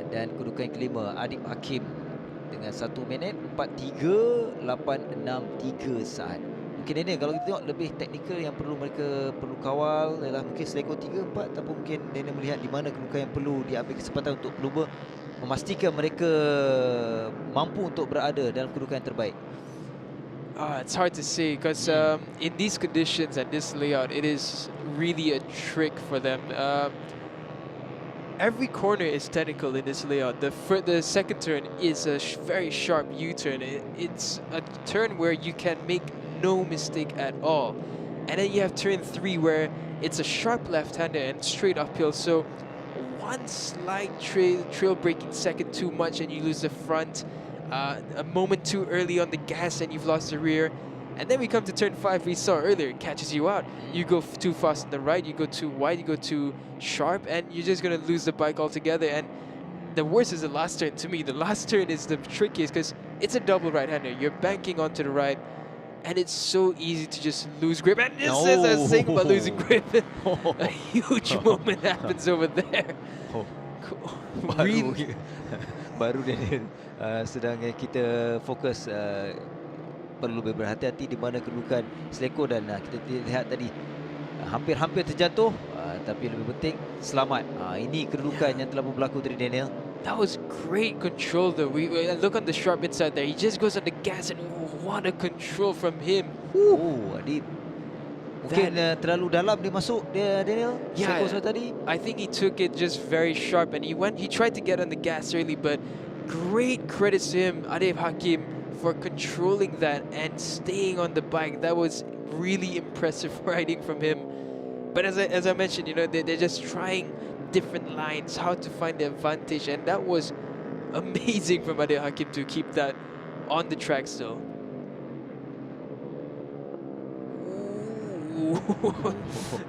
dan kedudukan yang kelima Adib Hakim dengan 1 minit 43.863 saat. Mungkin ini kalau kita tengok lebih teknikal yang mereka perlu kawal adalah mungkin selekor 3, 4, ataupun mungkin Daniel melihat di mana kedudukan yang perlu diambil kesempatan untuk pelumba memastikan mereka mampu untuk berada dalam kedudukan yang terbaik. It's hard to say because in these conditions and this layout, it is really a trick for them. Every corner is technical in this layout. The second turn is a very sharp U-turn. It's a turn where you can make no mistake at all. And then you have turn 3 where it's a sharp left-hander and straight uphill. So one slight trail braking second too much and you lose the front. A moment too early on the gas and you've lost the rear. And then we come to turn 5, we saw earlier, it catches you out. You go too fast on the right, you go too wide, you go too sharp, and you're just going to lose the bike altogether. And the worst is the last turn. To me, the last turn is the trickiest because it's a double right-hander. You're banking onto the right, and it's so easy to just lose grip. And this is a thing about losing grip. A huge moment happens over there. Baru Daniel sedang kita fokus perlu berhati-hati di mana kedudukan selekor, dan kita lihat tadi hampir-hampir terjatuh, tapi lebih penting selamat. Ini kedudukan yang telah berlaku dari Daniel. That was great control though. We look on the sharp inside there. He just goes on the gas and what a control from him. Adib. Mungkin terlalu dalam dia masuk Daniel. Yeah, tadi. I think he took it just very sharp and he tried to get on the gas early, but great credits to him, Adib Hakim, for controlling that and staying on the bike. That was really impressive riding from him. But as I mentioned, you know, they're just trying different lines, how to find the advantage, and that was amazing from Adib Hakim to keep that on the track still.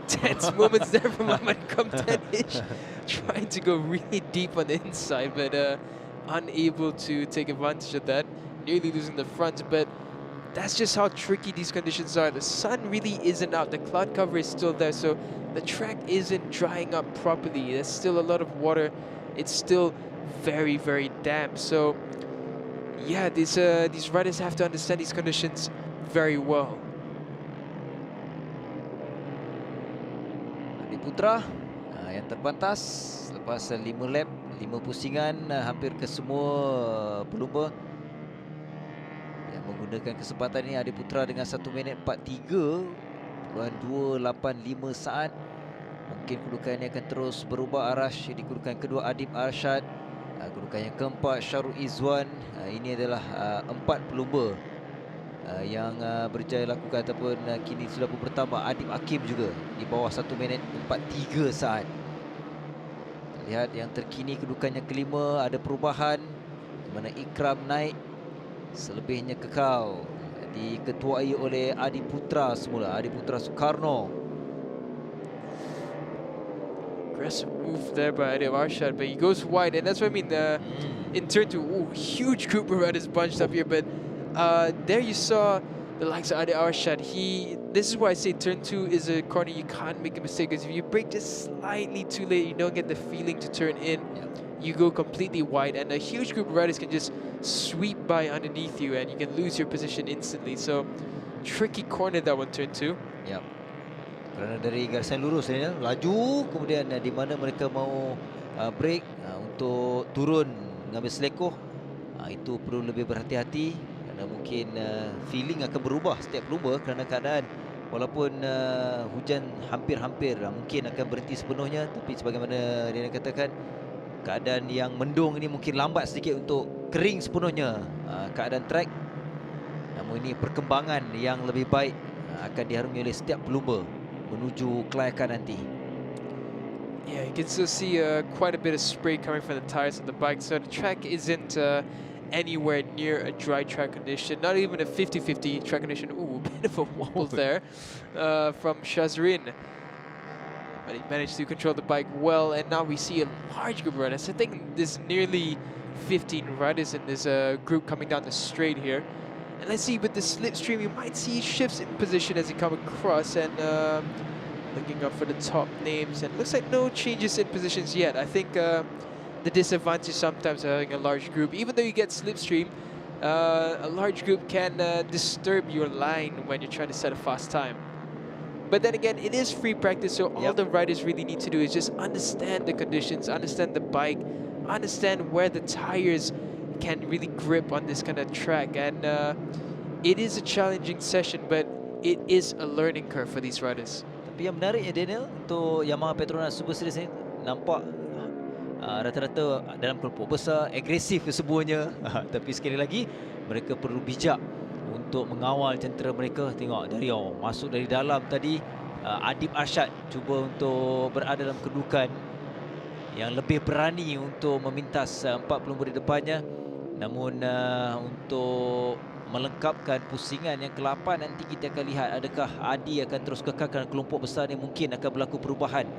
Tense moments there from Ahmad Kamtanish, trying to go really deep on the inside, but unable to take advantage of that, nearly losing the front. But that's just how tricky these conditions are. The sun really isn't out, the cloud cover is still there, so the track isn't drying up properly. There's still a lot of water. It's still very, very damp. So yeah, these riders have to understand these conditions very well. Putra yang terpantas lepas 5 lap, 5 pusingan, hampir ke semua pelumba yang menggunakan kesempatan ini. Adib Putra dengan 1 minit 43.285 saat. Mungkin kedudukannya akan terus berubah. Arash di kedudukan kedua, Adib Arshad kedudukan yang keempat, Sharul Izwan. Ini adalah 4 pelumba yang berjaya lakukan ataupun kini sudah pun bertambah. Adib Hakim juga di bawah 1 minit 43 saat. Lihat yang terkini kedudukannya kelima, ada perubahan di mana Ikram naik, selebihnya kekal diketuai oleh Adib Putra semula, Adib Putra Soekarno. Aggressive move there by Adib Arshad, but he goes wide, and that's what I mean. In turn 2, huge group of riders bunched up here, but there you saw the likes of Adib Arshad. This is why I say turn 2 is a corner you can't make a mistake, because if you brake just slightly too late, you don't get the feeling to turn in. You go completely wide, and a huge group of riders can just sweep by underneath you, and you can lose your position instantly. So tricky corner that one, turn 2. Yeah. Kerana dari garisan lurus ni laju, kemudian di mana mereka mau break untuk turun mengambil selekoh, itu perlu lebih berhati-hati kerana mungkin feeling akan berubah setiap pelumba kerana keadaan walaupun hujan hampir-hampir mungkin akan berhenti sepenuhnya, tapi sebagaimana dia katakan, keadaan yang mendung ini mungkin lambat sedikit untuk kering sepenuhnya keadaan trek. Namun ini perkembangan yang lebih baik akan diharungi oleh setiap pelumba menuju kelayakan nanti. Yeah, you can still see quite a bit of spray coming from the tires of the bike, so the track isn't anywhere near a dry track condition, not even a 50-50 track condition. Ooh, a bit of a wobble there from Shazrin. But he managed to control the bike well, and now we see a large group of riders. I think there's nearly 15 riders in this group coming down the straight here. And let's see, with the slipstream, you might see shifts in position as you come across, and looking up for the top names, and looks like no changes in positions yet. I think the disadvantage sometimes of having a large group, even though you get slipstream, a large group can disturb your line when you're trying to set a fast time. But then again, it is free practice, so all the riders really need to do is just understand the conditions, understand the bike, understand where the tires can really grip on this kind of track. And it is a challenging session, but it is a learning curve for these riders. Tapi yang menariknya Daniel, untuk Yamaha Petronas Super Series ni nampak rata-rata dalam kelompok besar, agresif kesemuanya. Tapi sekali lagi mereka perlu bijak untuk mengawal jentera mereka. Tengok dari masuk dari dalam tadi, Adib Arsyad cuba untuk berada dalam kedudukan yang lebih berani untuk memintas 4 pelumba di depannya. Namun untuk melengkapkan pusingan yang ke-8, nanti kita akan lihat adakah Adi akan terus kekal kerana kelompok besar ni mungkin akan berlaku perubahan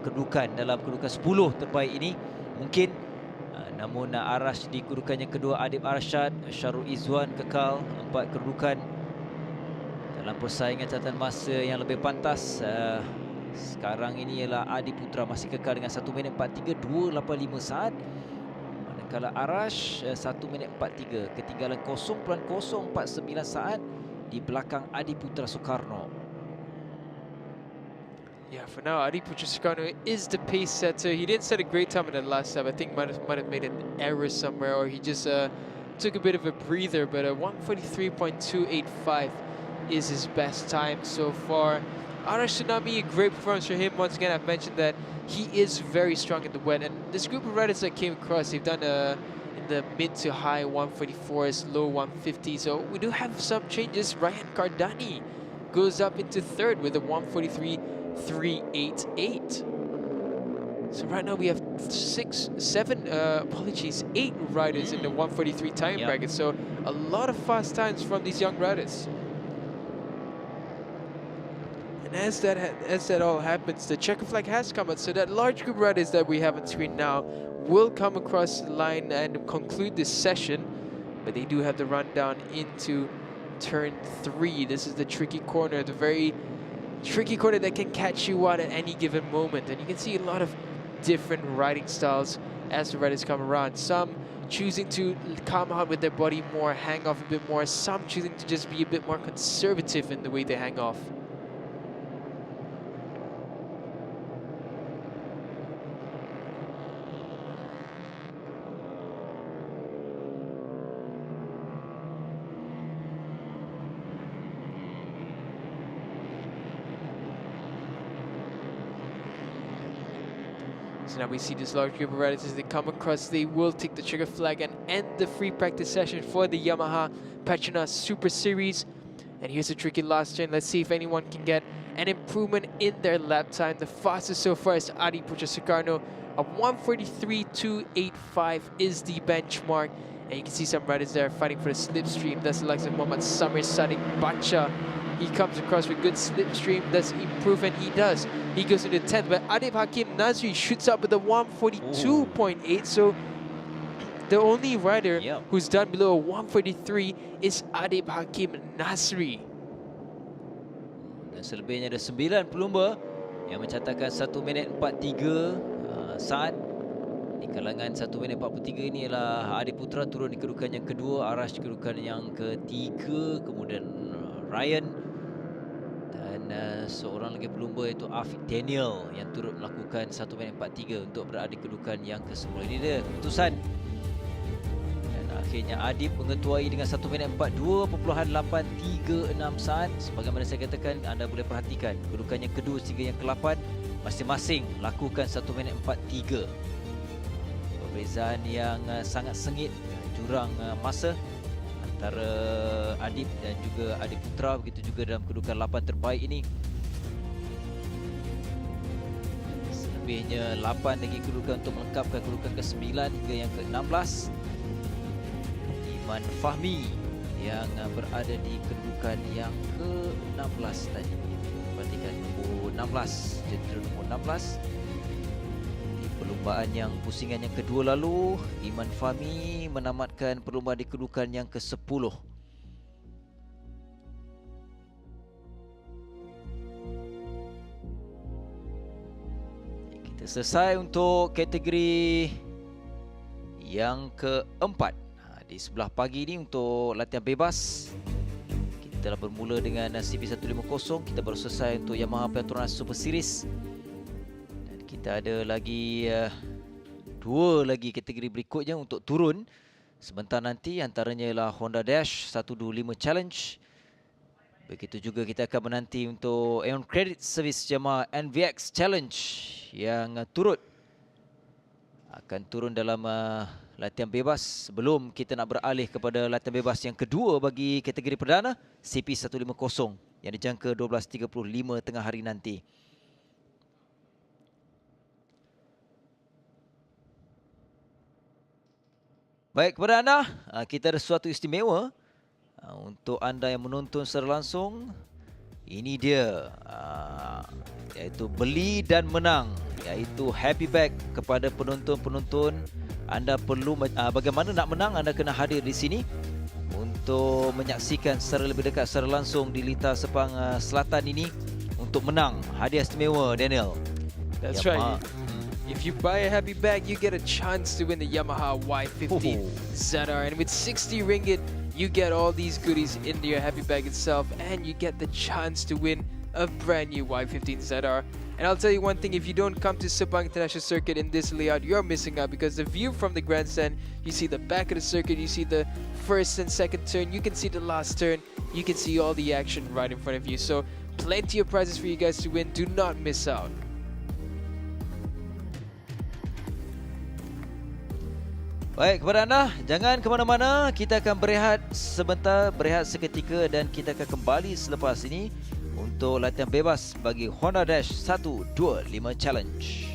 kedudukan dalam kedudukan 10 terbaik ini mungkin. Namun Arash di kedudukan yang kedua, Adib Arsyad, Syarul Izzuan kekal 4 kedudukan dalam persaingan catatan masa yang lebih pantas. Sekarang ini ialah Adi Putra masih kekal dengan 1 minit 43 285 saat. Kalau Arash 1 minit 43, ketinggalan 0.049 saat di belakang Adi Putra Soekarno. Yeah, for now, Adi Putra Soekarno is the pace setter. He didn't set a great time in the last lap. I think might have made an error somewhere, or he just took a bit of a breather. But 1:43.285 is his best time so far. Arash Tsunami, a great performance for him. Once again, I've mentioned that he is very strong in the wet, and this group of riders that came across, they've done in the mid to high 144s, low 150s. So we do have some changes. Ryan Cardani goes up into third with a 143.388. So right now we have 8 riders in the 143 time bracket. So a lot of fast times from these young riders. And as that all happens, the checker flag has come out, so that large group of riders that we have on screen now will come across the line and conclude this session. But they do have the rundown into turn 3. This is the tricky corner, the very tricky corner that can catch you out at any given moment. And you can see a lot of different riding styles as the riders come around. Some choosing to come out with their body more, hang off a bit more. Some choosing to just be a bit more conservative in the way they hang off. So now we see this large group of riders as they come across. They will take the trigger flag and end the free practice session for the Yamaha Petronas Super Series. And here's a tricky last turn. Let's see if anyone can get an improvement in their lap time. The fastest so far is Adi Putra Soekarno. A 1:43.285 is the benchmark. And you can see some riders there fighting for the slipstream. That's the likes of Muhammad Samir Sadiq Bacha. He comes across with good slipstream. Does improve, and he does. He goes into 10th, but Adib Hakim Nazri shoots up with a 1:42.8. So the only rider who's done below a 1:43 is Adib Hakim Nazri. Dan selebihnya ada 9 pelumba yang mencatatkan 1 minit 43 saat. Di kalangan 1 minit 43 ini ialah Adi Putra turun di kedudukan yang kedua, Arash kedudukan yang ketiga, kemudian Ryan dan seorang lagi pelumba iaitu Afiq Daniel yang turut melakukan 1 minit 43 untuk berada di kedudukan yang ke-10. Ini dia keputusan. Dan akhirnya Adib mengetuai dengan 1 minit 42.836 saat. Sebagaimana saya katakan, anda boleh perhatikan kedudukan yang kedua hingga yang ke-8 masing-masing lakukan 1 minit 43. Perbezaan yang sangat sengit, jurang masa antara Adib dan juga Adib Putra, begitu juga dalam kedudukan 8 terbaik ini. Selebihnya 8 lagi kedudukan untuk melengkapkan kedudukan ke-9 hingga yang ke-16. Iman Fahmi yang berada di kedudukan yang ke-16 tadi. Perhatikan nombor 16, jentera nombor 16. Perlumbaan yang pusingan yang kedua lalu, Iman Fahmi menamatkan perlumbaan di kedudukan yang ke-10. Kita selesai untuk kategori yang keempat. Di sebelah pagi ini untuk latihan bebas, kita telah bermula dengan CP150. Kita baru selesai untuk Yamaha Petronas Super Series. Kita ada lagi 2 lagi kategori berikutnya untuk turun sebentar nanti, antaranya ialah Honda Dash 125 Challenge. Begitu juga kita akan menanti untuk On Credit Service Yamaha NVX Challenge yang akan turun dalam latihan bebas sebelum kita nak beralih kepada latihan bebas yang kedua bagi kategori perdana CP150 yang dijangka 12.35 tengah hari nanti. Baik, kepada anda, kita ada sesuatu istimewa untuk anda yang menonton secara langsung. Ini dia, iaitu beli dan menang, iaitu happy bag kepada penonton-penonton. Anda perlu, bagaimana nak menang, anda kena hadir di sini untuk menyaksikan secara lebih dekat secara langsung di Litar Sepang Selatan ini untuk menang hadiah istimewa, Daniel. That's right. If you buy a happy bag, you get a chance to win the Yamaha Y15 ZR. And with 60 ringgit, you get all these goodies into your happy bag itself, and you get the chance to win a brand new Y15 ZR. And I'll tell you one thing, if you don't come to Sepang International Circuit in this layout, you're missing out, because the view from the grandstand, you see the back of the circuit, you see the first and second turn, you can see the last turn, you can see all the action right in front of you. So plenty of prizes for you guys to win. Do not miss out. Baik, kepada anda, jangan ke mana-mana. Kita akan berehat sebentar, berehat seketika, dan kita akan kembali selepas ini untuk latihan bebas bagi Honda Dash 125 Challenge.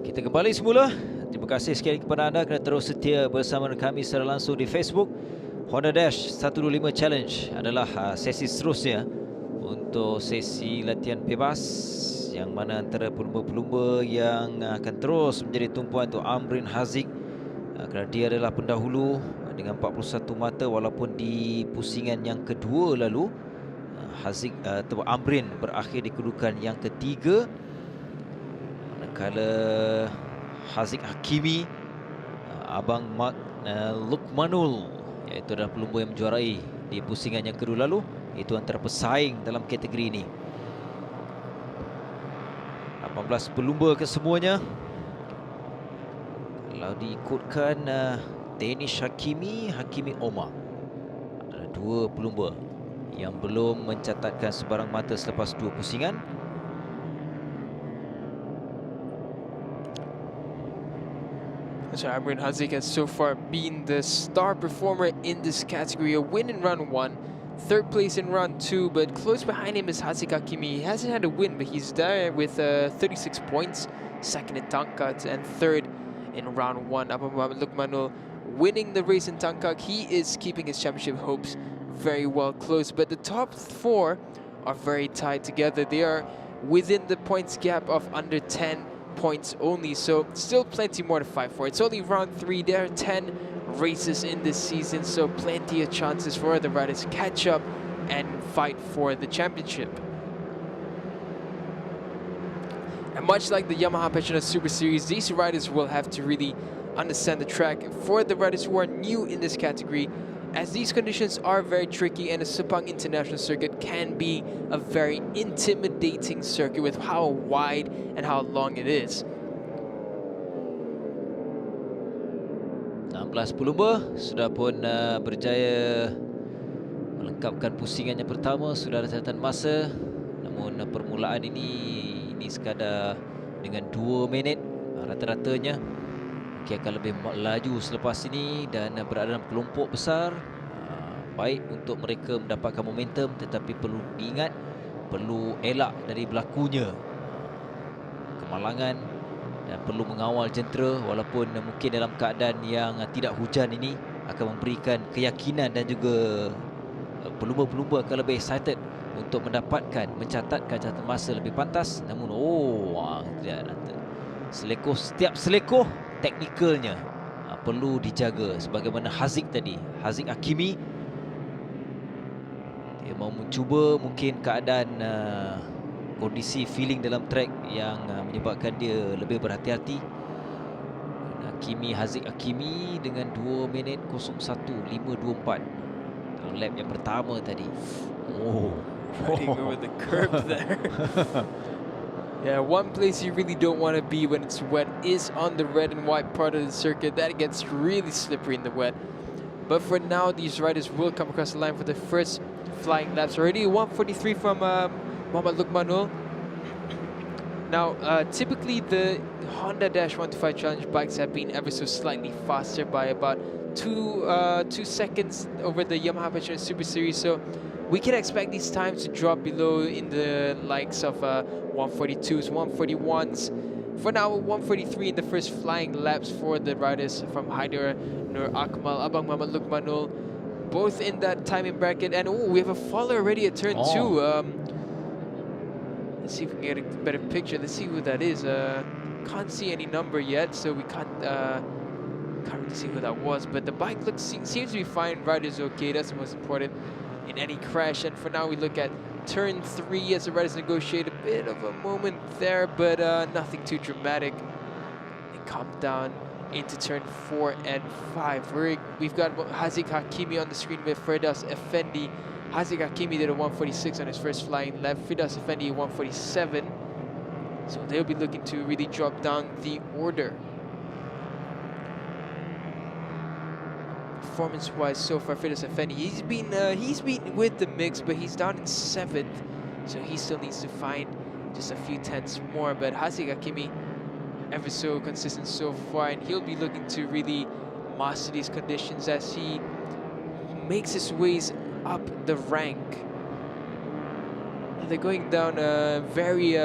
Kita kembali semula. Terima kasih sekali kepada anda kerana terus setia bersama kami secara langsung di Facebook. Honda Dash 125 Challenge adalah sesi seterusnya untuk sesi latihan bebas, yang mana antara pelumba-pelumba yang akan terus menjadi tumpuan untuk Amrin Haziq, kerana dia adalah pendahulu dengan 41 mata, walaupun di pusingan yang kedua lalu Haziq atau Amrin berakhir di kedudukan yang ketiga, manakala Haziq Hakimi, Abang Mark Lukmanul, iaitu adalah pelumba yang menjuarai di pusingan yang kedua lalu. Itu antara pesaing dalam kategori ini. 18 pelumba kesemuanya. Kalau diikutkan Danish Hakimi, Hakimi Omar, adalah dua pelumba yang belum mencatatkan sebarang mata selepas dua pusingan. So Amrin Haziq has so far been the star performer in this category. A win in round 1, third place in round 2, but close behind him is Haziq Hakimi. He hasn't had a win, but he's there with 36 points, second in Tangkat and third in round 1. Abang Muhammad Lukmanul winning the race in Tangkat. He is keeping his championship hopes very well close, but the top 4 are very tied together. They are within the points gap of under 10 points only, so still plenty more to fight for. It's only round 3. There are 10 races in this season, so plenty of chances for the riders to catch up and fight for the championship. And much like the Yamaha Petronas Super Series, these riders will have to really understand the track. For the riders who are new in this category, as these conditions are very tricky, and the Sepang International Circuit can be a very intimidating circuit with how wide and how long it is. 16 pelumba sudah pun berjaya melengkapkan pusingan yang pertama. Sudah ada catatan masa, namun permulaan ini sekadar dengan 2 minit rata-ratanya. Mungkin akan lebih laju selepas ini dan berada dalam kelompok besar. Baik untuk mereka mendapatkan momentum, tetapi perlu diingat, perlu elak dari berlakunya kemalangan dan perlu mengawal jentera, walaupun mungkin dalam keadaan yang tidak hujan ini akan memberikan keyakinan, dan juga pelumba-pelumba akan lebih excited untuk mencatatkan catatan masa lebih pantas. Namun setiap selekoh teknikalnya perlu dijaga, sebagaimana Haziq tadi, Haziq Hakimi, dia mau mencuba mungkin keadaan kondisi feeling dalam track yang menyebabkan dia lebih berhati-hati. Haziq Hakimi dengan 2 minit 01.524 dalam lap yang pertama tadi. Riding over the curb there. Yeah, one place you really don't want to be when it's wet is on the red and white part of the circuit. That gets really slippery in the wet. But for now, these riders will come across the line for the first flying laps. Already 1:43 from Muhammad Lukmanul. Now, typically the Honda Dash 125 Challenge bikes have been ever so slightly faster by about 2 seconds over the Yamaha Petronas Super Series. So we can expect these times to drop below in the likes of 142s, 141s. For now, 143 in the first flying laps for the riders from Haider Nur Akmal, Abang Muhammad Lukmanul, both in that timing bracket. And we have a follower already at turn 2. Let's see if we can get a better picture. Let's see who that is. Can't see any number yet, so we can't really see who that was. But the bike seems to be fine. Rider's okay. That's the most important in any crash. And for now, we look at turn 3 as the riders negotiate a bit of a moment there, but nothing too dramatic. They come down into turn 4 and 5. We've got Haziq Hakimi on the screen with Firdaus Effendi. Haziq Hakimi did a 146 on his first flying lap. Firdaus Effendi 147. So they'll be looking to really drop down the order. Performance-wise, so far, Firdaus Effendi, he's been with the mix, but he's down in 7th, so he still needs to find just a few tenths more. But Haziq Hakimi, ever so consistent so far, and he'll be looking to really master these conditions as he makes his ways up the rank. They're going down very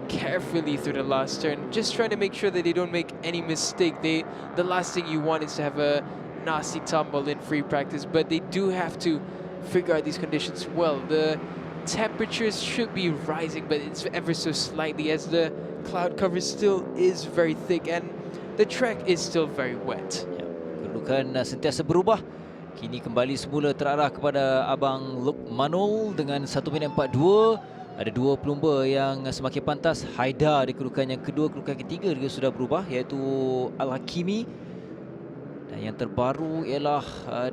carefully through the last turn, just trying to make sure that they don't make any mistake. The last thing you want is to have a nasty tumble in free practice, but they do have to figure out these conditions well. The temperatures should be rising, but it's ever so slightly as the cloud cover still is very thick and the track is still very wet. Kedudukan sentiasa berubah. Kini kembali semula terarah kepada Abang Lukmanul dengan 1 minit 42. Ada dua pelumba yang semakin pantas. Haidar di kedudukan yang kedua, kedudukan ketiga dia sudah berubah, iaitu Al-Hakimi. Dan yang terbaru ialah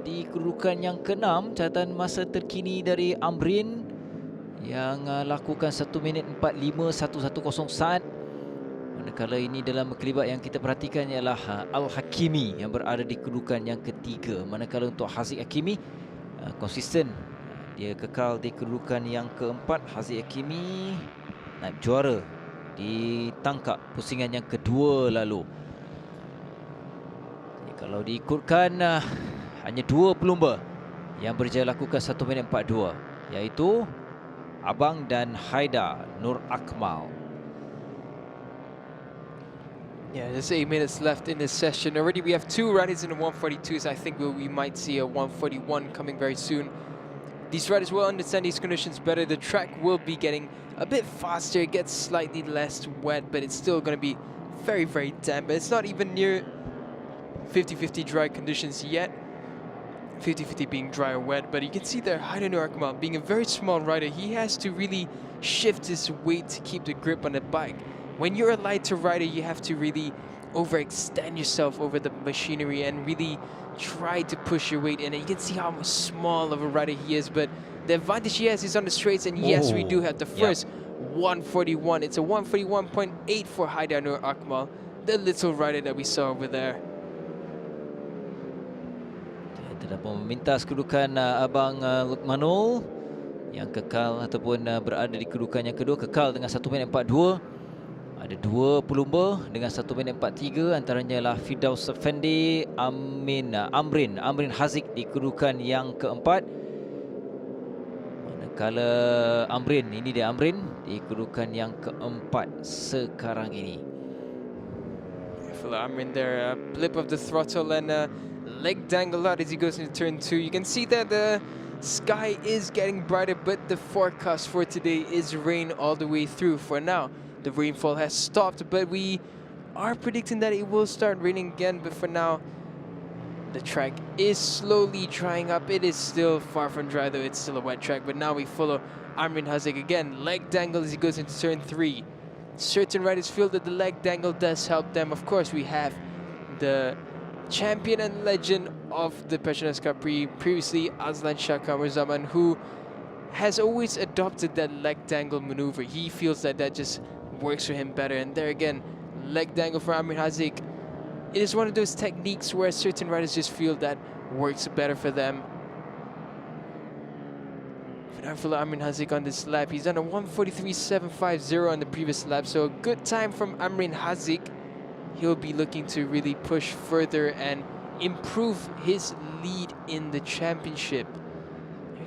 di kedudukan yang keenam, catatan masa terkini dari Amrin yang lakukan 1 minit 45.110 saat. Manakala ini dalam kelibat yang kita perhatikan ialah Al-Hakimi yang berada di kedudukan yang ketiga. Manakala untuk Haziq Hakimi konsisten, dia kekal di kedudukan yang keempat. Haziq Hakimi naib juara di tangkap pusingan yang kedua lalu. Jadi kalau diikutkan hanya dua pelumba yang berjaya lakukan 1 minit 42, iaitu Abang dan Haidar Nur Akmal. Yeah, there's 8 minutes left in this session. Already we have 2 riders in the 142s. I think we might see a 141 coming very soon. These riders will understand these conditions better. The track will be getting a bit faster. It gets slightly less wet, but it's still going to be very, very damp. It's not even near 50-50 dry conditions yet. 50-50 being dry or wet, but you can see there Haidar Nur Akmal being a very small rider. He has to really shift his weight to keep the grip on the bike. When you're a lighter rider, you have to really overextend yourself over the machinery and really try to push your weight in. And you can see how small of a rider he is, but the advantage he has is on the straights, and yes, we do have the first 141. It's a 141.8 for Haidar Nur Akmal, the little rider that we saw over there. Dapat memintas kedudukan Abang Lukmanul yang kekal ataupun berada di kedudukan yang kedua, kekal dengan 1 minit 42. Ada dua pelumba dengan 1 minit 43, antaranya lah Firdaus Effendi, Amrin Haziq di kedudukan yang keempat. Manakala Amrin, ini dia Amrin di kedudukan yang keempat sekarang ini. Amrin there, blip of the throttle and leg dangle out as he goes into turn 2. You can see that the sky is getting brighter, but the forecast for today is rain all the way through. For now, the rainfall has stopped, but we are predicting that it will start raining again. But for now, the track is slowly drying up. It is still far from dry, though it's still a wet track. But now we follow Amrin Haziq again. Leg dangle as he goes into turn 3. Certain riders feel that the leg dangle does help them. Of course, we have the champion and legend of the Petronas Cub Prix, previously Azlan Shah Zaman, who has always adopted that leg dangle maneuver. He feels that that just works for him better. And there again, leg dangle for Amrin Haziq. It is one of those techniques where certain riders just feel that works better for them. For Amrin Haziq on this lap, he's done a 143.750 on the previous lap, so a good time from Amrin Haziq. He'll be looking to really push further and improve his lead in the championship.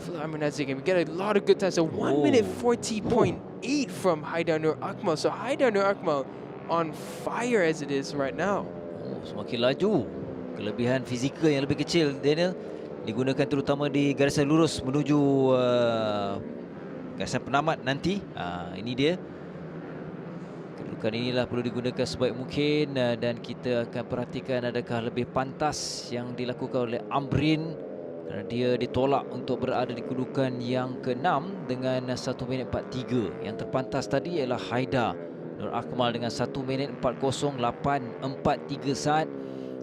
For Amrin Haziq, and we get a lot of good times. So 1 minute 40.8 from Haidar Nur Akmal. So Haidar Nur Akmal on fire as it is right now. Semakin laju. Kelebihan fizikal yang lebih kecil, Daniel, digunakan terutama di garisan lurus menuju garisan penamat nanti. Ini dia. Kedudukan inilah perlu digunakan sebaik mungkin, dan kita akan perhatikan adakah lebih pantas yang dilakukan oleh Amrin, kerana dia ditolak untuk berada di kedudukan yang ke-6 dengan 1 minit 43. Yang terpantas tadi ialah Haidar Nur Akmal dengan 1 minit 40.843 saat.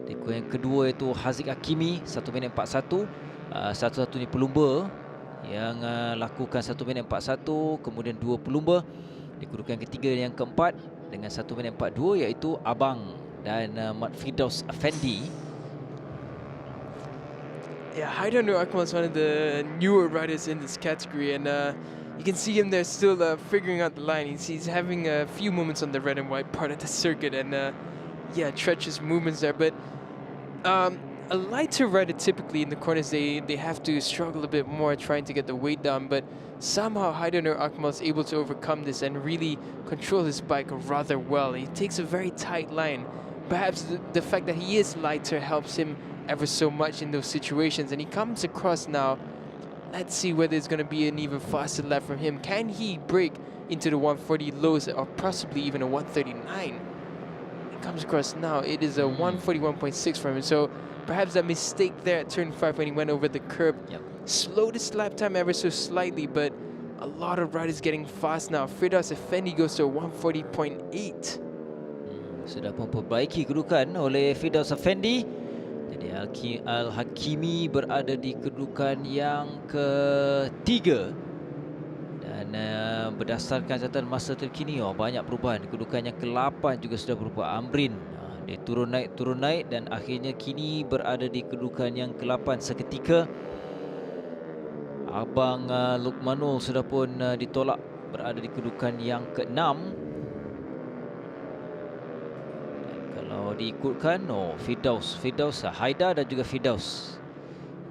Yang kedua itu Haziq Hakimi 1 minit 41. Satu-satunya pelumba yang lakukan 1 minit 41. Kemudian dua pelumba di kedudukan ketiga yang keempat dengan 1 minit 42, iaitu Abang dan Firdaus Effendi. Yeah, Haidar Nur Akmal is one of the newer riders in this category, and you can see him there still figuring out the line. He's having a few moments on the red and white part of the circuit, and yeah, treacherous movements there. But a lighter rider typically in the corners, they have to struggle a bit more trying to get the weight down, but somehow Haidar Nur Akmal is able to overcome this and really control his bike rather well. He takes a very tight line. Perhaps the fact that he is lighter helps him ever so much in those situations, and he comes across now. Let's see whether it's going to be an even faster lap from him. Can he break into the 140 lows or possibly even a 139? It comes across now. It is a 141.6 from him. So perhaps that mistake there at turn 5 when he went over the curb slowed his lap time ever so slightly, but a lot of riders getting fast now. Firdaus Effendi goes to a 140.8. Sudah memperbaiki kedudukan oleh Firdaus Effendi. Jadi Al-Hakimi berada di kedudukan yang ketiga. Dan berdasarkan catatan masa terkini, banyak perubahan. Kedudukan yang ke-8 juga sudah berubah. Amrin dia turun naik dan akhirnya kini berada di kedudukan yang ke-8 seketika. Abang Lukmanul sudah pun ditolak, berada di kedudukan yang ke-6. Kalau diikutkan, Firdaus, Haidar dan juga Firdaus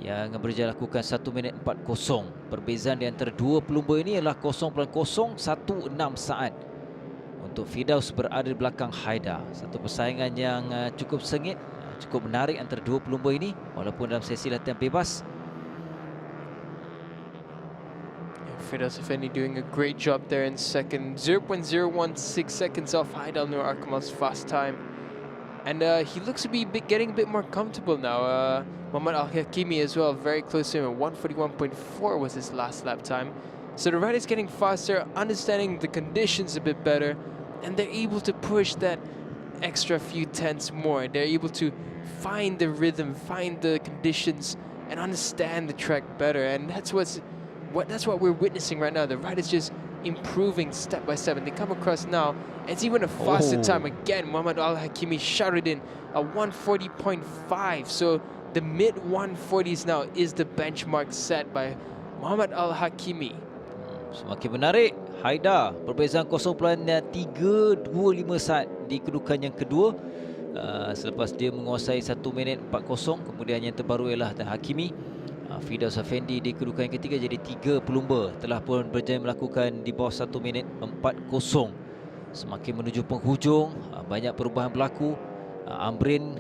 yang berjaya lakukan 1 minit 40. Perbezaan di antara dua pelumba ini adalah 0.016 saat. Untuk Firdaus berada di belakang Haidar. Satu persaingan yang cukup sengit, cukup menarik antara dua pelumba ini walaupun dalam sesi latihan bebas. Firdaus Effendi doing a great job there in second. 0.016 seconds off Haidar Nur Akmal's fast time. And he looks to be getting a bit more comfortable now. Muhammad Al-Hakimi as well, very close to him. 141.4 was his last lap time. So the rider's getting faster, understanding the conditions a bit better, and they're able to push that extra few tenths more. They're able to find the rhythm, find the conditions, and understand the track better. And that's what we're witnessing right now. The riders just improving step by step, and they come across now. It's even a faster time again. Muhammad Al-Hakimi shouted in a 140.5. So the mid 140s now is the benchmark set by Muhammad Al-Hakimi. Semakin menarik. Haidar perbezaan 0.325 saat di kedudukan yang kedua. Selepas dia menguasai 1 minit 40. Kemudian yang terbaru ialah Al-Hakimi. Firdaus Effendi di kedudukan yang ketiga. Jadi 3 pelumba telah pun berjaya melakukan di bawah 1 minit 40. Semakin menuju penghujung, banyak perubahan berlaku. Amrin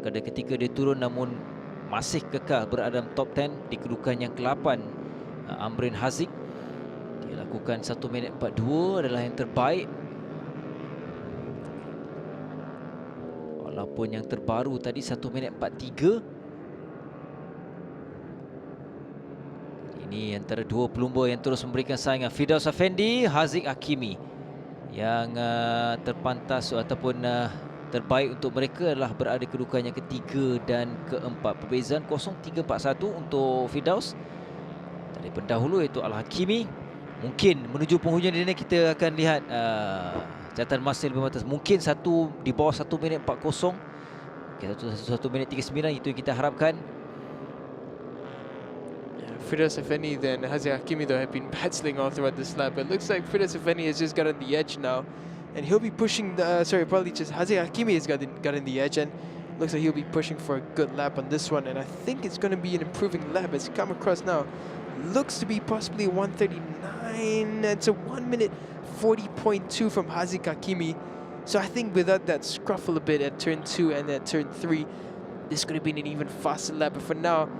pada ketika dia turun namun masih kekal berada dalam top 10 di kedudukan yang ke-8. Amrin Haziq dia lakukan 1 minit 42 adalah yang terbaik. Walaupun yang terbaru tadi 1 minit 43. Ini antara dua pelumba yang terus memberikan saingan. Firdaus Effendi, Haziq Hakimi. Yang terpantas ataupun terbaik untuk mereka adalah berada di kedudukan yang ketiga dan keempat. Perbezaan 0.341 untuk Firdaus dari pendahulu iaitu Al-Hakimi. Mungkin menuju penghujung ini kita akan lihat catatan masa lebih batas. Mungkin di bawah 1 minit 40. Okay, 1 minit 39 itu yang kita harapkan. Firdaus Effendi and Haziq Hakimi though have been battling all throughout this lap. It looks like Firdaus Effendi has just gotten the edge now, and he'll be pushing the probably just Haziq Hakimi has gotten the edge, and looks like he'll be pushing for a good lap on this one. And I think it's going to be an improving lap as he come across now. Looks to be possibly 139. It's a 1 minute 40.2 from Haziq Hakimi. So I think without that scruffle a bit at turn 2 and at turn 3, this could have been an even faster lap. But for now,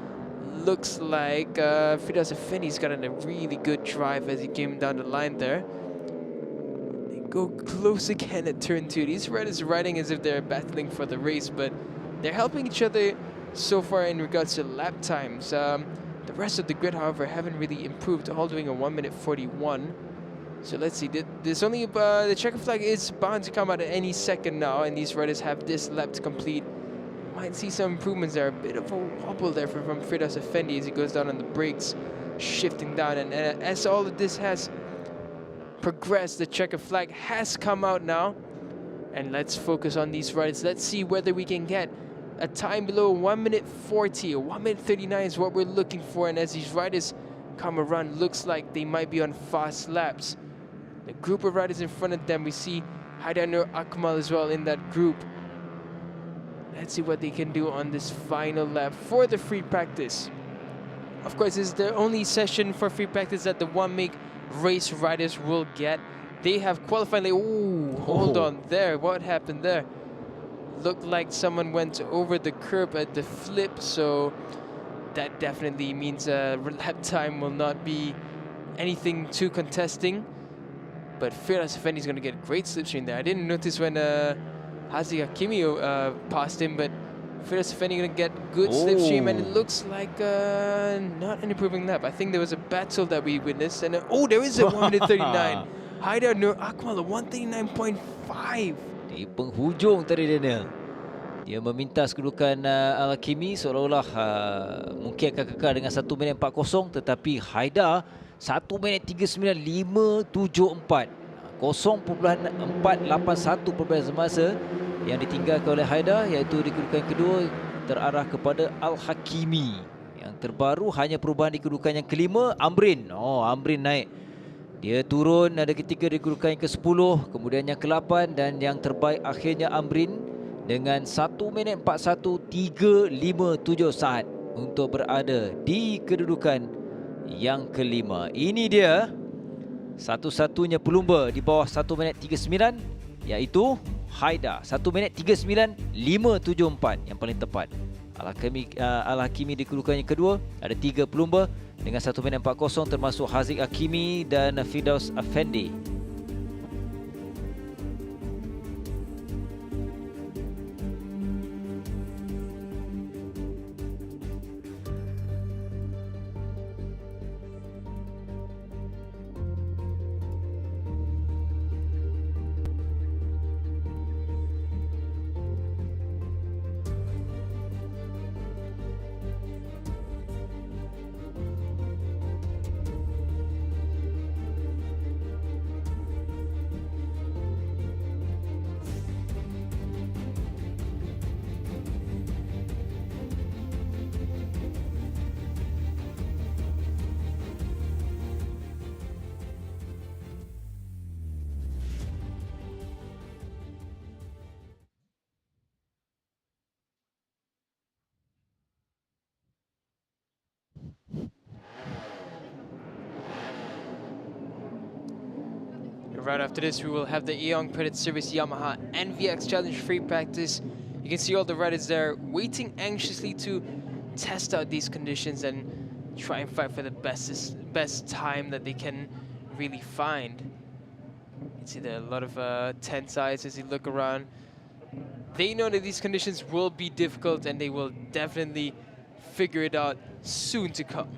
looks like Firdaus Effendi's gotten a really good drive as he came down the line there. They go close again at turn 2. These riders are riding as if they're battling for the race, but they're helping each other so far in regards to lap times. The rest of the grid, however, haven't really improved, all doing a 1 minute 41. So let's see, there's only the checker flag is bound to come out at any second now, and these riders have this lap to complete. Might see some improvements there. A bit of a wobble there from Firdaus Effendi as he goes down on the brakes, shifting down. And as all of this has progressed, the checker flag has come out now. And let's focus on these riders. Let's see whether we can get a time below 1 minute 40 or 1 minute 39 is what we're looking for. And as these riders come around, looks like they might be on fast laps. The group of riders in front of them, we see Haidar Nur Akmal as well in that group. Let's see what they can do on this final lap for the free practice. Of course, this is the only session for free practice that the 1 MIG race riders will get. They have qualifying. Ooh, hold on there. What happened there? Looked like someone went over the curb at the flip, so that definitely means lap time will not be anything too contesting. But Litar Sepang is going to get great slipstream there. I didn't notice when Hazi Hakimi passed him, but Litar Sepang going to get good slipstream, and it looks like not an improving lap. I think there was a battle that we witnessed, and oh, there is a 1 minute 39. Haidar Nur Akmal, a 139.5. Di penghujung tadi dia memintas kedudukan Al-Hakimi seolah-olah mungkin akan kekal dengan 1 minit 40, tetapi Haidar 1 minit 39.574, 0.481 perbezaan semasa yang ditinggalkan oleh Haidar, iaitu di kedudukan kedua terarah kepada Al-Hakimi. Yang terbaru hanya perubahan di kedudukan yang kelima, Amrin. Amrin naik. Dia turun ada ketika di kedudukan yang ke-10, kemudian yang ke-8, dan yang terbaik akhirnya Amrin dengan 1 minit 41.357 saat untuk berada di kedudukan yang kelima. Ini dia satu-satunya pelumba di bawah 1 minit 39, iaitu Haidar. 1 minit 39.574 yang paling tepat. Al-Hakimi di kedudukan yang kedua. Ada 3 pelumba dengan 1 minit 40, termasuk Haziq Hakimi dan Firdaus Effendi. Right after this, we will have the Aeon Credit Service Yamaha NVX Challenge free practice. You can see all the riders there waiting anxiously to test out these conditions and try and fight for the best time that they can really find. You can see there are a lot of tense eyes as you look around. They know that these conditions will be difficult, and they will definitely figure it out soon to come.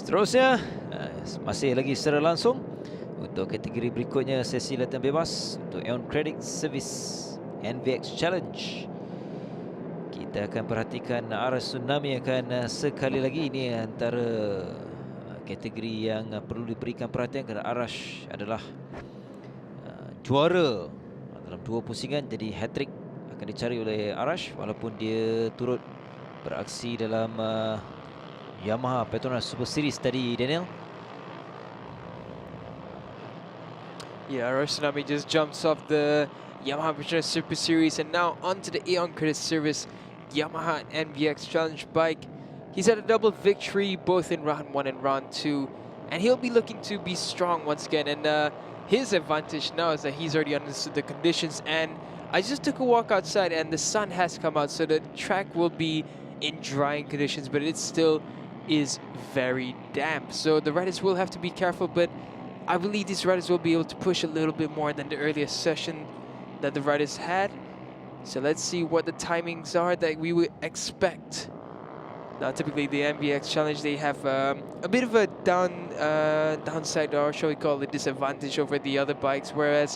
Seterusnya, masih lagi secara langsung untuk kategori berikutnya, sesi latihan bebas untuk on credit service NVX Challenge. Kita akan perhatikan arah tsunami akan sekali lagi. Ini antara kategori yang perlu diberikan perhatian kerana Arash adalah juara dalam 2 pusingan, jadi hat-trick akan dicari oleh Arash walaupun dia turut beraksi dalam Yamaha Petronas Super Series tadi, Daniel. Yeah, Arash Tsunami just jumps off the Yamaha Petronas Super Series and now onto the Aeon Credit Service Yamaha NVX Challenge bike. He's had a double victory both in round 1 and round 2, and he'll be looking to be strong once again. And his advantage now is that he's already understood the conditions, and I just took a walk outside and the sun has come out, so the track will be in drying conditions, but it still is very damp. So the riders will have to be careful, but I believe these riders will be able to push a little bit more than the earlier session that the riders had. So let's see what the timings are that we would expect. Now, typically the NVX Challenge, they have a bit of a downside, or shall we call it disadvantage, over the other bikes, whereas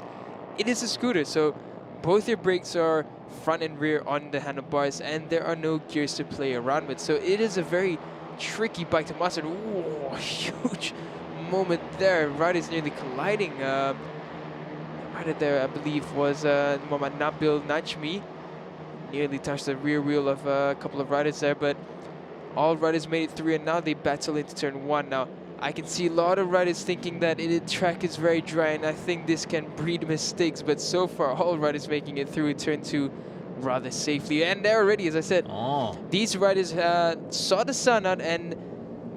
it is a scooter, so both your brakes are front and rear on the handlebars, and there are no gears to play around with. So it is a very tricky bike to master. Ooh, huge moment there. Riders nearly colliding. Rider there, I believe, was Muhammad Nabil Najmi. Nearly touched the rear wheel of a couple of riders there, but all riders made it through, and now they battle into turn 1. Now, I can see a lot of riders thinking that the track is very dry, and I think this can breed mistakes, but so far, all riders making it through turn 2 rather safely. And there already, as I said, these riders saw the sun out, and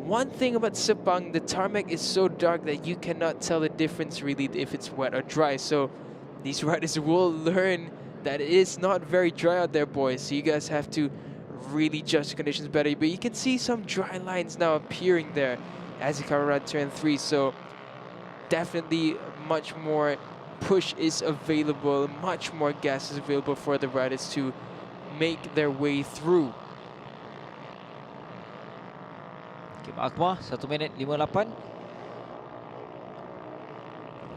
one thing about Sepang, the tarmac is so dark that you cannot tell the difference really if it's wet or dry. So these riders will learn that it is not very dry out there, boys. So you guys have to really judge the conditions better. But you can see some dry lines now appearing there as you come around turn 3. So definitely much more push is available, much more gas is available for the riders to make their way through. Kim Akbar 1 minit 58.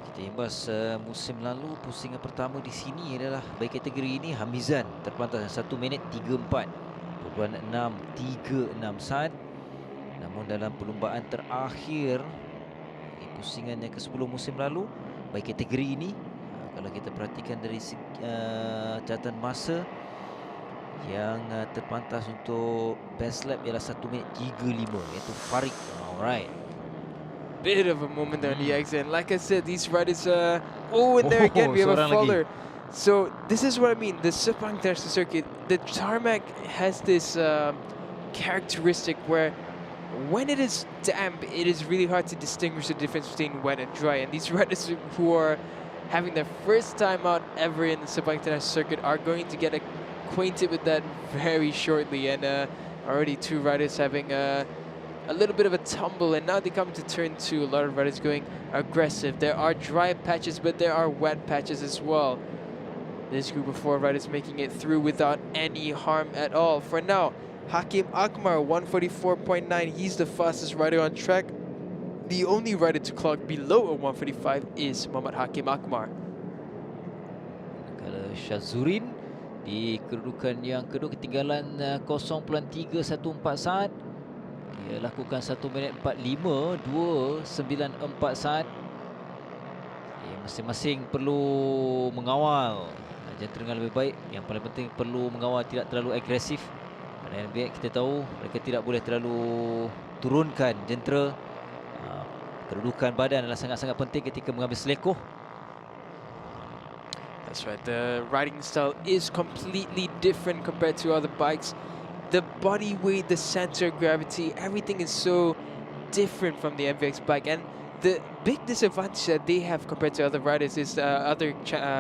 Kita imbas musim lalu, pusingan pertama di sini adalah bagi kategori ini Hamizan terpantas 1 minit 34.636 saat. Namun dalam perlumbaan terakhir di pusingan yang ke-10 musim lalu bagi kategori ini, kalau kita perhatikan dari catatan masa yang terpantas untuk best lap ialah 1 minit 35, iaitu Farid. Alright. Bit of a moment there on the exit. And like I said, these riders and there again we have a faller. So this is what I mean. The Sepang International Circuit, the tarmac has this characteristic where when it is damp, it is really hard to distinguish the difference between wet and dry. And these riders who are having their first time out ever in the Sepang International Circuit are going to get acquainted with that very shortly. And already 2 riders having a little bit of a tumble, and now they come to turn 2. A lot of riders going aggressive. There are dry patches, but there are wet patches as well. This group of 4 riders making it through without any harm at all. For now, Hakim Akmar, 144.9. He's the fastest rider on track. The only rider to clock below a 145 is Muhammad Hakim Akmar. Kalau Syazurin di kedudukan yang kedua, ketinggalan 0.314 saat. Dia lakukan 1 minit 45, 2.94 saat. Masing-masing perlu mengawal jentera dengan lebih baik. Yang paling penting perlu mengawal tidak terlalu agresif. Dan kita tahu mereka tidak boleh terlalu turunkan jentera. Kedudukan badan adalah sangat-sangat penting ketika mengambil selekoh. That's right, the riding style is completely different compared to other bikes. The body weight, the center of gravity, everything is so different from the MVX bike. And the big disadvantage that they have compared to other riders is other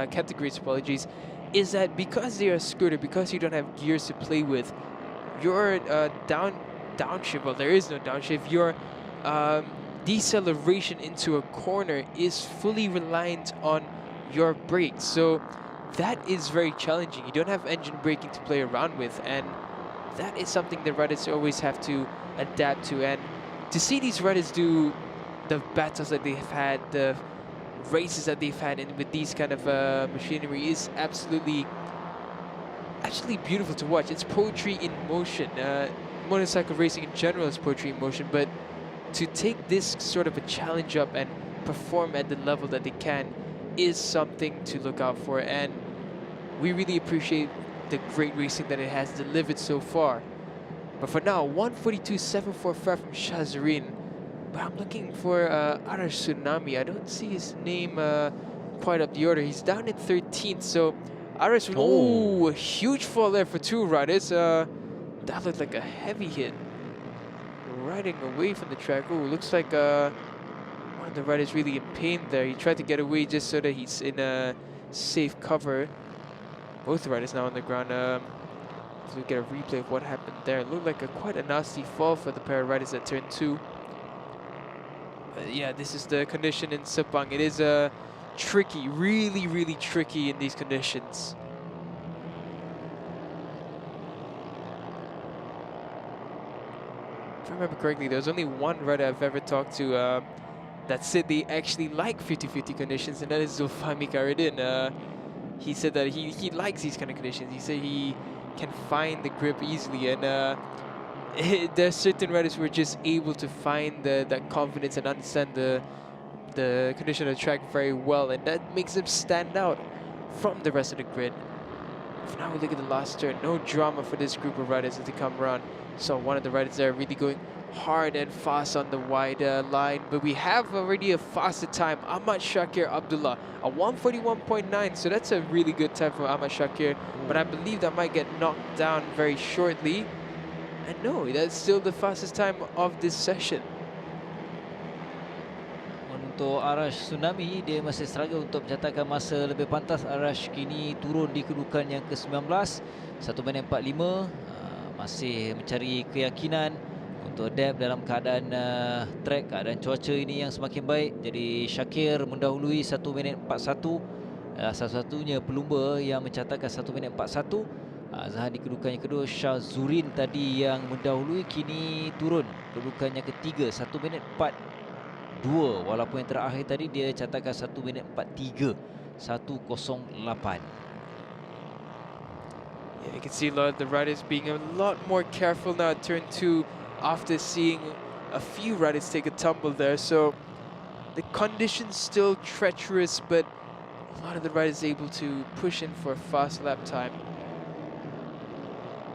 categories, apologies, is that because they are a scooter, because you don't have gears to play with, your downshift, well, there is no downshift, your deceleration into a corner is fully reliant on your brakes. So that is very challenging. You don't have engine braking to play around with, and that is something the riders always have to adapt to. And to see these riders do the battles that they've had, the races that they've had, and with these kind of machinery is absolutely beautiful to watch. It's poetry in motion. Motorcycle racing in general is poetry in motion, but to take this sort of a challenge up and perform at the level that they can is something to look out for, and we really appreciate the great racing that it has delivered so far. But for now, 142.745 from Shazrin. But I'm looking for Arash Tsunami. I don't see his name quite up the order. He's down in 13th, so Arash, a huge fall there for two riders. That looked like a heavy hit. Riding away from the track. Oh, looks like one of the riders really in pain there. He tried to get away just so that he's in a safe cover. Both riders now on the ground. So we get a replay of what happened there. It looked like quite a nasty fall for the pair of riders at turn 2. But yeah, this is the condition in Sepang. It is tricky, really tricky in these conditions. If I remember correctly, there was only one rider I've ever talked to that said they actually like 50-50 conditions, and that is Zulfami Karidin. He said that he likes these kind of conditions. He said he can find the grip easily, and there are certain riders who are just able to find that confidence and understand the condition of the track very well, and that makes them stand out from the rest of the grid. For now, we look at the last turn. No drama for this group of riders as they come around. So one of the riders there really going hard and fast on the wide line, but we have already a faster time. Ahmad Shakir Abdullah, a 141.9, so that's a really good time for Ahmad Shakir, but I believe that might get knocked down very shortly. And no, that's still the fastest time of this session. Untuk Arash Tsunami, dia masih struggle untuk mencatatkan masa lebih pantas. Arash kini turun di kedudukan yang ke-19, 1 minit 45, masih mencari keyakinan untuk adapt dalam keadaan track, keadaan cuaca ini yang semakin baik. Jadi Shakir mendahului 1 minit 41, satu-satunya pelumba yang mencatatkan 1 minit 41. Zahan di kedudukan yang kedua. Syazurin tadi yang mendahului kini turun kedudukan yang ketiga, 1 minit 42, walaupun yang terakhir tadi dia catatkan 1 minit 43, 1:08. Yeah, you can see a lot of the riders being a lot more careful now at turn 2 after seeing a few riders take a tumble there. So the conditions still treacherous, but a lot of the riders able to push in for a fast lap time.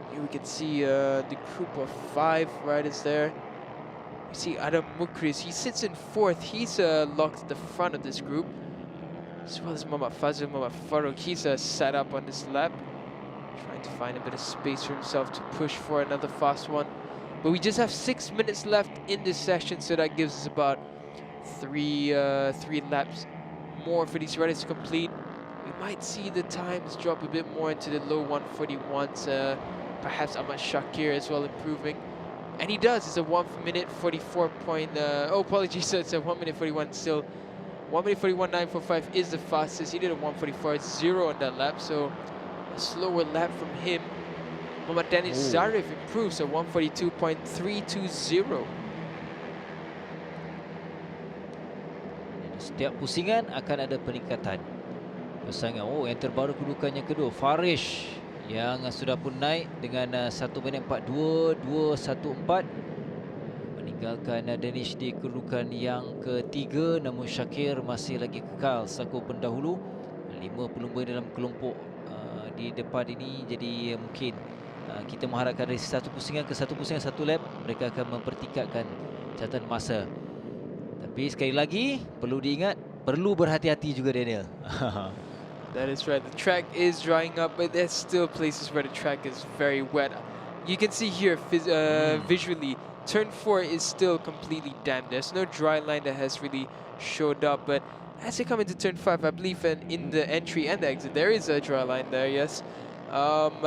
Here we can see the group of 5 riders there. We see Adam Mukris, he sits in 4th. He's locked at the front of this group, as well as Muhammad Fazil, Muhammad Farouk. He's sat up on this lap, trying to find a bit of space for himself to push for another fast one. But we just have 6 minutes left in this session, so that gives us about three laps more for these riders to complete. We might see the times drop a bit more into the low 141s, perhaps Ahmad Shakir as well improving. And he does. It's a 1 minute 44 point, oh apologies, so it's a 1 minute 41 still. 1 minute 41.945 is the fastest. He did a 1:44.0 on that lap, so a slower lap from him. Muhammad Danish Zarif improves, so 142.320. Setiap pusingan akan ada peningkatan. Pasangan yang terbaru kedudukan yang kedua, Farish yang sudah pun naik dengan 1 minit 42.214, meninggalkan Danish di kedudukan yang ketiga, namun Shakir masih lagi kekal selaku pendahulu. 5 pelumba dalam kelompok di depan ini, jadi mungkin kita mengharapkan dari satu pusingan ke satu pusingan, satu lap mereka akan mempertingkatkan catatan masa. Tapi sekali lagi perlu diingat, perlu berhati-hati juga, Daniel. That is right. The track is drying up, but there's still places where the track is very wet. You can see here visually, turn 4 is still completely damp. There's no dry line that has really showed up, but as you come into turn 5, I believe in the entry and the exit, there is a dry line there, yes. And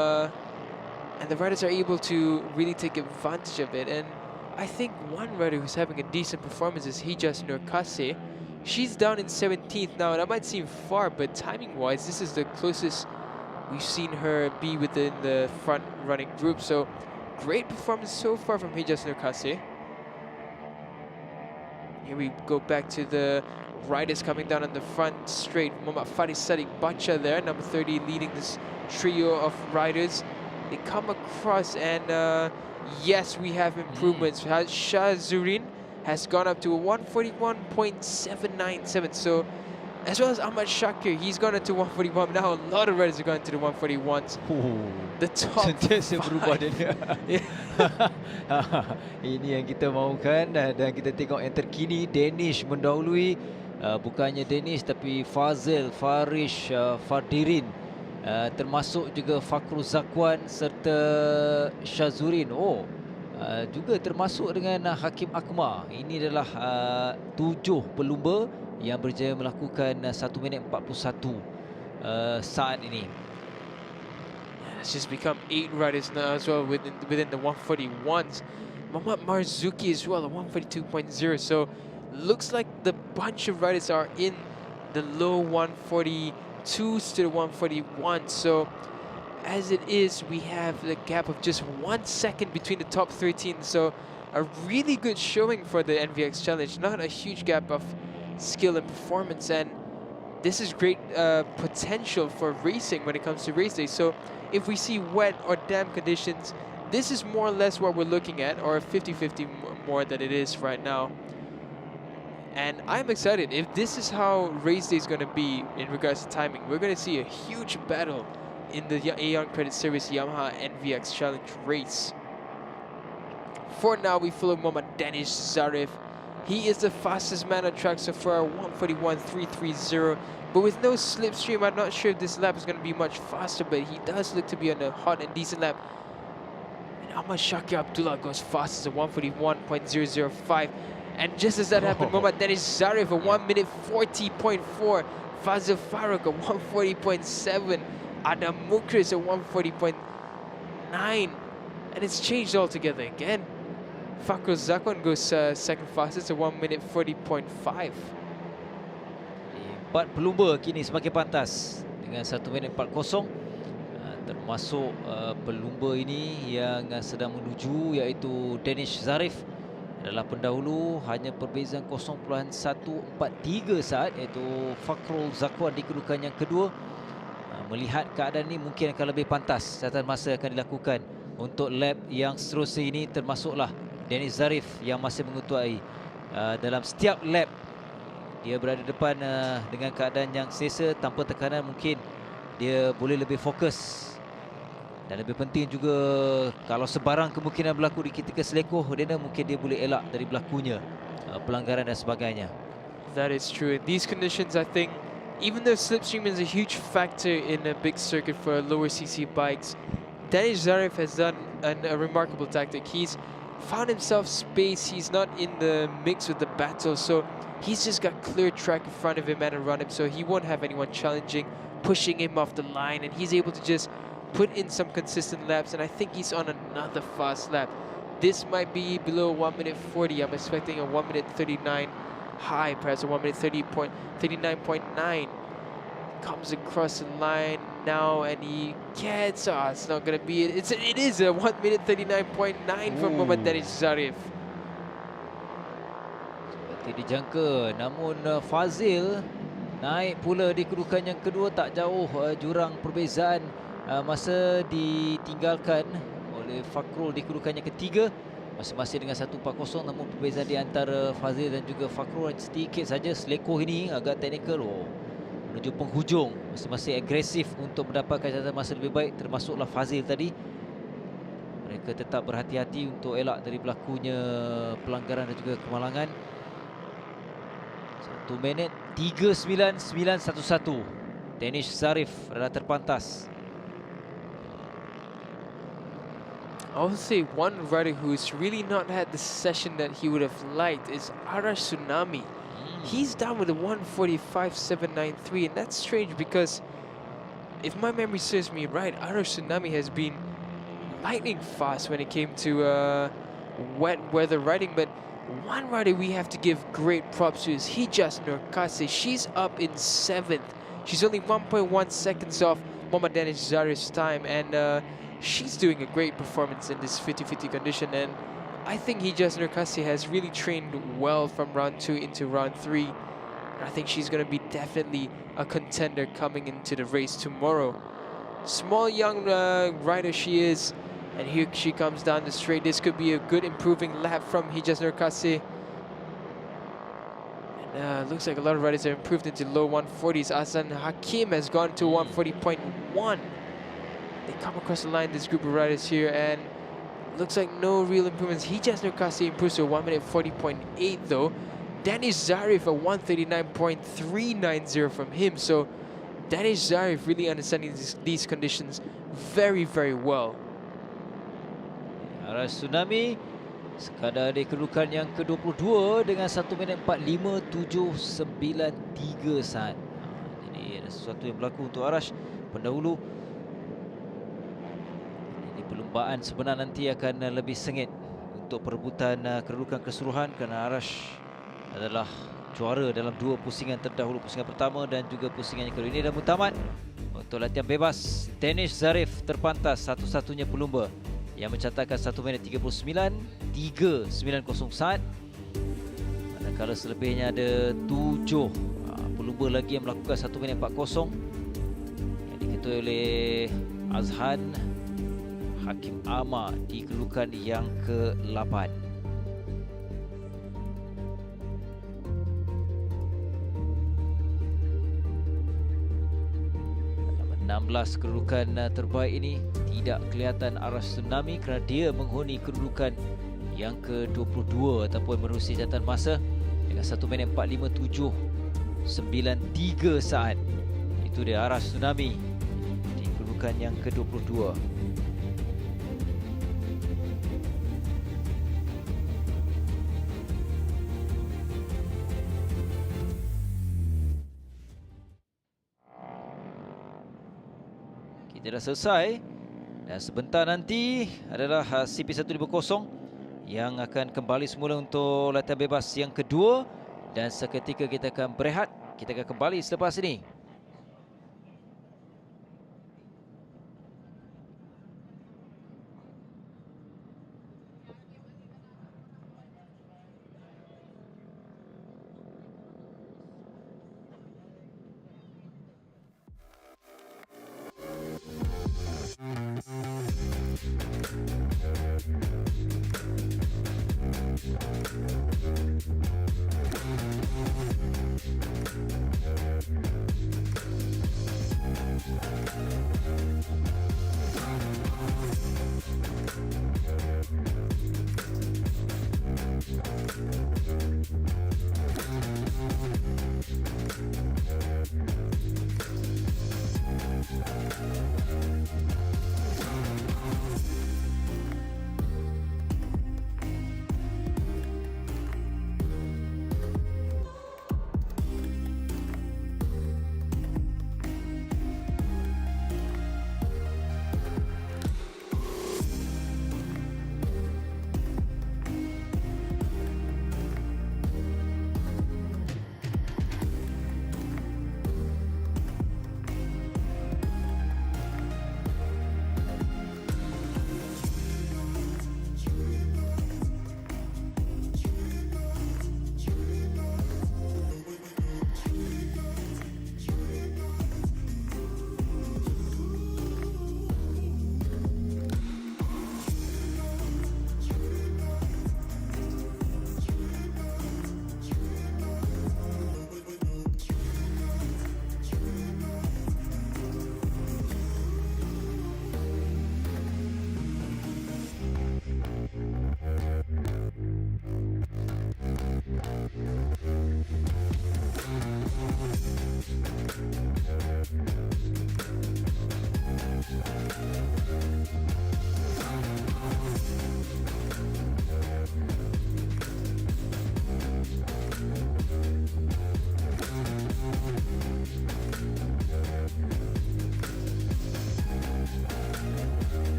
the riders are able to really take advantage of it. And I think one rider who's having a decent performance is Hijas Nurkase. She's down in 17th now, and that might seem far, but timing-wise, this is the closest we've seen her be within the front-running group. So, great performance so far from Hijas Nurkase. Here we go back to the riders coming down on the front straight. Muhammad Faris Sadiq Bacha there, number 30, leading this trio of riders. They come across and yes, we have improvements. Shah Zurin has gone up to a 141.797. So as well as Ahmad Shakir, he's gone into 141. Now a lot of riders are going to the 141s. The top sentiasa berubah dia. Ini yang kita mahukan dan kita tengok yang terkini Danish mendahului, bukannya Danish tapi Fazil, Farish, Fardirin, termasuk juga Fakrul Zakwan serta Syazurin. Juga termasuk dengan Hakim Akmal. Ini adalah 7 pelumba yang berjaya melakukan 1 minit 41 saat ini. It's just become 8 riders now as well within the 141s. Muhammad Marzuki as well, a 142.0. So looks like the bunch of riders are in the low 142s to the 141. So as it is, we have the gap of just 1 second between the top 13. So a really good showing for the NVX Challenge. Not a huge gap of skill and performance, and this is great potential for racing when it comes to race day. So if we see wet or damp conditions, this is more or less what we're looking at, or 50-50 more than it is right now. And I'm excited. If this is how race day is going to be in regards to timing, we're going to see a huge battle in the Aeon Credit Service Yamaha NVX Challenge race. For now, we follow Muhammad Danish Zarif. He is the fastest man on track so far, 141.330. But with no slipstream, I'm not sure if this lap is going to be much faster, but he does look to be on a hot and decent lap. And Ahmad Shakir Abdullah goes fastest at 141.005. And just as that happened, Muhammad Danish Zarif a 1 minute 40.4. Fazil Farouk a 140.7. Adam Mukris a 140.9. And it's changed altogether again. Fakrul Zakwan goes second fastest at 1 minute 40.5. 4 pelumba kini semakin pantas dengan 1 minit 40, termasuk pelumba ini yang sedang menuju iaitu Danish Zarif adalah pendahulu, hanya perbezaan 0.143 saat, iaitu Fakrul Zakwan di kedudukan yang kedua. Melihat keadaan ini mungkin akan lebih pantas, catatan masa akan dilakukan untuk lap yang seterusnya ini, termasuklah Danish Zarif yang masih mengetuai dalam setiap lap. Dia berada depan dengan keadaan yang selesa, tanpa tekanan, mungkin dia boleh lebih fokus. Dan lebih penting juga, kalau sebarang kemungkinan berlaku di ketika selekoh, mungkin dia boleh elak dari berlakunya pelanggaran dan sebagainya. That is true. In these conditions, I think, even though slipstream is a huge factor in a big circuit for lower CC bikes, Danish Zarif has done a remarkable tactic. He's found himself space. He's not in the mix with the battle, so he's just got clear track in front of him and around him, so he won't have anyone challenging, pushing him off the line, and he's able to just put in some consistent laps, and I think he's on another fast lap. This might be below 1 minute 40. I'm expecting a 1 minute 39 high, perhaps a 1 minute 39.9. Comes across the line now, and he gets, it's not going to be, it is a 1 minute 39.9 from Muhammad Danish Zarif. Dijangka, namun Fazil naik pula di kedudukan yang kedua, tak jauh jurang perbezaan masa ditinggalkan oleh Fakrul di kedudukan yang ketiga, masing-masing dengan 1.40, namun perbezaan di antara Fazil dan juga Fakrul sedikit saja. Selekoh ini agak teknikal, menuju penghujung, masing-masing agresif untuk mendapatkan catatan masa lebih baik, termasuklah Fazil tadi. Mereka tetap berhati-hati untuk elak dari berlakunya pelanggaran dan juga kemalangan. 1 minit 39.911. Danish Zarif adalah terpantas. I would say one rider who's really not had the session that he would have liked is Arash Tsunami. He's down with a 145.793, and that's strange because if my memory serves me right, Arash Tsunami has been lightning fast when it came to wet weather riding, but one rider we have to give great props to is Hijaz Nurkase. She's up in 7th. She's only 1.1 seconds off Muhammad Danish Zarif's time, and she's doing a great performance in this 50-50 condition. And I think Hijaz Nurkasi has really trained well from round 2 into round 3. I think she's going to be definitely a contender coming into the race tomorrow. Small young rider she is, and here she comes down the straight. This could be a good improving lap from Hijaz Nurkasi. And looks like a lot of riders have improved into low 140s. Azan Hakim has gone to 140.1. They come across the line, this group of riders here, and looks like no real improvements. Hijaz Nurkasi improves to 1 minute 40.8 though. Danish Zarif a 139.390 from him. So Danish Zarif really understanding these conditions very, very well. Arash Tsunami sekadar di kedudukan yang ke-22 dengan 1 minit 45.793 saat. Jadi ada sesuatu yang berlaku untuk Arash pendahulu. Jadi perlumbaan sebenar nanti akan lebih sengit untuk perebutan kedudukan keseluruhan kerana Arash adalah juara dalam 2 pusingan terdahulu, pusingan pertama dan juga pusingan yang kedua. Ini dah mutamat untuk latihan bebas. Danish Zarif terpantas satu-satunya pelumba yang mencatatkan 1 minit 39.390 saat. Manakala selebihnya ada 7 pelumba lagi yang melakukan 1 minit 40 yang diketuai oleh Azhan Hakim Ama di kedudukan yang ke-8. 16 kedudukan terbaik ini tidak kelihatan Arash Tsunami kerana dia menghuni kedudukan yang ke-22 ataupun menerusi catatan masa dengan 1 minit 45.793 saat. Itu dia Arash Tsunami di kedudukan yang ke-22. Kita dah selesai dan sebentar nanti adalah CP150 yang akan kembali semula untuk latihan bebas yang kedua dan seketika kita akan berehat. Kita akan kembali selepas ini.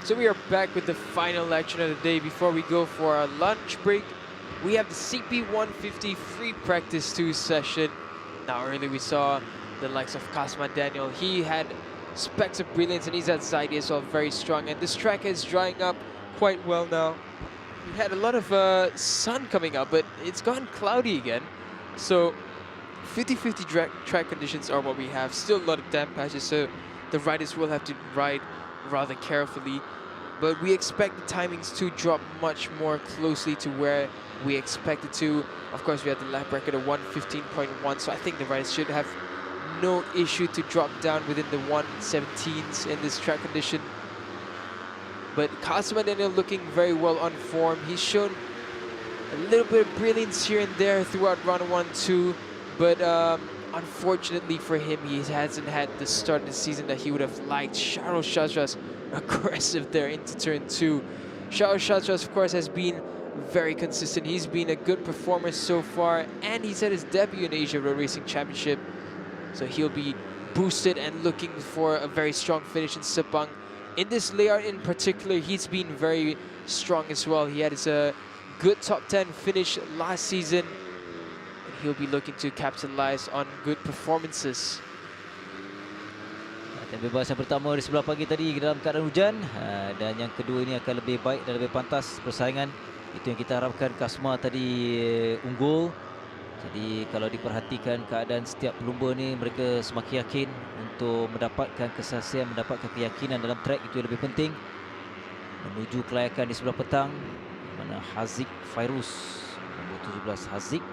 So we are back with the final action of the day. Before we go for our lunch break, we have the CP150 free practice 2 session. Now earlier we saw the likes of Kasma Daniel. He had specks of brilliance, and Izzat Zaidi as well, very strong. And this track is drying up quite well now. We had a lot of sun coming up, but it's gone cloudy again. So 50-50 track conditions are what we have. Still a lot of damp patches, so the riders will have to ride rather carefully. But we expect the timings to drop much more closely to where we expected to. Of course, we had the lap record of 1:15.1, so I think the riders should have no issue to drop down within the 1:17s in this track condition. But Kasma Daniel looking very well on form. He's shown a little bit of brilliance here and there throughout round 1, 2, but unfortunately for him, he hasn't had the start of the season that he would have liked. Charles Shazras aggressive there into turn 2. Charles Shazras, of course, has been very consistent. He's been a good performer so far, and he's had his debut in Asia Road Racing Championship, so he'll be boosted and looking for a very strong finish in Sepang. In this layout in particular, he's been very strong as well. He had his good top 10 finish last season, and he'll be looking to capitalize on good performances. Dan bebas yang pertama di sebelah pagi tadi dalam keadaan hujan, dan yang kedua ini akan lebih baik dan lebih pantas persaingan. Itu yang kita harapkan. Kasma tadi unggul. Jadi kalau diperhatikan keadaan setiap pelumba ni, mereka semakin yakin untuk mendapatkan kesaksian, mendapatkan keyakinan dalam trek. Itu yang lebih penting. Menuju kelayakan di sebelah petang, mana Haziq Fairuz, nombor 17 Haziq,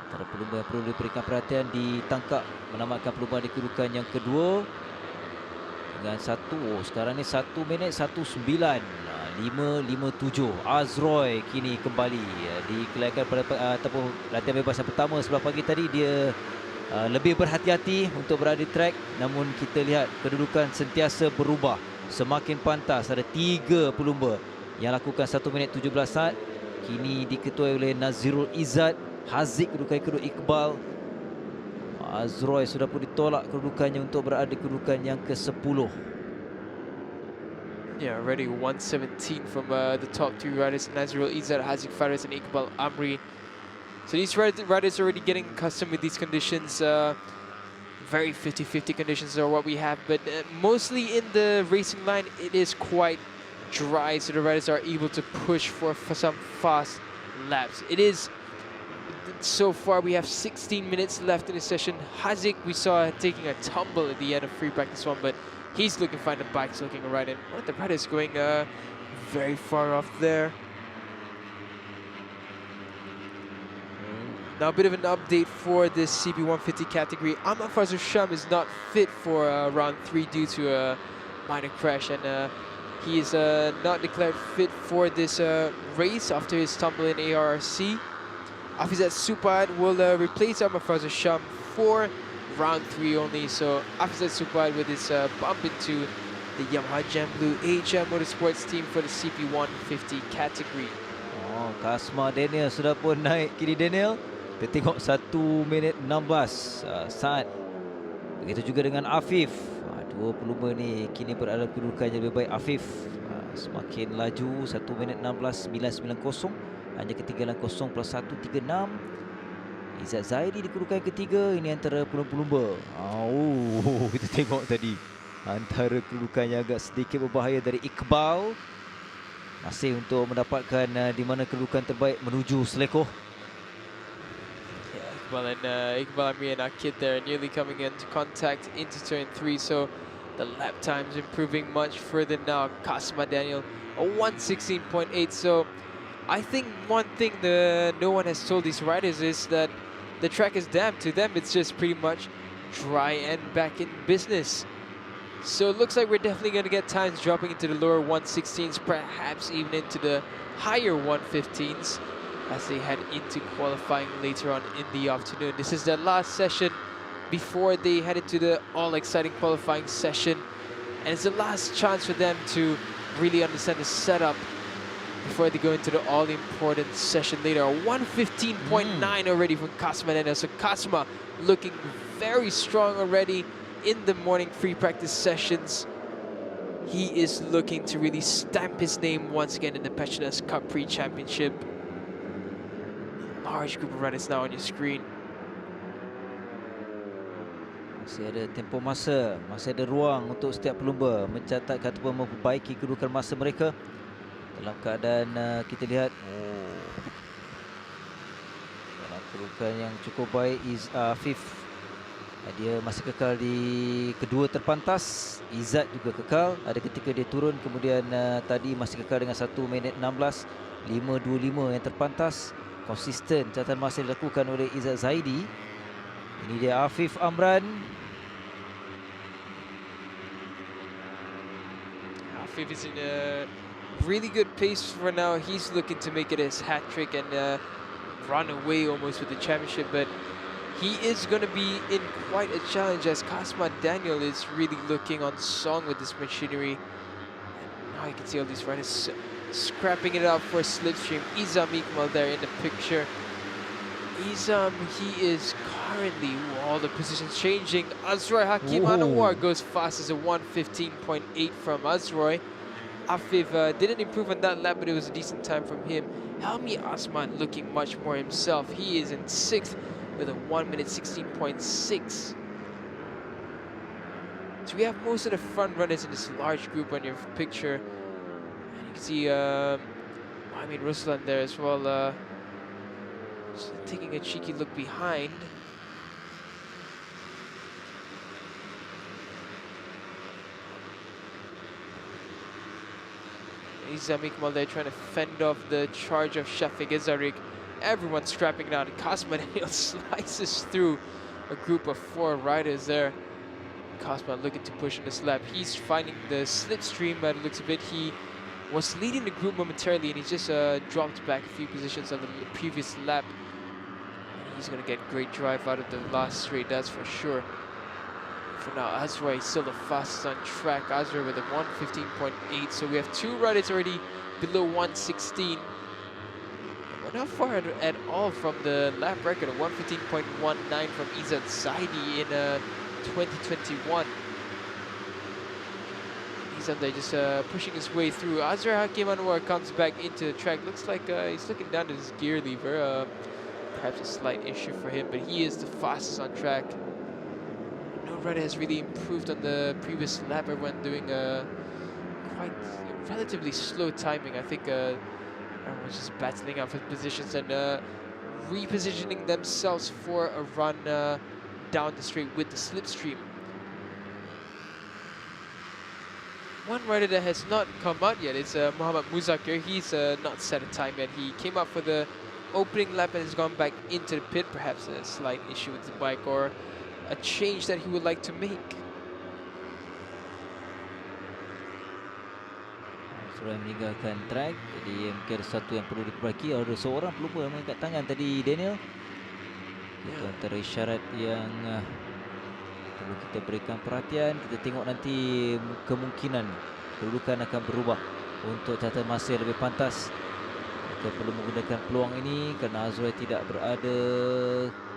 antara pelumba yang perlu diberikan perhatian, ditangkap menamatkan perlumbaan di kedudukan yang kedua dengan sekarang ni 1 minit 19 5.57. Azroy kini kembali dikelayakan pada ataupun latihan bebas yang pertama sebelah pagi tadi. Dia lebih berhati-hati untuk berada di track, namun kita lihat kedudukan sentiasa berubah, semakin pantas. Ada 3 pelumba yang lakukan 1 minit 17 saat. Kini diketuai oleh Nazirul Izzat. Haziq kedudukan kedua, Iqbal. Azroy sudah pun ditolak kedudukannya untuk berada di kedudukan yang ke-10. Yeah, already 1:17 from the top 3 riders, Nazirul Izzat, Haziq Faris, and Iqbal Amri. So these riders are already getting accustomed with these conditions. Very 50-50 conditions are what we have, but mostly in the racing line, it is quite dry, so the riders are able to push for some fast laps. It is, so far we have 16 minutes left in the session. Haziq we saw taking a tumble at the end of free practice 1, but he's looking fine. The bike's looking alright, and one of the riders going very far off there. Now a bit of an update for this CP150 category. Ahmad Fazil Sham is not fit for round 3 due to a minor crash, and he is not declared fit for this race after his tumble in ARRC. Afizat Supad will replace Ahmad Fazil Sham for round 3 only. So Afizat Supad with his bump into the Yamaha Jam Blue AHM Motorsports team for the CP150 category. Oh, Kasma Daniel sudah pun naik kiri Daniel. Kita tengok 1 minit 16 saat. Begitu juga dengan Afif. Dua pelumba ni kini berada dalam kedudukan yang lebih baik. Afif semakin laju, 1 minit 16 990. Hanya ketinggalan 0 plus 1 36. Izzat Zaidi di kedudukan ketiga. Ini antara pelumba-pelumba. Kita tengok tadi antara kedudukan yang agak sedikit berbahaya dari Iqbal. Masih untuk mendapatkan di mana kedudukan terbaik menuju selekoh. Iqbal Amri and Akid there nearly coming into contact into turn 3, so the lap time's improving much further now. Kasma Daniel a 1:16.8. So I think one thing no one has told these riders is that the track is damp. To them it's just pretty much dry and back in business. So it looks like we're definitely going to get times dropping into the lower 1:16s, perhaps even into the higher 1:15s as they head into qualifying later on in the afternoon. This is their last session before they head into the all-exciting qualifying session, and it's the last chance for them to really understand the setup before they go into the all-important session later. 1:15.9 already from Kasma Daniel. So Kasma looking very strong already in the morning free practice sessions. he is looking to really stamp his name once again in the Petronas Cub Prix Championship. Large group of riders now on your screen. Masih ada tempoh masa, masih ada ruang untuk setiap pelumba mencatatkan ataupun memperbaiki kedudukan masa mereka. Dalam keadaan kita lihat dalam kedudukan yang cukup baik, Afif dia masih kekal di kedua terpantas. Izzat juga kekal. Ada ketika dia turun, kemudian tadi masih kekal dengan 1 minit 16 5.25 yang terpantas. Konsisten catatan masa dilakukan oleh Izzat Zaidi. Ini dia Afif Amran. Afif is in a really good pace for now. He's looking to make it his hat trick and run away almost with the championship, but he is going to be in quite a challenge as Kasma Daniel is really looking on song with this machinery. And now you can see all these riders scrapping it out for a slipstream. Izam Iqmal there in the picture. Izam, he is currently, all the positions changing. Azroy Hakim Anwar goes fast as a 1:15.8 from Azroy. Afif didn't improve on that lap, but it was a decent time from him. Helmi Asman looking much more himself. He is in 6th with a 1 minute 16.6. So we have most of the front runners in this large group on your picture. And you can see Ruslan there as well, just taking a cheeky look behind. Izam Iqmal there trying to fend off the charge of Shafiq Ezarik. Everyone's scrapping it out. Kasma Daniel slices through a group of 4 riders there. Kasma looking to push in this lap. He's finding the slipstream, but it looks a bit. He was leading the group momentarily, and he just dropped back a few positions on the previous lap. And he's going to get great drive out of the last straight, that's for sure. For now, Azroy is still the fastest on track. Azroy with a 1:15.8. So we have 2 riders already below 1:16. We're not far at all from the lap record of 1:15.19 from Izzat Zaidi in 2021. He's up there just pushing his way through. Azroy Hakim Anwar comes back into the track. Looks like he's looking down at his gear lever. Perhaps a slight issue for him, but he is the fastest on track. No rider has really improved on the previous lap. Everyone doing quite relatively slow timing. I think everyone's just battling out for positions and repositioning themselves for a run down the straight with the slipstream. One rider that has not come out yet is Muhammad Muzakir. He's not set a time yet. He came out for the opening lap and has gone back into the pit. Perhaps a slight issue with the bike or a change that he would like to make. Sudah meninggalkan track, jadi mungkin ada satu yang perlu diperbaiki. Ada seorang pelumba yang mengangkat tangan tadi, Daniel. Itu antara isyarat yang perlu kita berikan perhatian. Kita tengok nanti kemungkinan kedudukan akan berubah untuk catatan masa yang lebih pantas. Kita perlu menggunakan peluang ini kerana Azroy tidak berada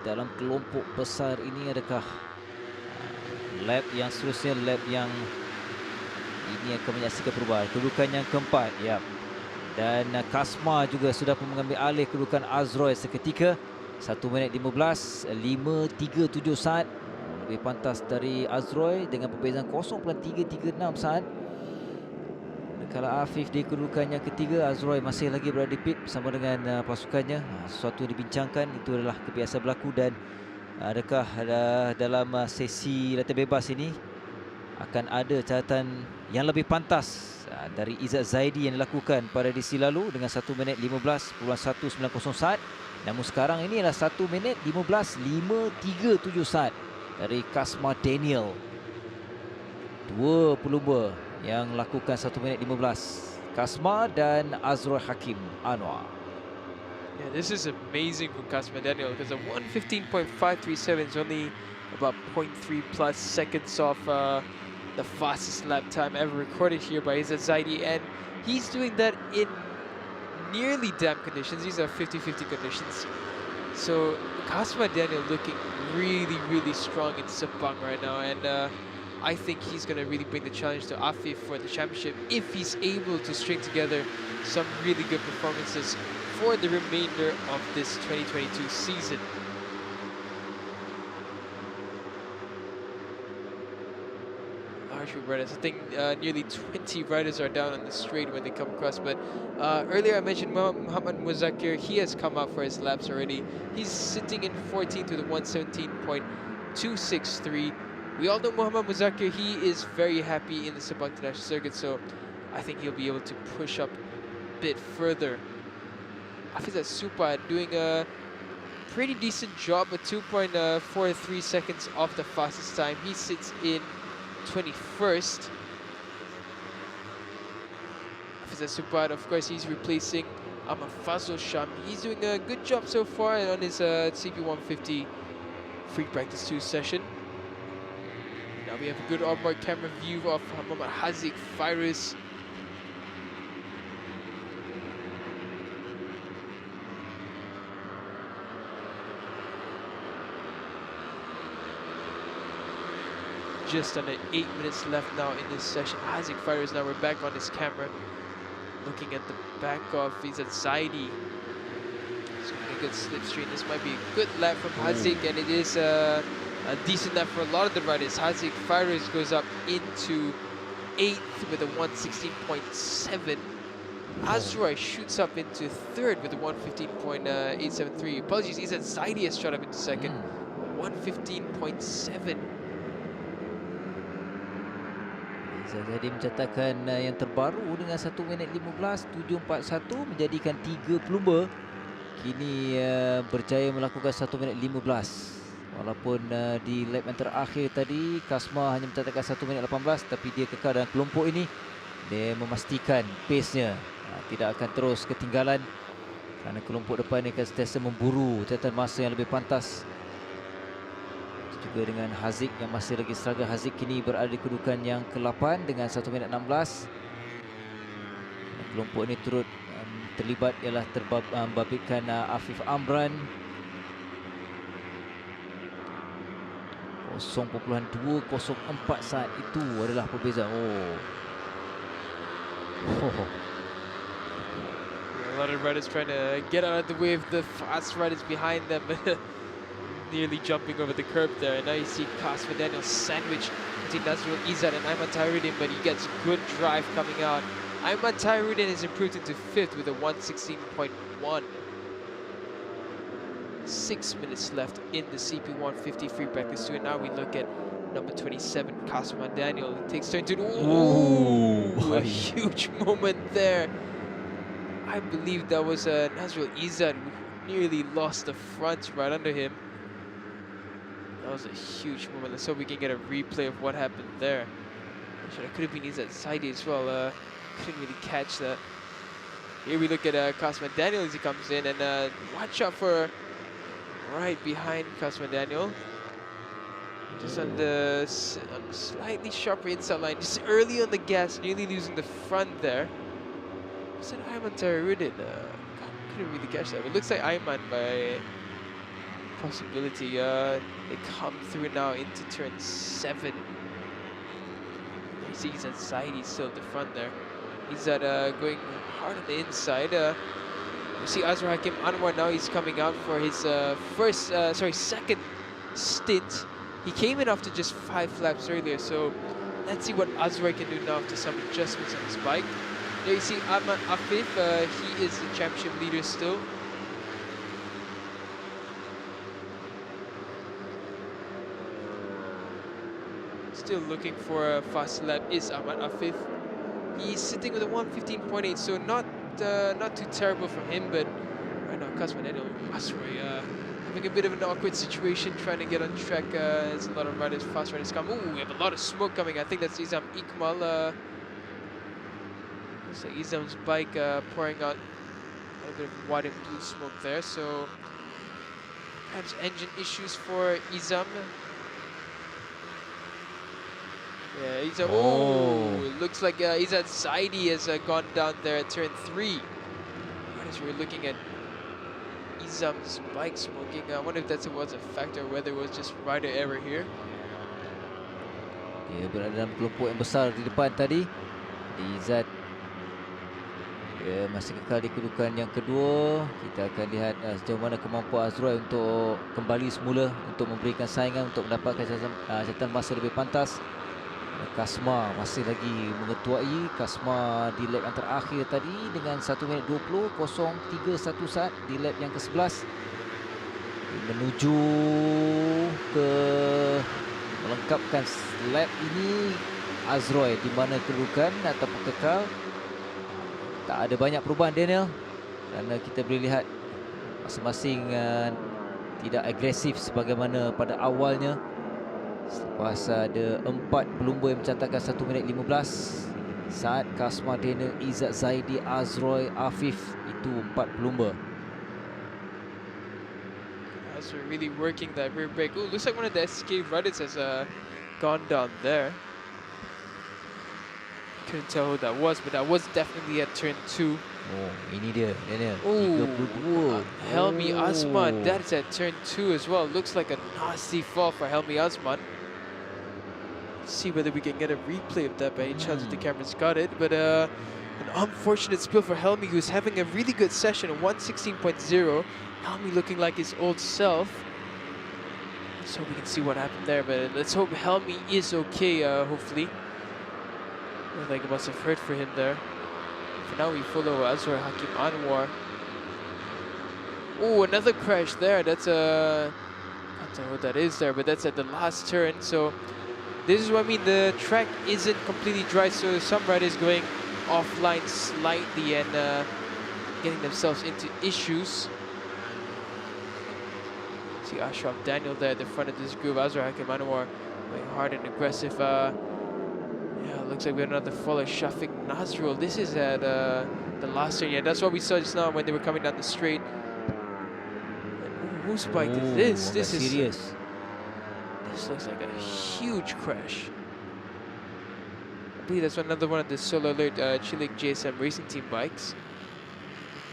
dalam kelompok besar ini. Adakah lap yang seterusnya, lap yang ini akan menyaksikan perubahan kedudukan yang keempat, ya. Dan Kasma juga sudah pun mengambil alih kedudukan Azroy seketika. 1 minit 15 5.37 saat, lebih pantas dari Azroy dengan perbezaan 0.336 saat. Kalau Afif di kedudukan yang ketiga, Azroy masih lagi berada di pit bersama dengan pasukannya. Sesuatu yang dibincangkan, itu adalah kebiasa berlaku. Dan adakah dalam sesi latihan bebas ini akan ada catatan yang lebih pantas dari Izzat Zaidi yang dilakukan pada edisi lalu dengan 1 minit 15.190 saat. Namun sekarang ini adalah 1 minit 15.537 saat dari Kasma Daniel. 2 pelumba yang lakukan 1 minit 15, Kasma dan Azroy Hakim Anwar. Yeah, this is amazing from Kasma Daniel because a 1:15.537 is only about 0.3 plus seconds off the fastest lap time ever recorded here by Izzat Zaidi, and he's doing that in nearly damp conditions. These are 50-50 conditions. So Kasma Daniel looking really, really strong in Sepang right now, and I think he's going to really bring the challenge to Afif for the championship if he's able to string together some really good performances for the remainder of this 2022 season. Large group riders. I think nearly 20 riders are down on the straight when they come across. But earlier I mentioned Muhammad Muzakir. He has come out for his laps already. He's sitting in 14th with a 117.263. We all know Muhammad Muzakir. He is very happy in the Sabang International Circuit, so I think he'll be able to push up a bit further. Afizat Supa doing a pretty decent job, at 2.43 seconds off the fastest time. He sits in 21st. Afizat Supa, of course, he's replacing Ahmad Fazul Sham. He's doing a good job so far on his CP150 free practice 2 session. Now we have a good onboard camera view of Muhammad Haziq Fairuz. Just under 8 minutes left now in this session. Haziq Fairuz, now we're back on his camera, looking at the back of Izzat Zaidi. So a good slipstream. This might be a good lap from Haziq, and it is a decent lap for a lot of the riders. Haziq Fairuz goes up into 8th with a 116.7. Azroy shoots up into 3rd with a 115.873. Apologies, Izzat Zaidi has shot up into 2nd, 115.7. Jadi mencatatkan yang terbaru dengan 1 minit 15 741 menjadikan 3 pelumba kini berjaya melakukan 1 minit 15. Walaupun di lap yang terakhir tadi Kasma hanya mencatatkan 1 minit 18, tapi dia kekal dalam kelompok ini. Dia memastikan pace-nya tidak akan terus ketinggalan kerana kelompok depan ini akan sentiasa memburu catatan masa yang lebih pantas. Juga dengan Haziq yang masih lagi struggle. Haziq kini berada di kedudukan yang ke-8 dengan 1 minit 16. Dan kelompok ini turut terlibat ialah membabitkan Afif Amran. 0.204 saat itu adalah perbezaan. A lot of riders trying to get out of the way of the fast riders behind them. Nearly jumping over the curb there. And now you see Kasper Daniel sandwich between Nazrul Izzat and Aiman Tahirudin, but he gets good drive coming out. Aiman Tahirudin is improved into 5th with a 116.1. 6 minutes left in the CP150 free practice 2, and now we look at number 27, Kasper Daniel. He takes turn to a huge moment there. I believe that was Nazrul Izzat who nearly lost the front right under him. That was a huge moment. Let's hope we can get a replay of what happened there. Actually, it could have been Izzat Zaidi as well. Couldn't really catch that. Here we look at Kasper Daniel as he comes in, and watch out for right behind Kasper Daniel. Just on the slightly sharper inside line, just early on the gas, nearly losing the front there. Was it Aiman Tahirudin? Couldn't really catch that. It looks like Aiman by possibility. They come through now into turn 7. You see Izzat Zaidi still at the front there. Izzat going hard on the inside. You see Azra Hakim Anwar now, he's coming out for his second stint. He came in after just 5 laps earlier, so let's see what Azra can do now after some adjustments on his bike. There you see Ahmad Afif, he is the championship leader still. Still looking for a fast lap is Ahmad Afif. He's sitting with a 115.8, so not too terrible from him, but right now Kasper Daniel Asroy having a bit of an awkward situation trying to get on track. There's a lot of riders, fast riders come. Ooh, we have a lot of smoke coming. I think that's Izam Ikmal. Looks like Izam's bike pouring out a little bit of white and blue smoke there, so perhaps engine issues for Izam. Yeah, Izzat. Oh, looks like Izzat Zaidi has gone down there at turn 3. As we're looking at Izam's bike smoking, I wonder if that was a factor, or whether it was just rider error here. Dia berada dalam kelompok yang besar di depan tadi. Izzat masih kekal di kedudukan yang kedua. Kita akan lihat sejauh mana kemampuan Azroy untuk kembali semula untuk memberikan saingan untuk mendapatkan catatan masa lebih pantas. Kasma masih lagi mengetuai. Kasma di lap yang terakhir tadi dengan 1 minit 20.031 saat di lap yang ke-11. Menuju ke melengkapkan lap ini Azroy di mana kedudukan ataupun kekal. Tak ada banyak perubahan Daniel, kerana kita boleh lihat masing-masing tidak agresif sebagaimana pada awalnya. Selepas ada 4 pelumba yang mencatatkan 1 minit 15 saat Kasma, Daniel, Izzat Zaidi, Azroy, Afif, itu 4 pelumba. Azroy really working that rear brake. Oh, looks like one of the SK riders has gone down there. Couldn't tell who that was, but that was definitely at turn 2. Oh, ini dia Daniel. Oh, 32. Helmi Osman, that's at turn 2 as well. Looks like a nasty fall for Helmi Osman. See whether we can get a replay of that by any chance if the camera's got it. But an unfortunate spill for Helmi, who's having a really good session, 116.0. Helmi looking like his old self. So we can see what happened there, but let's hope Helmi is okay, hopefully. Like it must have hurt for him there. For now we follow Azroy Hakim Anwar. Oh, another crash there. That's a... I don't know what that is there, but that's at the last turn. So this is what I mean. The track isn't completely dry, so some riders going offline slightly and getting themselves into issues. See Ashraf Daniel there at the front of this group. Azroy Hakim Anwar going hard and aggressive. Yeah, looks like we have another follow, Shafiq Nazrul. This is at the last turn. Yeah, that's what we saw just now when they were coming down the straight. And whose bike is this? This is serious. This looks like a huge crash. I believe that's another one of the Solo Alert Chilik JSM Racing Team bikes.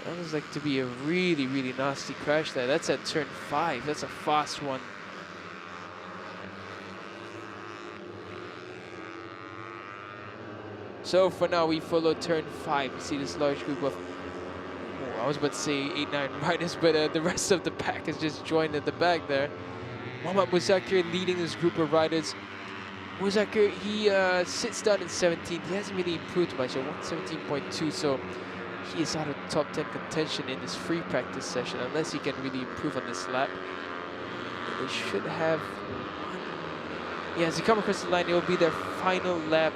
That looks like to be a really, really nasty crash there. That's at turn 5. That's a fast one. So for now, we follow turn 5. You see this large group of, I was about to say 8-9 riders, but the rest of the pack has just joined at the back there. Mohamed Muzakir leading this group of riders. Muzakir, he sits down in 17th. He hasn't really improved much, at 117.2, so he is out of top 10 contention in this free practice session, unless he can really improve on this lap. They should have... Yeah, as they come across the line, it will be their final lap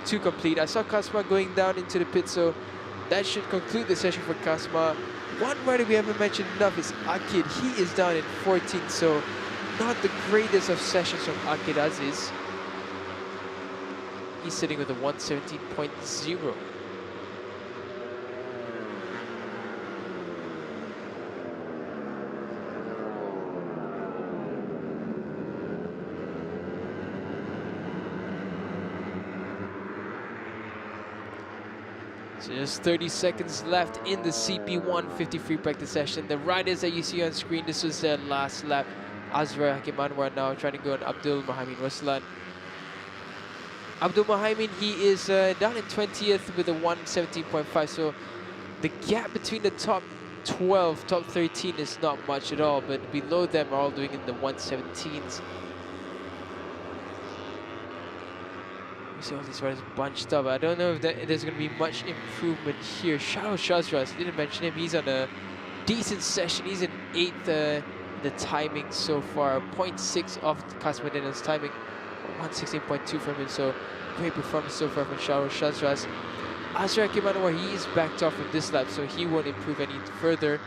to complete. I saw Kasma going down into the pit, so that should conclude the session for Kasma. One rider we haven't mentioned enough is Akid. He is down in 14th, so not the greatest of sessions from Akid Aziz. He's sitting with a 117.0. So just 30 seconds left in the CP150 free practice session. The riders that you see on screen, this was their last lap. Azra Hakim Anwar now trying to go on Abdul Muhammad Waslan. Abdul Muhammad, he is down in 20th with a 117.5. So the gap between the top 12, top 13 is not much at all, but below them are all doing in the 117s. You see all these riders bunched up. I don't know if there's going to be much improvement here. Shao Shazras, didn't mention him. He's on a decent session. He's in 8th the timing so far. 0.6 off Kasma Daniel's timing. 116.2 from him. So great performance so far from Shao Shazras. Azra Kimanawar, he is backed off from this lap, so he won't improve any further.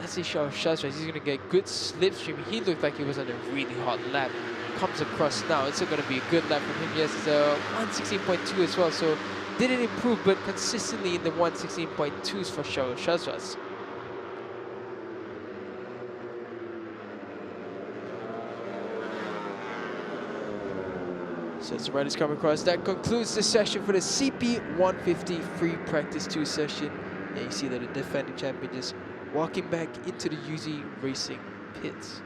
Let's see Shao Shazras. He's going to get good slipstream. He looked like he was on a really hot lap. Comes across now. It's going to be a good lap from him. Yes, it's a 116.2 as well, so didn't improve, but consistently in the 116.2s for Shao Shazras. So as the riders come across, that concludes the session for the CP150 free practice 2 session. Yeah, you see that the defending champion just walking back into the UZ Racing pits.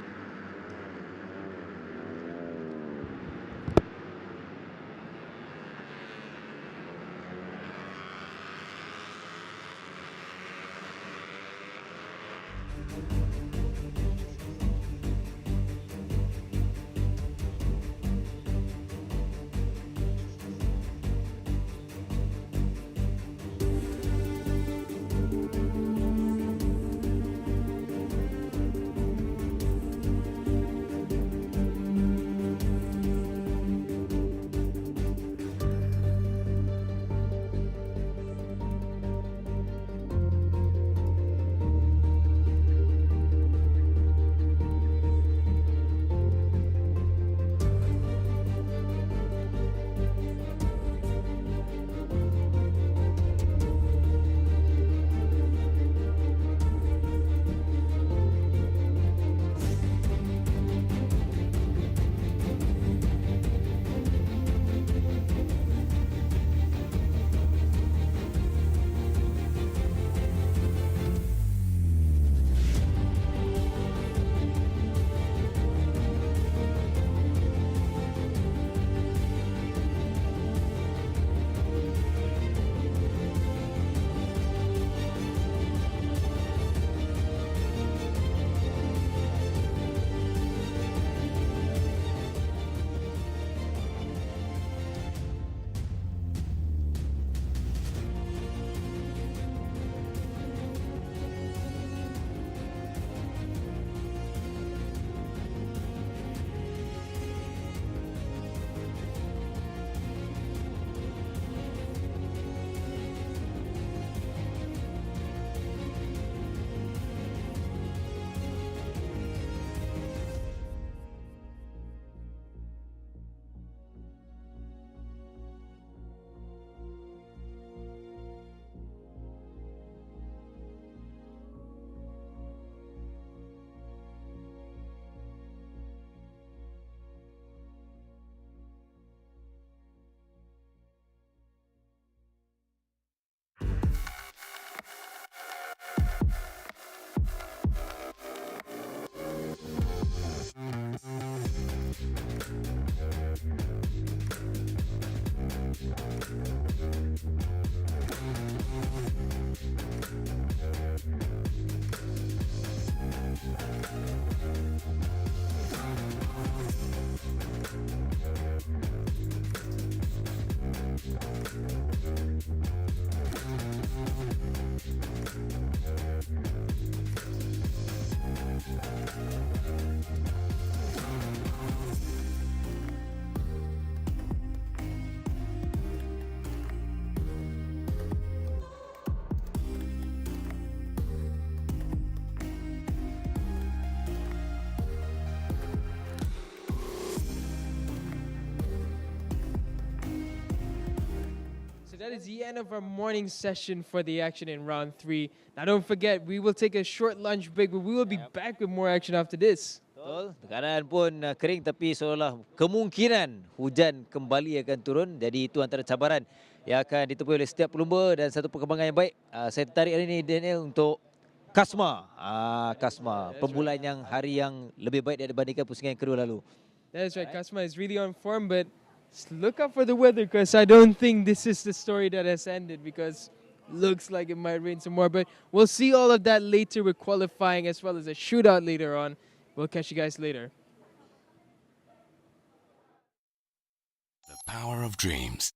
So that is the end of our morning session for the action in round 3. Now don't forget, we will take a short lunch break, but we will be back with more action after this. Betul. Keadaan pun kering tapi seolah kemungkinan hujan kembali akan turun. Jadi itu antara cabaran yang akan ditemui oleh setiap pelumba dan satu perkembangan yang baik. Saya tertarik hari ini Daniel untuk Kasma. Kasma, pembulan yang hari yang lebih baik dibandingkan pusingan yang kedua lalu. That is right, Kasma is really on form, but look out for the weather because I don't think this is the story that has ended because looks like it might rain some more. But we'll see all of that later with qualifying as well as a shootout later on. We'll catch you guys later. The power of dreams.